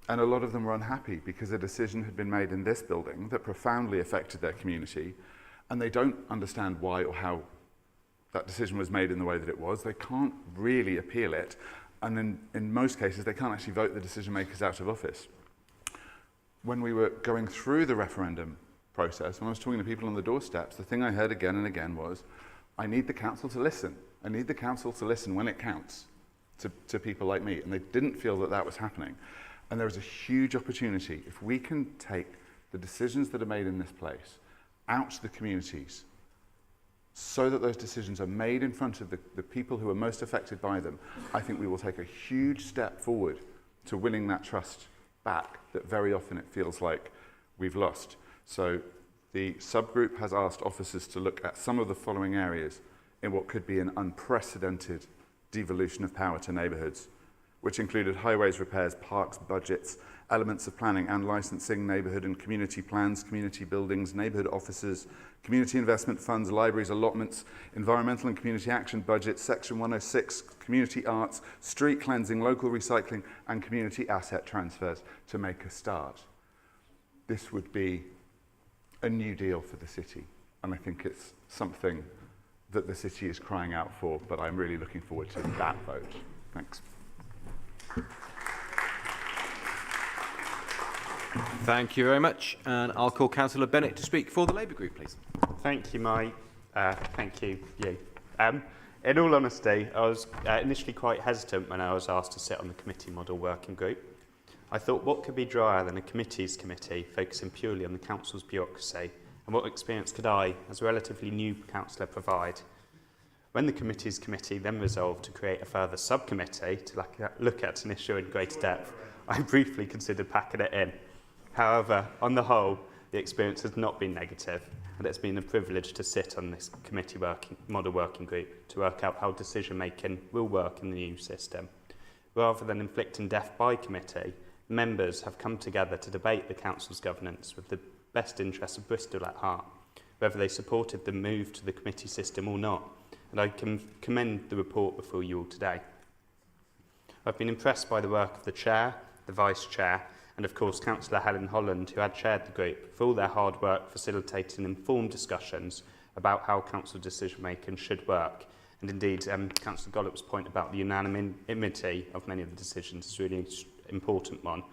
[SPEAKER 15] a lot of them were unhappy because a decision had been made in this building that profoundly affected their community, and they don't understand why or how that decision was made in the way that it was. They can't really appeal it, and in most cases, they can't actually vote the decision makers out of office. When we were going through the referendum process, when I was talking to people on the doorsteps, the thing I heard again and again was, I need the council to listen. I need the council to listen when it counts to people like me. And they didn't feel that that was happening. And there is a huge opportunity, if we can take the decisions that are made in this place out to the communities so that those decisions are made in front of the people who are most affected by them, I think we will take a huge step forward to winning that trust back that very often it feels like we've lost. So the subgroup has asked officers to look at some of the following areas in what could be an unprecedented devolution of power to neighbourhoods, which included highways repairs, parks, budgets, elements of planning and licensing, neighbourhood and community plans, community buildings, neighbourhood offices, community investment funds, libraries, allotments, environmental and community action budgets, Section 106, community arts, street cleansing, local recycling, and community asset transfers to make a start. This would be a new deal for the city, and I think it's something that the city is crying out for, but I'm really looking forward to that vote. Thanks.
[SPEAKER 1] Thank you very much. And I'll call Councillor Bennett to speak for the Labour Group, please.
[SPEAKER 16] Thank you, Mike. Thank you. In all honesty, I was initially quite hesitant when I was asked to sit on the committee model working group. I thought, what could be drier than a committee's committee focusing purely on the council's bureaucracy, and what experience could I, as a relatively new councillor, provide? When the committee's committee then resolved to create a further subcommittee to look at an issue in greater depth, I briefly considered packing it in. However, on the whole, the experience has not been negative, and it's been a privilege to sit on this committee model working group to work out how decision-making will work in the new system. Rather than inflicting death by committee, members have come together to debate the council's governance with the best interests of Bristol at heart, whether they supported the move to the committee system or not, and I can commend the report before you all today. I've been impressed by the work of the Chair, the Vice Chair, and of course Councillor Helen Holland, who had chaired the group, for all their hard work facilitating informed discussions about how council decision-making should work. And indeed, Councillor Gollop's point about the unanimity of many of the decisions is really an important one.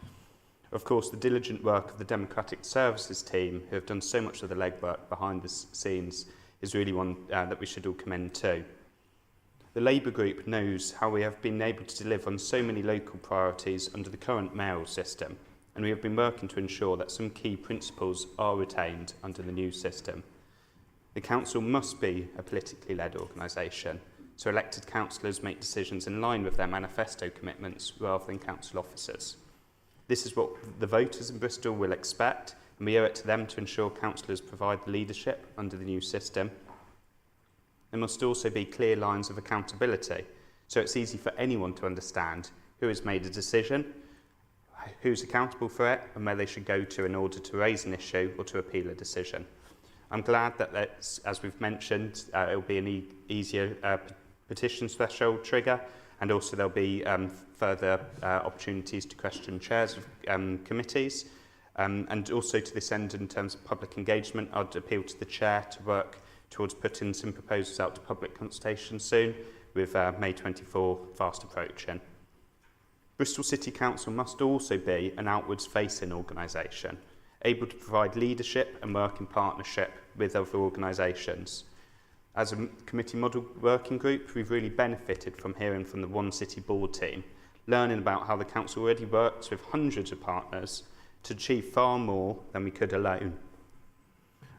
[SPEAKER 16] Of course, the diligent work of the Democratic Services team, who have done so much of the legwork behind the scenes, is really one that we should all commend too. The Labour Group knows how we have been able to deliver on so many local priorities under the current mayoral system, and we have been working to ensure that some key principles are retained under the new system. The council must be a politically led organisation, so elected councillors make decisions in line with their manifesto commitments rather than council officers. This is what the voters in Bristol will expect, and we owe it to them to ensure councillors provide the leadership under the new system. There must also be clear lines of accountability, so it's easy for anyone to understand who has made a decision, who's accountable for it and where they should go to in order to raise an issue or to appeal a decision. I'm glad that, as we've mentioned, it will be an easier petitions threshold trigger, and also there'll be further opportunities to question chairs of committees. And also to this end, in terms of public engagement, I'd appeal to the chair to work towards putting some proposals out to public consultation soon, with May 24 fast approaching. Bristol City Council must also be an outwards-facing organisation, able to provide leadership and work in partnership with other organisations. As a committee model working group, we've really benefited from hearing from the One City board team, learning about how the council already works with hundreds of partners to achieve far more than we could alone,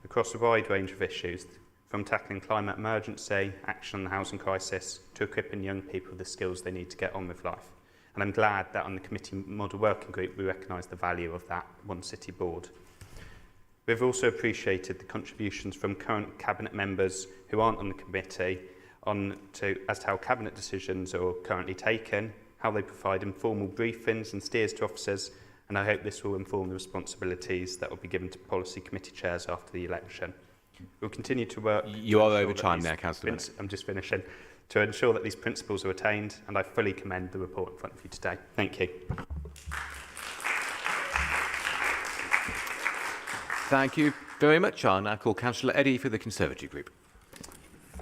[SPEAKER 16] across a wide range of issues, from tackling climate emergency, action on the housing crisis, to equipping young people with the skills they need to get on with life. And I'm glad that on the committee model working group we recognise the value of that One City board. We've also appreciated the contributions from current cabinet members who aren't on the committee as to how cabinet decisions are currently taken, how they provide informal briefings and steers to officers, and I hope this will inform the responsibilities that will be given to policy committee chairs after the election. We'll continue to work...
[SPEAKER 1] You are over time there, Councillor.
[SPEAKER 16] I'm just finishing. To ensure that these principles are attained, and I fully commend the report in front of you today. Thank you.
[SPEAKER 1] Thank you very much. I'll now call Councillor Eddy for the Conservative Group.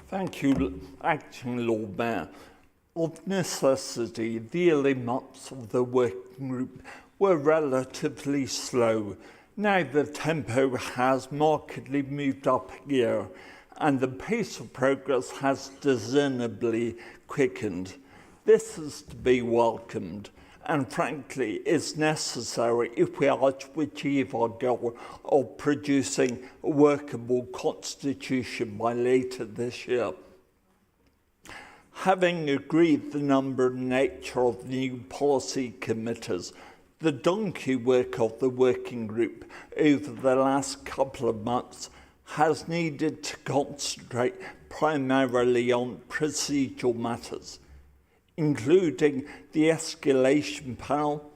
[SPEAKER 17] Thank you, Acting Lord Mayor. Of necessity, the early months of the working group were relatively slow. Now the tempo has markedly moved up here, and the pace of progress has discernibly quickened. This is to be welcomed, and frankly is necessary if we are to achieve our goal of producing a workable constitution by later this year. Having agreed the number and nature of the new policy committees, the donkey work of the working group over the last couple of months has needed to concentrate primarily on procedural matters, including the escalation panel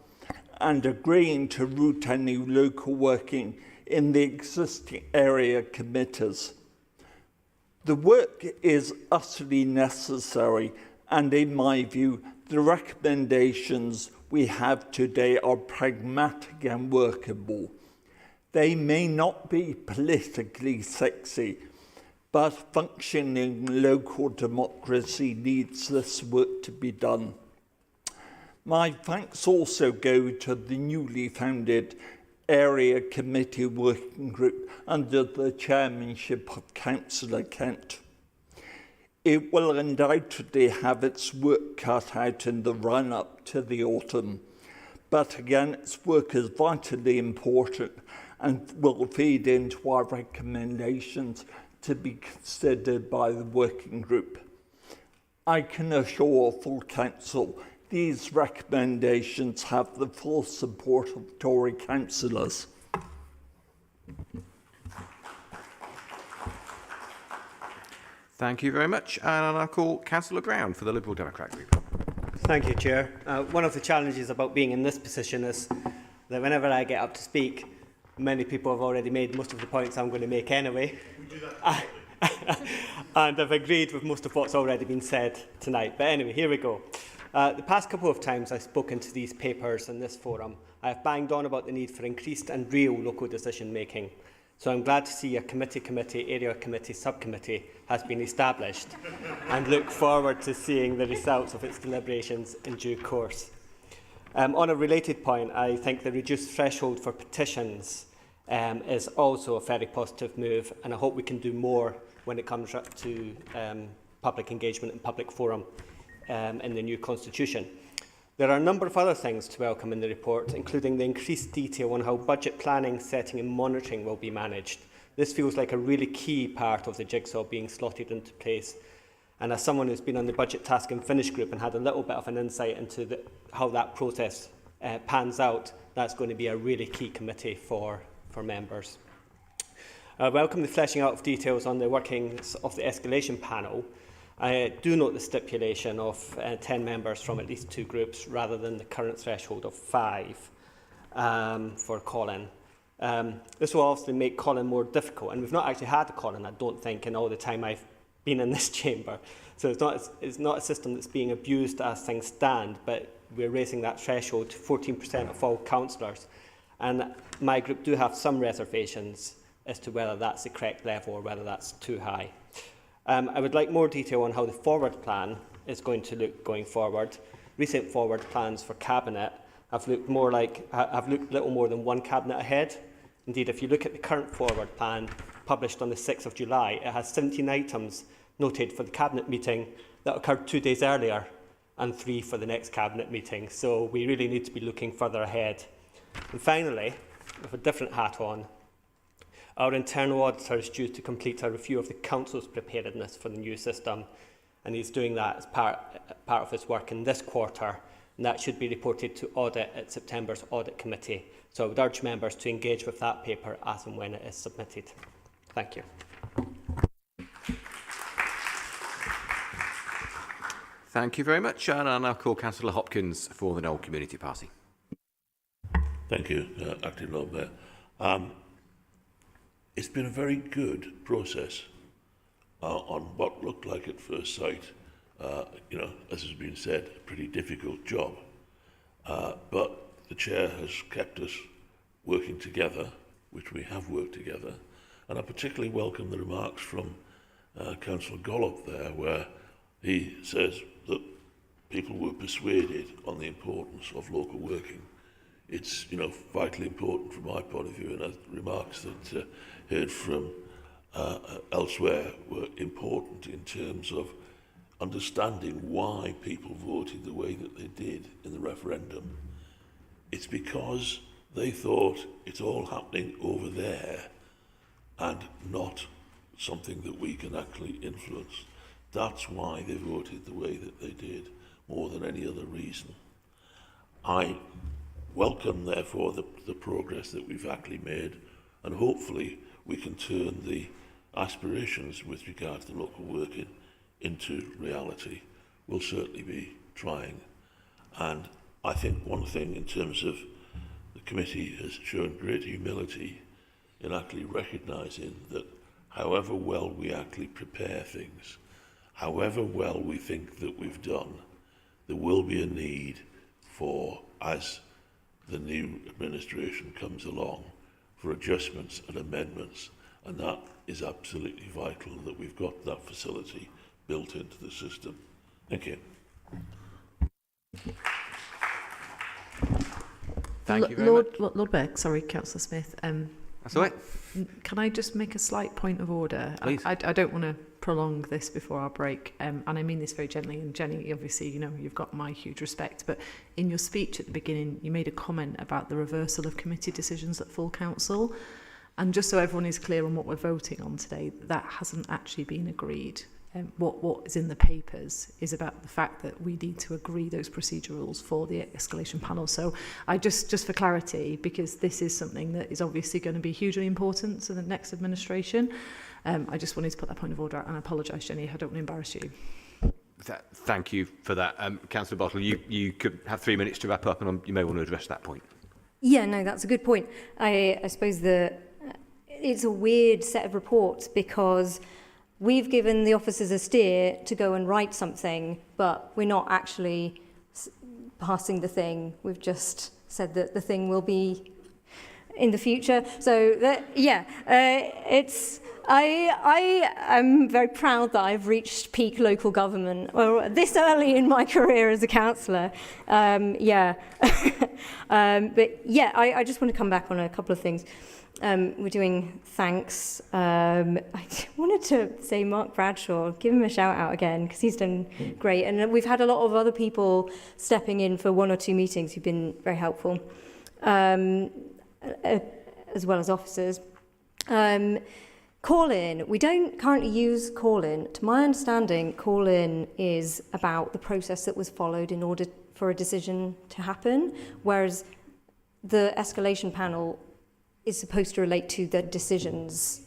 [SPEAKER 17] and agreeing to route any local working in the existing area committees. The work is utterly necessary, and in my view, the recommendations we have today are pragmatic and workable. They may not be politically sexy, but functioning local democracy needs this work to be done. My thanks also go to the newly founded Area Committee Working Group under the chairmanship of Councillor Kent. It will undoubtedly have its work cut out in the run-up to the autumn, but again, its work is vitally important and will feed into our recommendations to be considered by the working group. I can assure full council these recommendations have the full support of Tory councillors.
[SPEAKER 1] Thank you very much. And I'll now call Councillor Brown for the Liberal Democrat Group.
[SPEAKER 18] Thank you, Chair. One of the challenges about being in this position is that whenever I get up to speak, many people have already made most of the points I'm going to make anyway. And I've agreed with most of what's already been said tonight. But anyway, here we go. The past couple of times I've spoken to these papers in this forum, I've banged on about the need for increased and real local decision making. So I'm glad to see a committee, area committee, subcommittee has been established and look forward to seeing the results of its deliberations in due course. On a related point, I think the reduced threshold for petitions is also a very positive move, and I hope we can do more when it comes to public engagement and public forum in the new constitution. There are a number of other things to welcome in the report, including the increased detail on how budget planning, setting and monitoring will be managed. This feels like a really key part of the jigsaw being slotted into place. And as someone who's been on the Budget Task and Finish group and had a little bit of an insight into how that process pans out, that's going to be a really key committee for members. I welcome the fleshing out of details on the workings of the escalation panel. I do note the stipulation of 10 members from at least 2 groups rather than the current threshold of 5. for calling. This will obviously make calling more difficult, and we've not actually had a calling, I don't think, in all the time I've been in this chamber. So it's not a system that's being abused as things stand, but we're raising that threshold to 14% of all councillors. And my group do have some reservations as to whether that's the correct level or whether that's too high. I would like more detail on how the forward plan is going to look going forward. Recent forward plans for Cabinet have looked little more than one Cabinet ahead. Indeed, if you look at the current forward plan published on the 6th of July, it has 17 items noted for the Cabinet meeting that occurred 2 days earlier and 3 for the next Cabinet meeting. So we really need to be looking further ahead. And finally, with a different hat on, our internal auditor is due to complete a review of the Council's preparedness for the new system, and he's doing that as part of his work in this quarter, and that should be reported to Audit at September's Audit Committee. So I would urge members to engage with that paper as and when it is submitted. Thank you.
[SPEAKER 1] Thank you very much. And I'll now call Councillor Hopkins for the KNOWLE Community Party.
[SPEAKER 8] Thank you, Acting Lord Mayor. It's been a very good process on what looked like at first sight, as has been said, a pretty difficult job. But the Chair has kept us working together, which we have worked together. And I particularly welcome the remarks from Councillor Gollop there, where he says that people were persuaded on the importance of local working. It's vitally important from my point of view, and the remarks that heard from elsewhere were important in terms of understanding why people voted the way that they did in the referendum. It's because they thought it's all happening over there and not something that we can actually influence. That's why they voted the way that they did, more than any other reason. I welcome, therefore, the progress that we've actually made, and hopefully we can turn the aspirations with regard to local working into reality. We'll certainly be trying. And I think one thing in terms of the committee has shown great humility in actually recognising that however well we actually prepare things, however well we think that we've done, there will be a need for, as the new administration comes along, for adjustments and amendments, and that is absolutely vital that we've got that facility built into the system. Thank you.
[SPEAKER 1] Thank you very much.
[SPEAKER 9] Lord Mayor, sorry, Councillor Smith.
[SPEAKER 1] That's all right.
[SPEAKER 9] Can I just make a slight point of order?
[SPEAKER 1] Please.
[SPEAKER 9] I don't want to prolong this before our break, and I mean this very gently. And Jenny, obviously, you've got my huge respect. But in your speech at the beginning, you made a comment about the reversal of committee decisions at full council. And just so everyone is clear on what we're voting on today, that hasn't actually been agreed. What is in the papers is about the fact that we need to agree those procedure rules for the escalation panel. So I just for clarity, because this is something that is obviously going to be hugely important to the next administration, I just wanted to put that point of order out, and I apologise, Jenny, I don't want to embarrass you.
[SPEAKER 1] Thank you for that. Councillor Bottle, you could have 3 minutes to wrap up, and you may want to address that point.
[SPEAKER 13] Yeah, no, that's a good point. I suppose it's a weird set of reports because we've given the officers a steer to go and write something, but we're not actually passing the thing. We've just said that the thing will be in the future. So, I am very proud that I've reached peak local government this early in my career as a councillor. I just want to come back on a couple of things. We're doing thanks. I wanted to say Mark Bradshaw, give him a shout out again because he's done great. And we've had a lot of other people stepping in for 1 or 2 meetings who've been very helpful, as well as officers. Call-in. We don't currently use call-in. To my understanding, call-in is about the process that was followed in order for a decision to happen, whereas the escalation panel is supposed to relate to the decisions.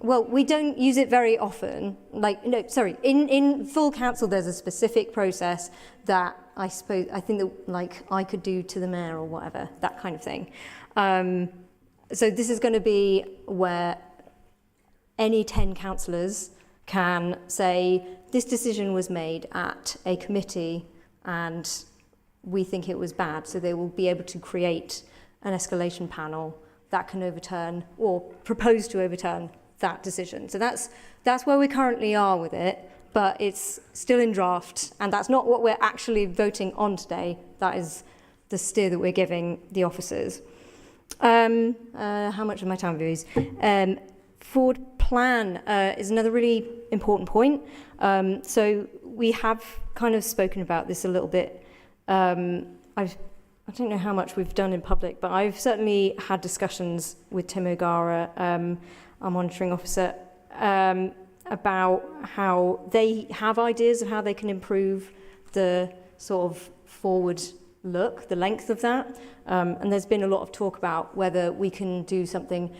[SPEAKER 13] Well, we don't use it very often. In full council, there's a specific process that I think that like I could do to the mayor or whatever, that kind of thing. So this is going to be where any 10 councillors can say, this decision was made at a committee and we think it was bad. So they will be able to create an escalation panel that can overturn or propose to overturn that decision. So that's where we currently are with it, but it's still in draft, and that's not what we're actually voting on today. That is the steer that we're giving the officers. How much of my time have I used? Forward plan is another really important point. So we have kind of spoken about this a little bit. I don't know how much we've done in public, but I've certainly had discussions with Tim O'Gara, our monitoring officer, about how they have ideas of how they can improve the sort of forward look, the length of that. And there's been a lot of talk about whether we can do something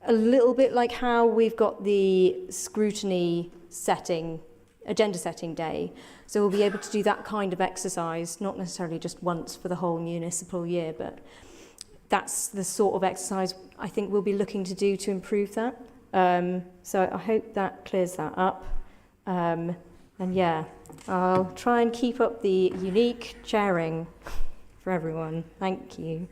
[SPEAKER 13] a little bit like how we've got the scrutiny setting, agenda setting day. So we'll be able to do that kind of exercise, not necessarily just once for the whole municipal year, but that's the sort of exercise I think we'll be looking to do to improve that. So I hope that clears that up. And yeah, I'll try and keep up the unique chairing for everyone. Thank you.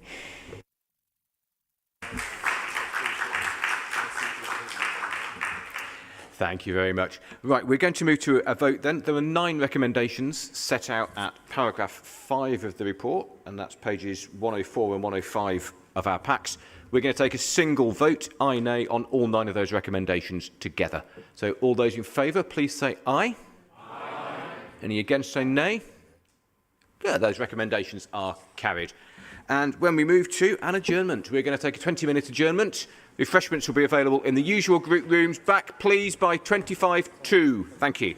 [SPEAKER 1] Thank you very much. Right, we're going to move to a vote then. There were 9 recommendations set out at paragraph 5 of the report, and that's pages 104 and 105 of our packs. We're going to take a single vote, aye, nay, on all 9 of those recommendations together. So all those in favour, please say aye. Aye. Any against, say nay. Yeah, those recommendations are carried. And when we move to an adjournment, we're going to take a 20-minute adjournment. Refreshments will be available in the usual group rooms. Back, please, by 25:02. Thank you.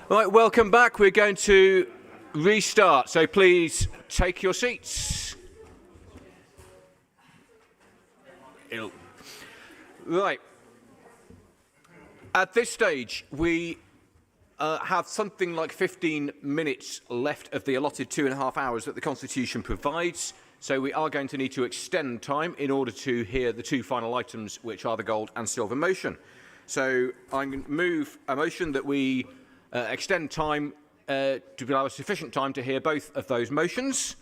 [SPEAKER 1] Right, welcome back. We're going to restart, so please take your seats. Right. At this stage, we have something like 15 minutes left of the allotted 2.5 hours that the Constitution provides. So we are going to need to extend time in order to hear the two final items, which are the gold and silver motion. So I'm going to move a motion that we extend time to allow us sufficient time to hear both of those motions.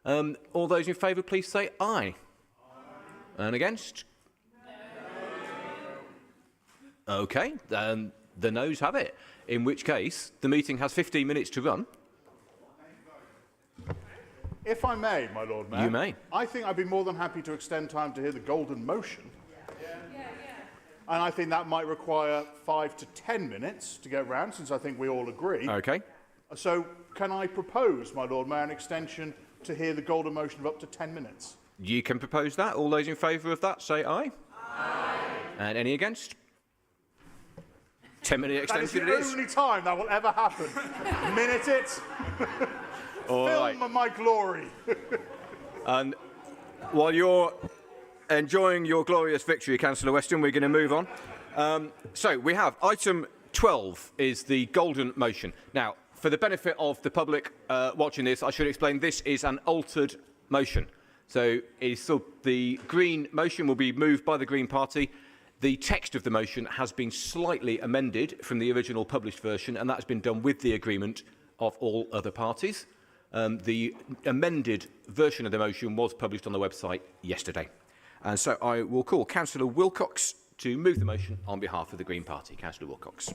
[SPEAKER 1] All those in favour, please say aye. And against? No. OK, then the noes have it. In which case, the meeting has 15 minutes to run.
[SPEAKER 6] If I may, my Lord Mayor.
[SPEAKER 1] You may.
[SPEAKER 6] I think I'd be more than happy to extend time to hear the golden motion. And I think that might require 5 to 10 minutes to get round, since I think we all agree.
[SPEAKER 1] OK.
[SPEAKER 6] So can I propose, my Lord Mayor, an extension to hear the golden motion of up to 10 minutes?
[SPEAKER 1] You can propose that. All those in favour of that, say aye. Aye. And any against? 10-minute extension it is.
[SPEAKER 6] That is the only time that will ever happen. Minute it.
[SPEAKER 1] All right.
[SPEAKER 6] Film my glory.
[SPEAKER 1] And while you're enjoying your glorious victory, Councillor Weston, we're going to move on. So we have item 12 is the golden motion. Now, for the benefit of the public watching this, I should explain this is an altered motion. So it's still the Green motion will be moved by the Green Party. The text of the motion has been slightly amended from the original published version, and that's been done with the agreement of all other parties. The amended version of the motion was published on the website yesterday. And so I will call Councillor Wilcox to move the motion on behalf of the Green Party. Councillor Wilcox.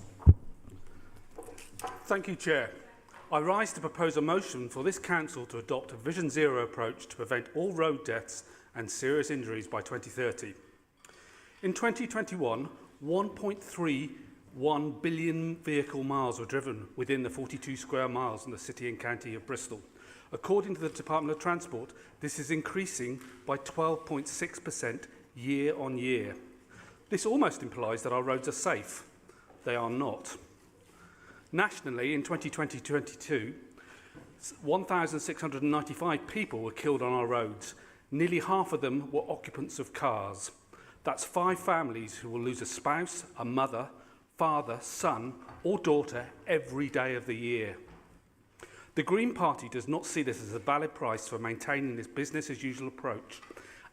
[SPEAKER 19] Thank you, Chair. I rise to propose a motion for this council to adopt a Vision Zero approach to prevent all road deaths and serious injuries by 2030. In 2021, 1.31 billion vehicle miles were driven within the 42 square miles in the city and county of Bristol. According to the Department of Transport, this is increasing by 12.6% year on year. This almost implies that our roads are safe. They are not. Nationally, in 2020-22, 1,695 people were killed on our roads. Nearly half of them were occupants of cars. That's 5 families who will lose a spouse, a mother, father, son or daughter every day of the year. The Green Party does not see this as a valid price for maintaining this business-as-usual approach.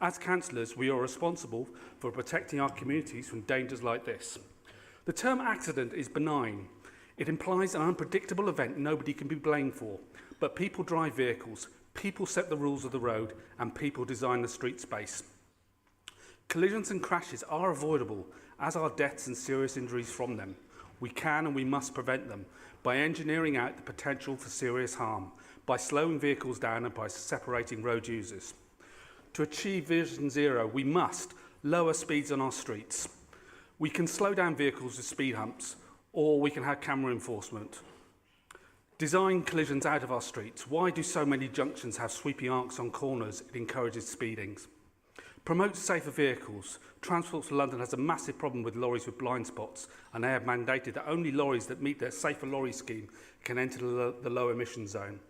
[SPEAKER 19] As councillors, we are responsible for protecting our communities from dangers like this. The term accident is benign. It implies an unpredictable event nobody can be blamed for. But people drive vehicles, people set the rules of the road, and people design the street space. Collisions and crashes are avoidable, as are deaths and serious injuries from them. We can and we must prevent them by engineering out the potential for serious harm, by slowing vehicles down and by separating road users. To achieve Vision Zero, we must lower speeds on our streets. We can slow down vehicles with speed humps, or we can have camera enforcement. Design collisions out of our streets. Why do so many junctions have sweeping arcs on corners? It encourages speedings. Promote safer vehicles. Transport for London has a massive problem with lorries with blind spots, and they have mandated that only lorries that meet their safer lorry scheme can enter the low emission zone.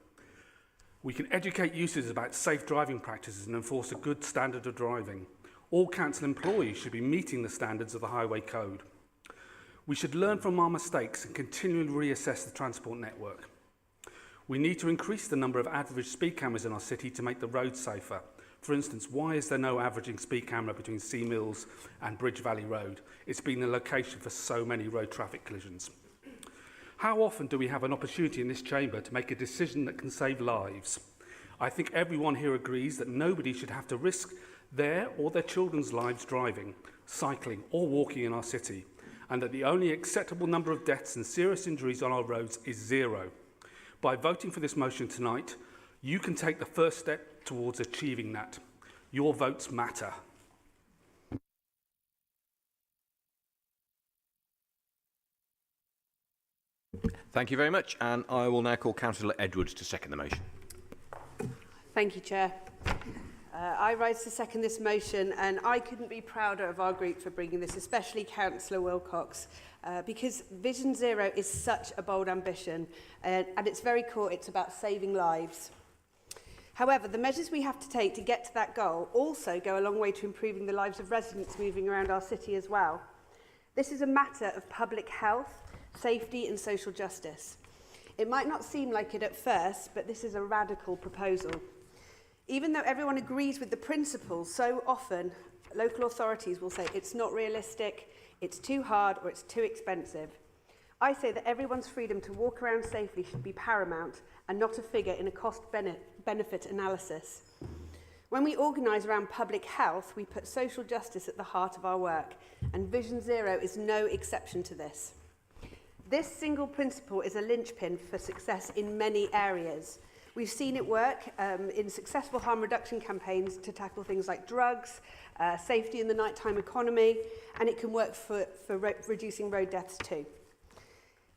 [SPEAKER 19] We can educate users about safe driving practices and enforce a good standard of driving. All council employees should be meeting the standards of the Highway Code. We should learn from our mistakes and continually reassess the transport network. We need to increase the number of average speed cameras in our city to make the roads safer. For instance, why is there no averaging speed camera between Sea Mills and Bridge Valley Road? It's been the location for so many road traffic collisions. How often do we have an opportunity in this chamber to make a decision that can save lives? I think everyone here agrees that nobody should have to risk their or their children's lives driving, cycling or walking in our city, and that the only acceptable number of deaths and serious injuries on our roads is 0. By voting for this motion tonight, you can take the first step towards achieving that. Your votes matter.
[SPEAKER 1] Thank you very much, and I will now call Councillor Edwards to second the motion.
[SPEAKER 2] Thank you, Chair. I rise to second this motion, and I couldn't be prouder of our group for bringing this, especially Councillor Wilcox, because Vision Zero is such a bold ambition, and at its very core, it's about saving lives. However, the measures we have to take to get to that goal also go a long way to improving the lives of residents moving around our city as well. This is a matter of public health, safety and social justice. It might not seem like it at first, but this is a radical proposal. Even though everyone agrees with the principles, so often local authorities will say it's not realistic, it's too hard or it's too expensive. I say that everyone's freedom to walk around safely should be paramount and not a figure in a cost-benefit analysis. When we organise around public health, we put social justice at the heart of our work, and Vision Zero is no exception to this. This single principle is a linchpin for success in many areas. We've seen it work in successful harm reduction campaigns to tackle things like drugs, safety in the nighttime economy, and it can work for reducing road deaths too.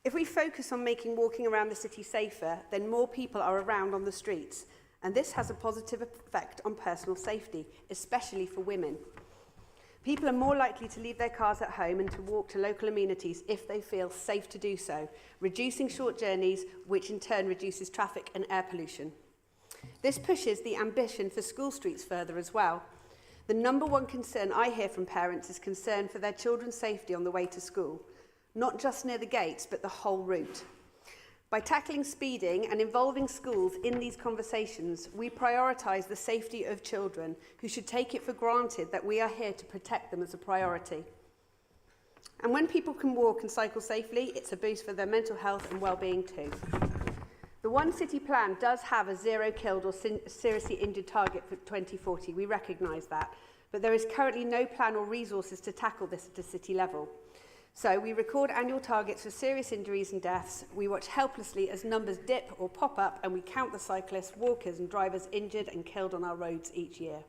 [SPEAKER 2] If we focus on making walking around the city safer, then more people are around on the streets, and this has a positive effect on personal safety, especially for women. People are more likely to leave their cars at home and to walk to local amenities if they feel safe to do so, reducing short journeys, which in turn reduces traffic and air pollution. This pushes the ambition for school streets further as well. The number one concern I hear from parents is concern for their children's safety on the way to school, not just near the gates, but the whole route. By tackling speeding and involving schools in these conversations, we prioritise the safety of children who should take it for granted that we are here to protect them as a priority. And when people can walk and cycle safely, it's a boost for their mental health and well-being too. The One City plan does have a zero killed or seriously injured target for 2040, we recognise that, but there is currently no plan or resources to tackle this at a city level. So we record annual targets for serious injuries and deaths, we watch helplessly as numbers dip or pop up, and we count the cyclists, walkers and drivers injured and killed on our roads each year.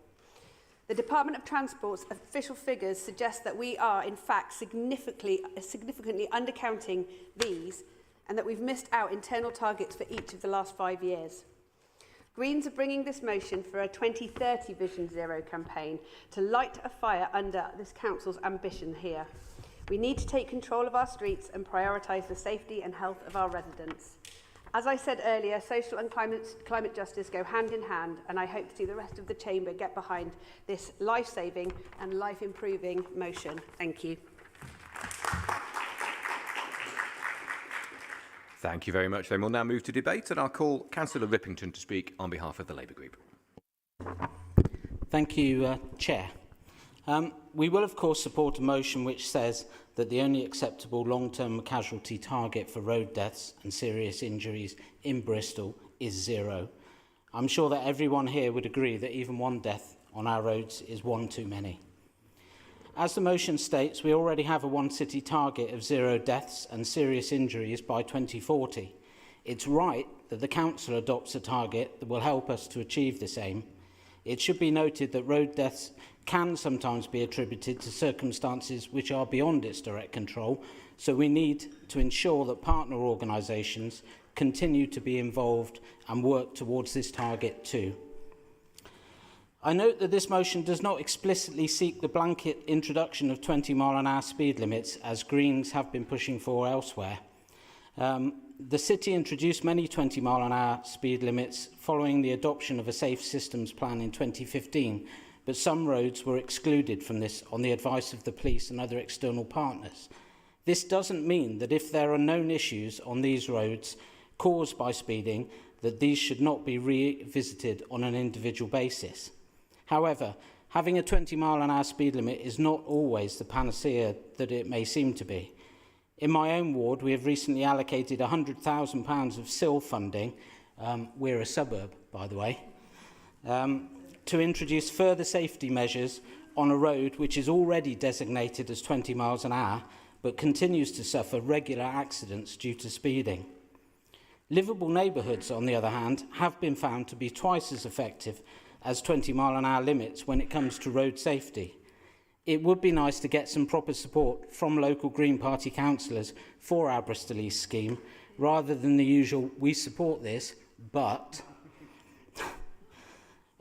[SPEAKER 2] The Department of Transport's official figures suggest that we are in fact significantly undercounting these, and that we've missed out internal targets for each of the last 5 years. Greens are bringing this motion for a 2030 Vision Zero campaign to light a fire under this council's ambition here. We need to take control of our streets and prioritise the safety and health of our residents. As I said earlier, social and climate justice go hand in hand, and I hope to see the rest of the chamber get behind this life-saving and life-improving motion. Thank you.
[SPEAKER 1] Thank you very much. Then we'll now move to debate, and I'll call Councillor Rippington to speak on behalf of the Labour Group.
[SPEAKER 3] Thank you, Chair. We will, of course, support a motion which says that the only acceptable long-term casualty target for road deaths and serious injuries in Bristol is 0. I'm sure that everyone here would agree that even one death on our roads is one too many. As the motion states, we already have a One City target of 0 deaths and serious injuries by 2040. It's right that the Council adopts a target that will help us to achieve this aim. It should be noted that road deaths can sometimes be attributed to circumstances which are beyond its direct control, so we need to ensure that partner organisations continue to be involved and work towards this target too. I note that this motion does not explicitly seek the blanket introduction of 20-mile-an-hour speed limits, as Greens have been pushing for elsewhere. The City introduced many 20-mile-an-hour speed limits following the adoption of a Safe Systems Plan in 2015, but some roads were excluded from this on the advice of the police and other external partners. This doesn't mean that if there are known issues on these roads caused by speeding, that these should not be revisited on an individual basis. However, having a 20-mile-an-hour speed limit is not always the panacea that it may seem to be. In my own ward, we have recently allocated £100,000 of SIL funding, we're a suburb, by the way, to introduce further safety measures on a road which is already designated as 20 miles an hour, but continues to suffer regular accidents due to speeding. Livable neighbourhoods, on the other hand, have been found to be twice as effective as 20-mile-an-hour limits when it comes to road safety. It would be nice to get some proper support from local Green Party councillors for our Bristol East scheme, rather than the usual, we support this, but...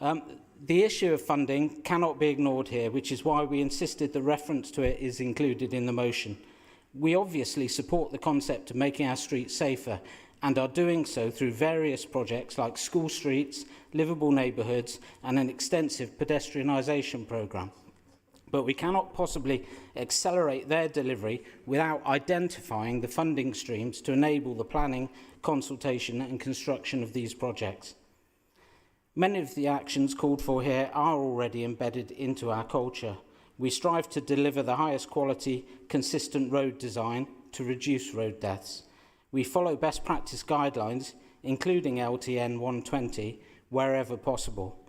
[SPEAKER 3] The issue of funding cannot be ignored here, which is why we insisted the reference to it is included in the motion. We obviously support the concept of making our streets safer and are doing so through various projects like school streets, livable neighbourhoods and an extensive pedestrianisation programme. But we cannot possibly accelerate their delivery without identifying the funding streams to enable the planning, consultation and construction of these projects. Many of the actions called for here are already embedded into our culture. We strive to deliver the highest quality, consistent road design to reduce road deaths. We follow best practice guidelines, including LTN 120, wherever possible.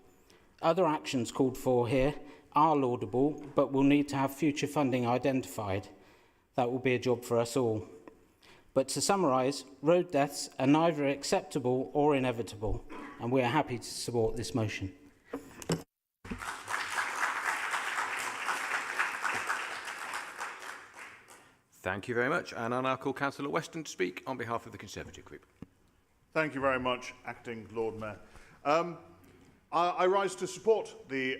[SPEAKER 3] Other actions called for here are laudable, but will need to have future funding identified. That will be a job for us all. But to summarise, road deaths are neither acceptable or inevitable, and we are happy to support this motion.
[SPEAKER 1] Thank you very much. And I now call Councillor Weston to speak on behalf of the Conservative Group.
[SPEAKER 6] Thank you very much, Acting Lord Mayor. I rise to support the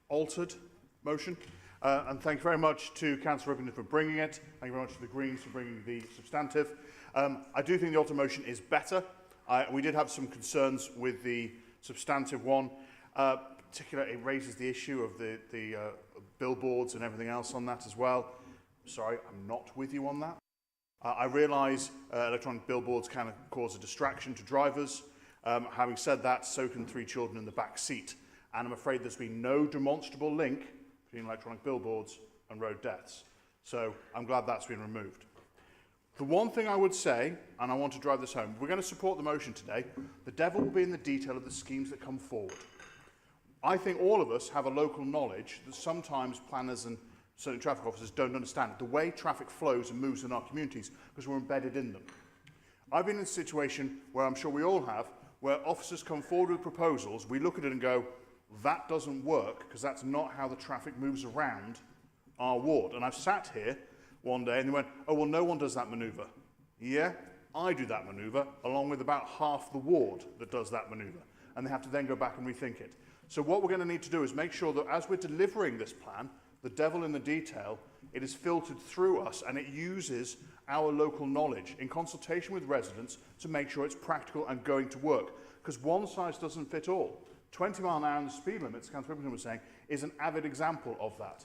[SPEAKER 6] altered motion. And thank you very much to Councillor Rippington for bringing it. Thank you very much to the Greens for bringing the substantive. I do think the altered motion is better. We did have some concerns with the substantive one. Particularly, it raises the issue of the billboards and everything else on that as well. Sorry, I'm not with you on that. I realise electronic billboards can cause a distraction to drivers. Having said that, so can 3 children in the back seat. And I'm afraid there's been no demonstrable link between electronic billboards and road deaths. So I'm glad that's been removed. The one thing I would say, and I want to drive this home, we're going to support the motion today. The devil will be in the detail of the schemes that come forward. I think all of us have a local knowledge that sometimes planners and certainly traffic officers don't understand the way traffic flows and moves in our communities because we're embedded in them. I've been in a situation where I'm sure we all have, where officers come forward with proposals, we look at it and go, that doesn't work because that's not how the traffic moves around our ward. And I've sat here one day and they went, oh, well, no one does that manoeuvre. Yeah, I do that manoeuvre along with about half the ward that does that manoeuvre. And they have to then go back and rethink it. So what we're going to need to do is make sure that as we're delivering this plan, the devil in the detail, it is filtered through us and it uses our local knowledge in consultation with residents to make sure it's practical and going to work. Because one size doesn't fit all. 20 mile an hour in the speed limit, as Councillor Rippington was saying, is an avid example of that.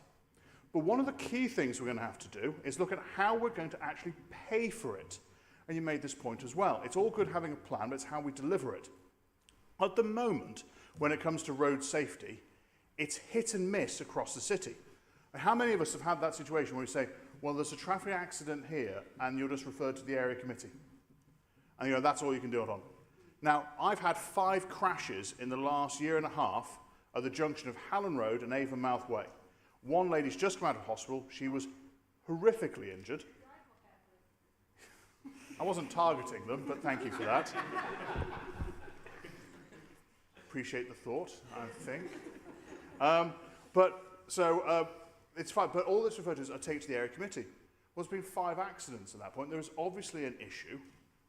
[SPEAKER 6] But one of the key things we're going to have to do is look at how we're going to actually pay for it. And you made this point as well. It's all good having a plan, but it's how we deliver it. At the moment, when it comes to road safety, it's hit and miss across the city. How many of us have had that situation where we say, well, there's a traffic accident here, and you're just referred to the area committee? And you know, that's all you can do it on. Now, I've had 5 crashes in the last year and a half at the junction of Hallen Road and Avonmouth Way. One lady's just come out of hospital. She was horrifically injured. I wasn't targeting them, but thank you for that. Appreciate the thought, I think. It's fine, but all that's referred to is I take it to the area committee. Well, there's been 5 accidents at that point. There is obviously an issue,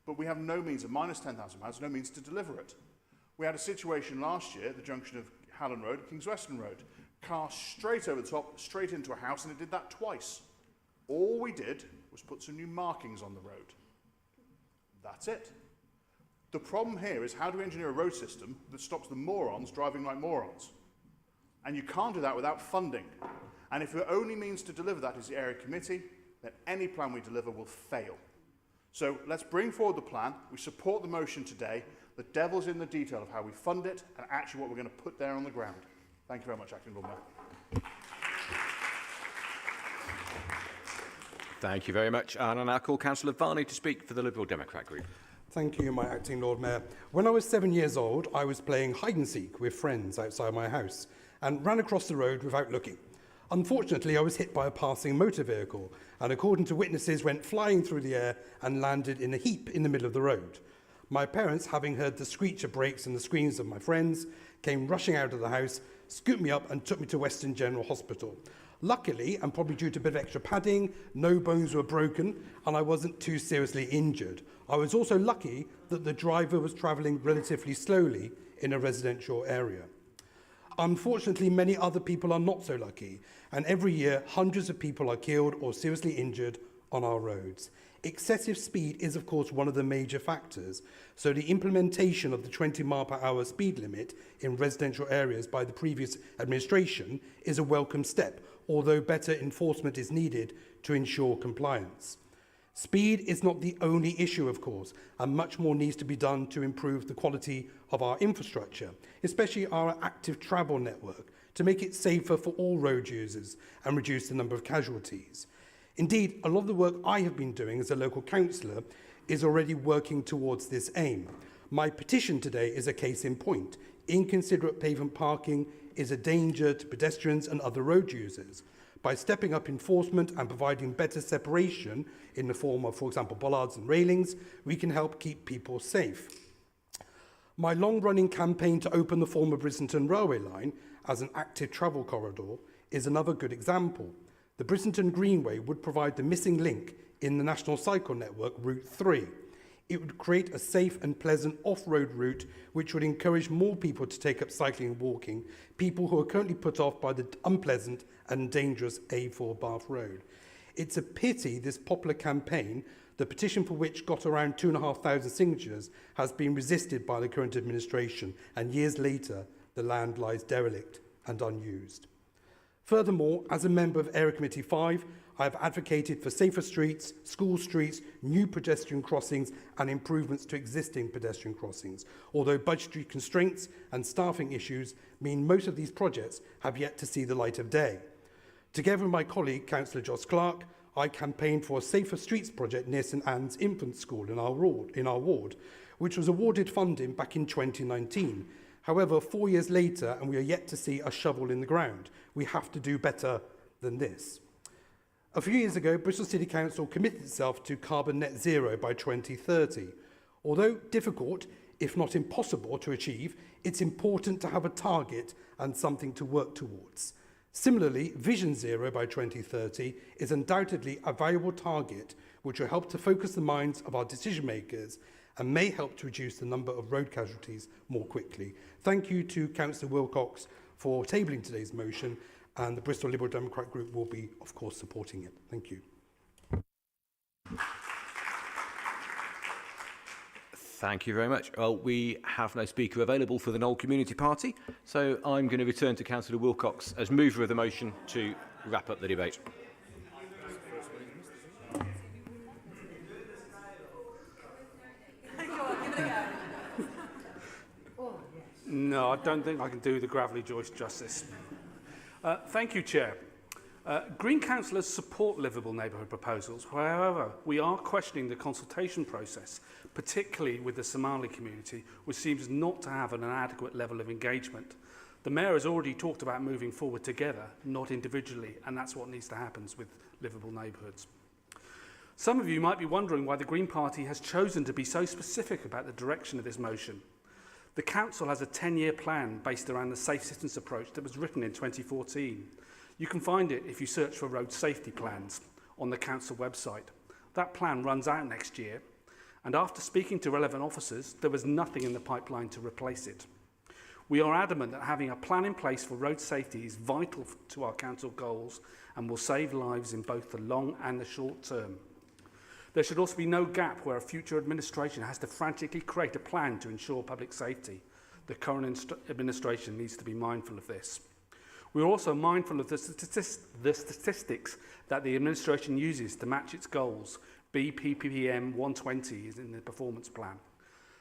[SPEAKER 6] but we have no means, of minus £10,000, no means to deliver it. We had a situation last year at the junction of Hallen Road and Kings Weston Road. Car straight over the top, straight into a house, and it did that twice. All we did was put some new markings on the road. That's it. The problem here is how do we engineer a road system that stops the morons driving like morons? And you can't do that without funding. And if the only means to deliver that is the area committee, then any plan we deliver will fail. So let's bring forward the plan. We support the motion today. The devil's in the detail of how we fund it and actually what we're going to put there on the ground. Thank you very much, Acting Lord Mayor.
[SPEAKER 1] Thank you very much. And I now call Councillor Varney to speak for the Liberal Democrat Group.
[SPEAKER 4] Thank you, my Acting Lord Mayor. When I was 7 years old, I was playing hide and seek with friends outside my house and ran across the road without looking. Unfortunately, I was hit by a passing motor vehicle and, according to witnesses, went flying through the air and landed in a heap in the middle of the road. My parents, having heard the screech of brakes and the screams of my friends, came rushing out of the house, scooped me up and took me to Western General Hospital. Luckily, and probably due to a bit of extra padding, no bones were broken and I wasn't too seriously injured. I was also lucky that the driver was travelling relatively slowly in a residential area. Unfortunately, many other people are not so lucky, and every year hundreds of people are killed or seriously injured on our roads. Excessive speed is, of course, one of the major factors, so the implementation of the 20-mile-per-hour speed limit in residential areas by the previous administration is a welcome step, although better enforcement is needed to ensure compliance. Speed is not the only issue, of course, and much more needs to be done to improve the quality of our infrastructure, especially our active travel network, to make it safer for all road users and reduce the number of casualties. Indeed, a lot of the work I have been doing as a local councillor is already working towards this aim. My petition today is a case in point. Inconsiderate pavement parking is a danger to pedestrians and other road users. By stepping up enforcement and providing better separation in the form of, for example, bollards and railings, we can help keep people safe. My long-running campaign to open the former Brislington railway line as an active travel corridor is another good example. The Brislington Greenway would provide the missing link in the National Cycle Network Route 3. It would create a safe and pleasant off-road route which would encourage more people to take up cycling and walking, people who are currently put off by the unpleasant and dangerous A4 Bath Road. It's a pity this popular campaign, the petition for which got around 2,500 signatures, has been resisted by the current administration, and years later the land lies derelict and unused. Furthermore, as a member of Area Committee 5, I have advocated for safer streets, school streets, new pedestrian crossings and improvements to existing pedestrian crossings, although budgetary constraints and staffing issues mean most of these projects have yet to see the light of day. Together with my colleague, Councillor Joss Clark, I campaigned for a safer streets project near St Anne's Infant School in our ward, which was awarded funding back in 2019. However, 4 years later, and we are yet to see a shovel in the ground. We have to do better than this. A few years ago, Bristol City Council committed itself to carbon net zero by 2030. Although difficult, if not impossible to achieve, it's important to have a target and something to work towards. Similarly, Vision Zero by 2030 is undoubtedly a valuable target which will help to focus the minds of our decision makers and may help to reduce the number of road casualties more quickly. Thank you to Councillor Wilcox for tabling today's motion, and the Bristol Liberal Democrat Group will be, of course, supporting it. Thank you.
[SPEAKER 1] Thank you very much. Well, we have no speaker available for the Knoll Community Party, so I'm going to return to Councillor Wilcox as mover of the motion to wrap up the debate.
[SPEAKER 19] No, I don't think I can do the Gravelly Joyce justice. Thank you, Chair. Green councillors support livable neighbourhood proposals. However, we are questioning the consultation process, particularly with the Somali community, which seems not to have an adequate level of engagement. The Mayor has already talked about moving forward together, not individually, and that's what needs to happen with livable neighbourhoods. Some of you might be wondering why the Green Party has chosen to be so specific about the direction of this motion. The Council has a 10-year plan based around the Safe Citizens approach that was written in 2014. You can find it if you search for road safety plans on the Council website. That plan runs out next year, and after speaking to relevant officers, there was nothing in the pipeline to replace it. We are adamant that having a plan in place for road safety is vital to our Council goals and will save lives in both the long and the short term. There should also be no gap where a future administration has to frantically create a plan to ensure public safety. The current administration needs to be mindful of this. We are also mindful of the statistics that the administration uses to match its goals. BPPM 120 is in the performance plan.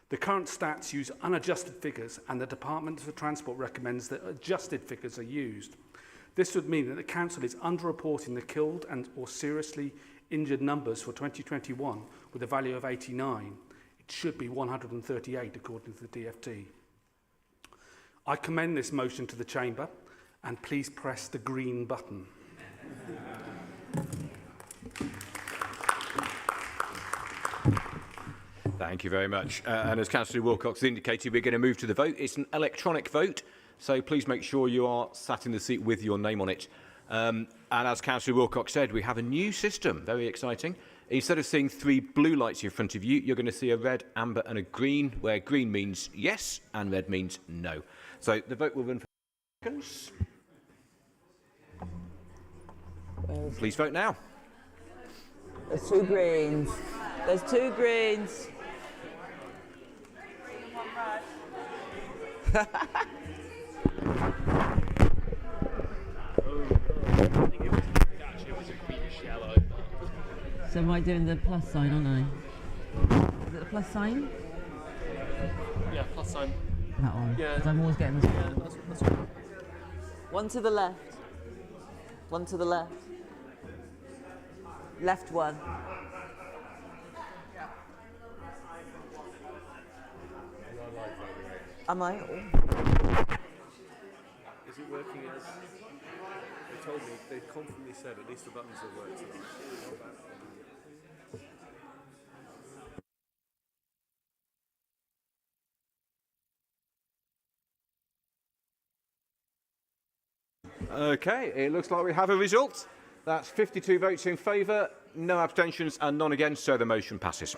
[SPEAKER 19] The current stats use unadjusted figures, and the Department for Transport recommends that adjusted figures are used. This would mean that the Council is underreporting the killed and or seriously injured numbers for 2021 with a value of 89. It should be 138 according to the DFT. I commend this motion to the Chamber, and please press the green button.
[SPEAKER 1] Thank you very much. And as Councillor Wilcox indicated, we're going to move to the vote. It's an electronic vote, so please make sure you are sat in the seat with your name on it. And as Councillor Wilcox said, we have a new system, very exciting. Instead of seeing 3 blue lights in front of you, you're going to see a red, amber and a green, where green means yes and red means no. So the vote will run for Please vote now.
[SPEAKER 5] There's 2 Greens. There's 2 Greens. So am I doing the plus sign, aren't I? Is it the plus sign?
[SPEAKER 21] Yeah, plus sign.
[SPEAKER 5] That one?
[SPEAKER 21] Yeah.
[SPEAKER 5] Because I'm always getting this
[SPEAKER 21] Yeah,
[SPEAKER 5] one.
[SPEAKER 21] that's right.
[SPEAKER 5] One to the left. One to the left. Left one. Am I? Oh.
[SPEAKER 21] Is it working as... They told me, they confidently said at least the buttons will work tonight.
[SPEAKER 1] Okay, it looks like we have a result. That's 52 votes in favour, no abstentions and none against, so the motion passes.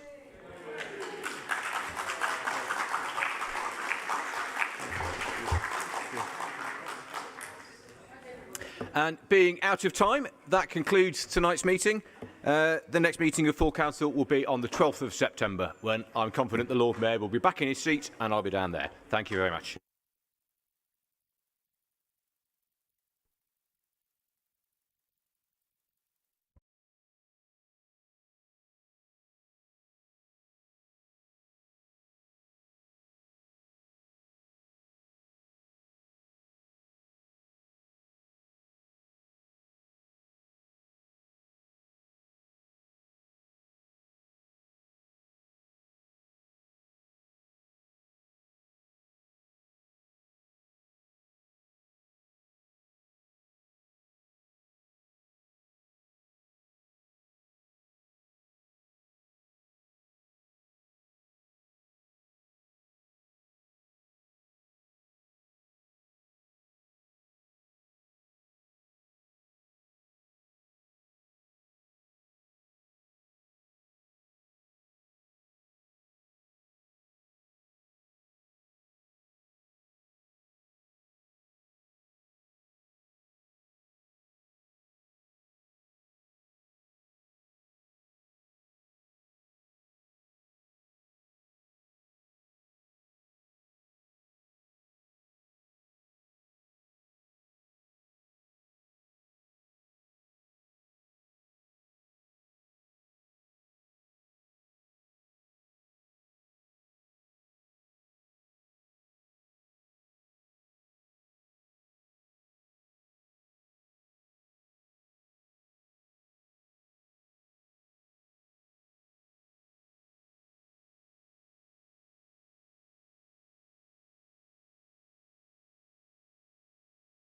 [SPEAKER 1] And being out of time, that concludes tonight's meeting. The next meeting of full council will be on the 12th of September, when I'm confident the Lord Mayor will be back in his seat and I'll be down there. Thank you very much.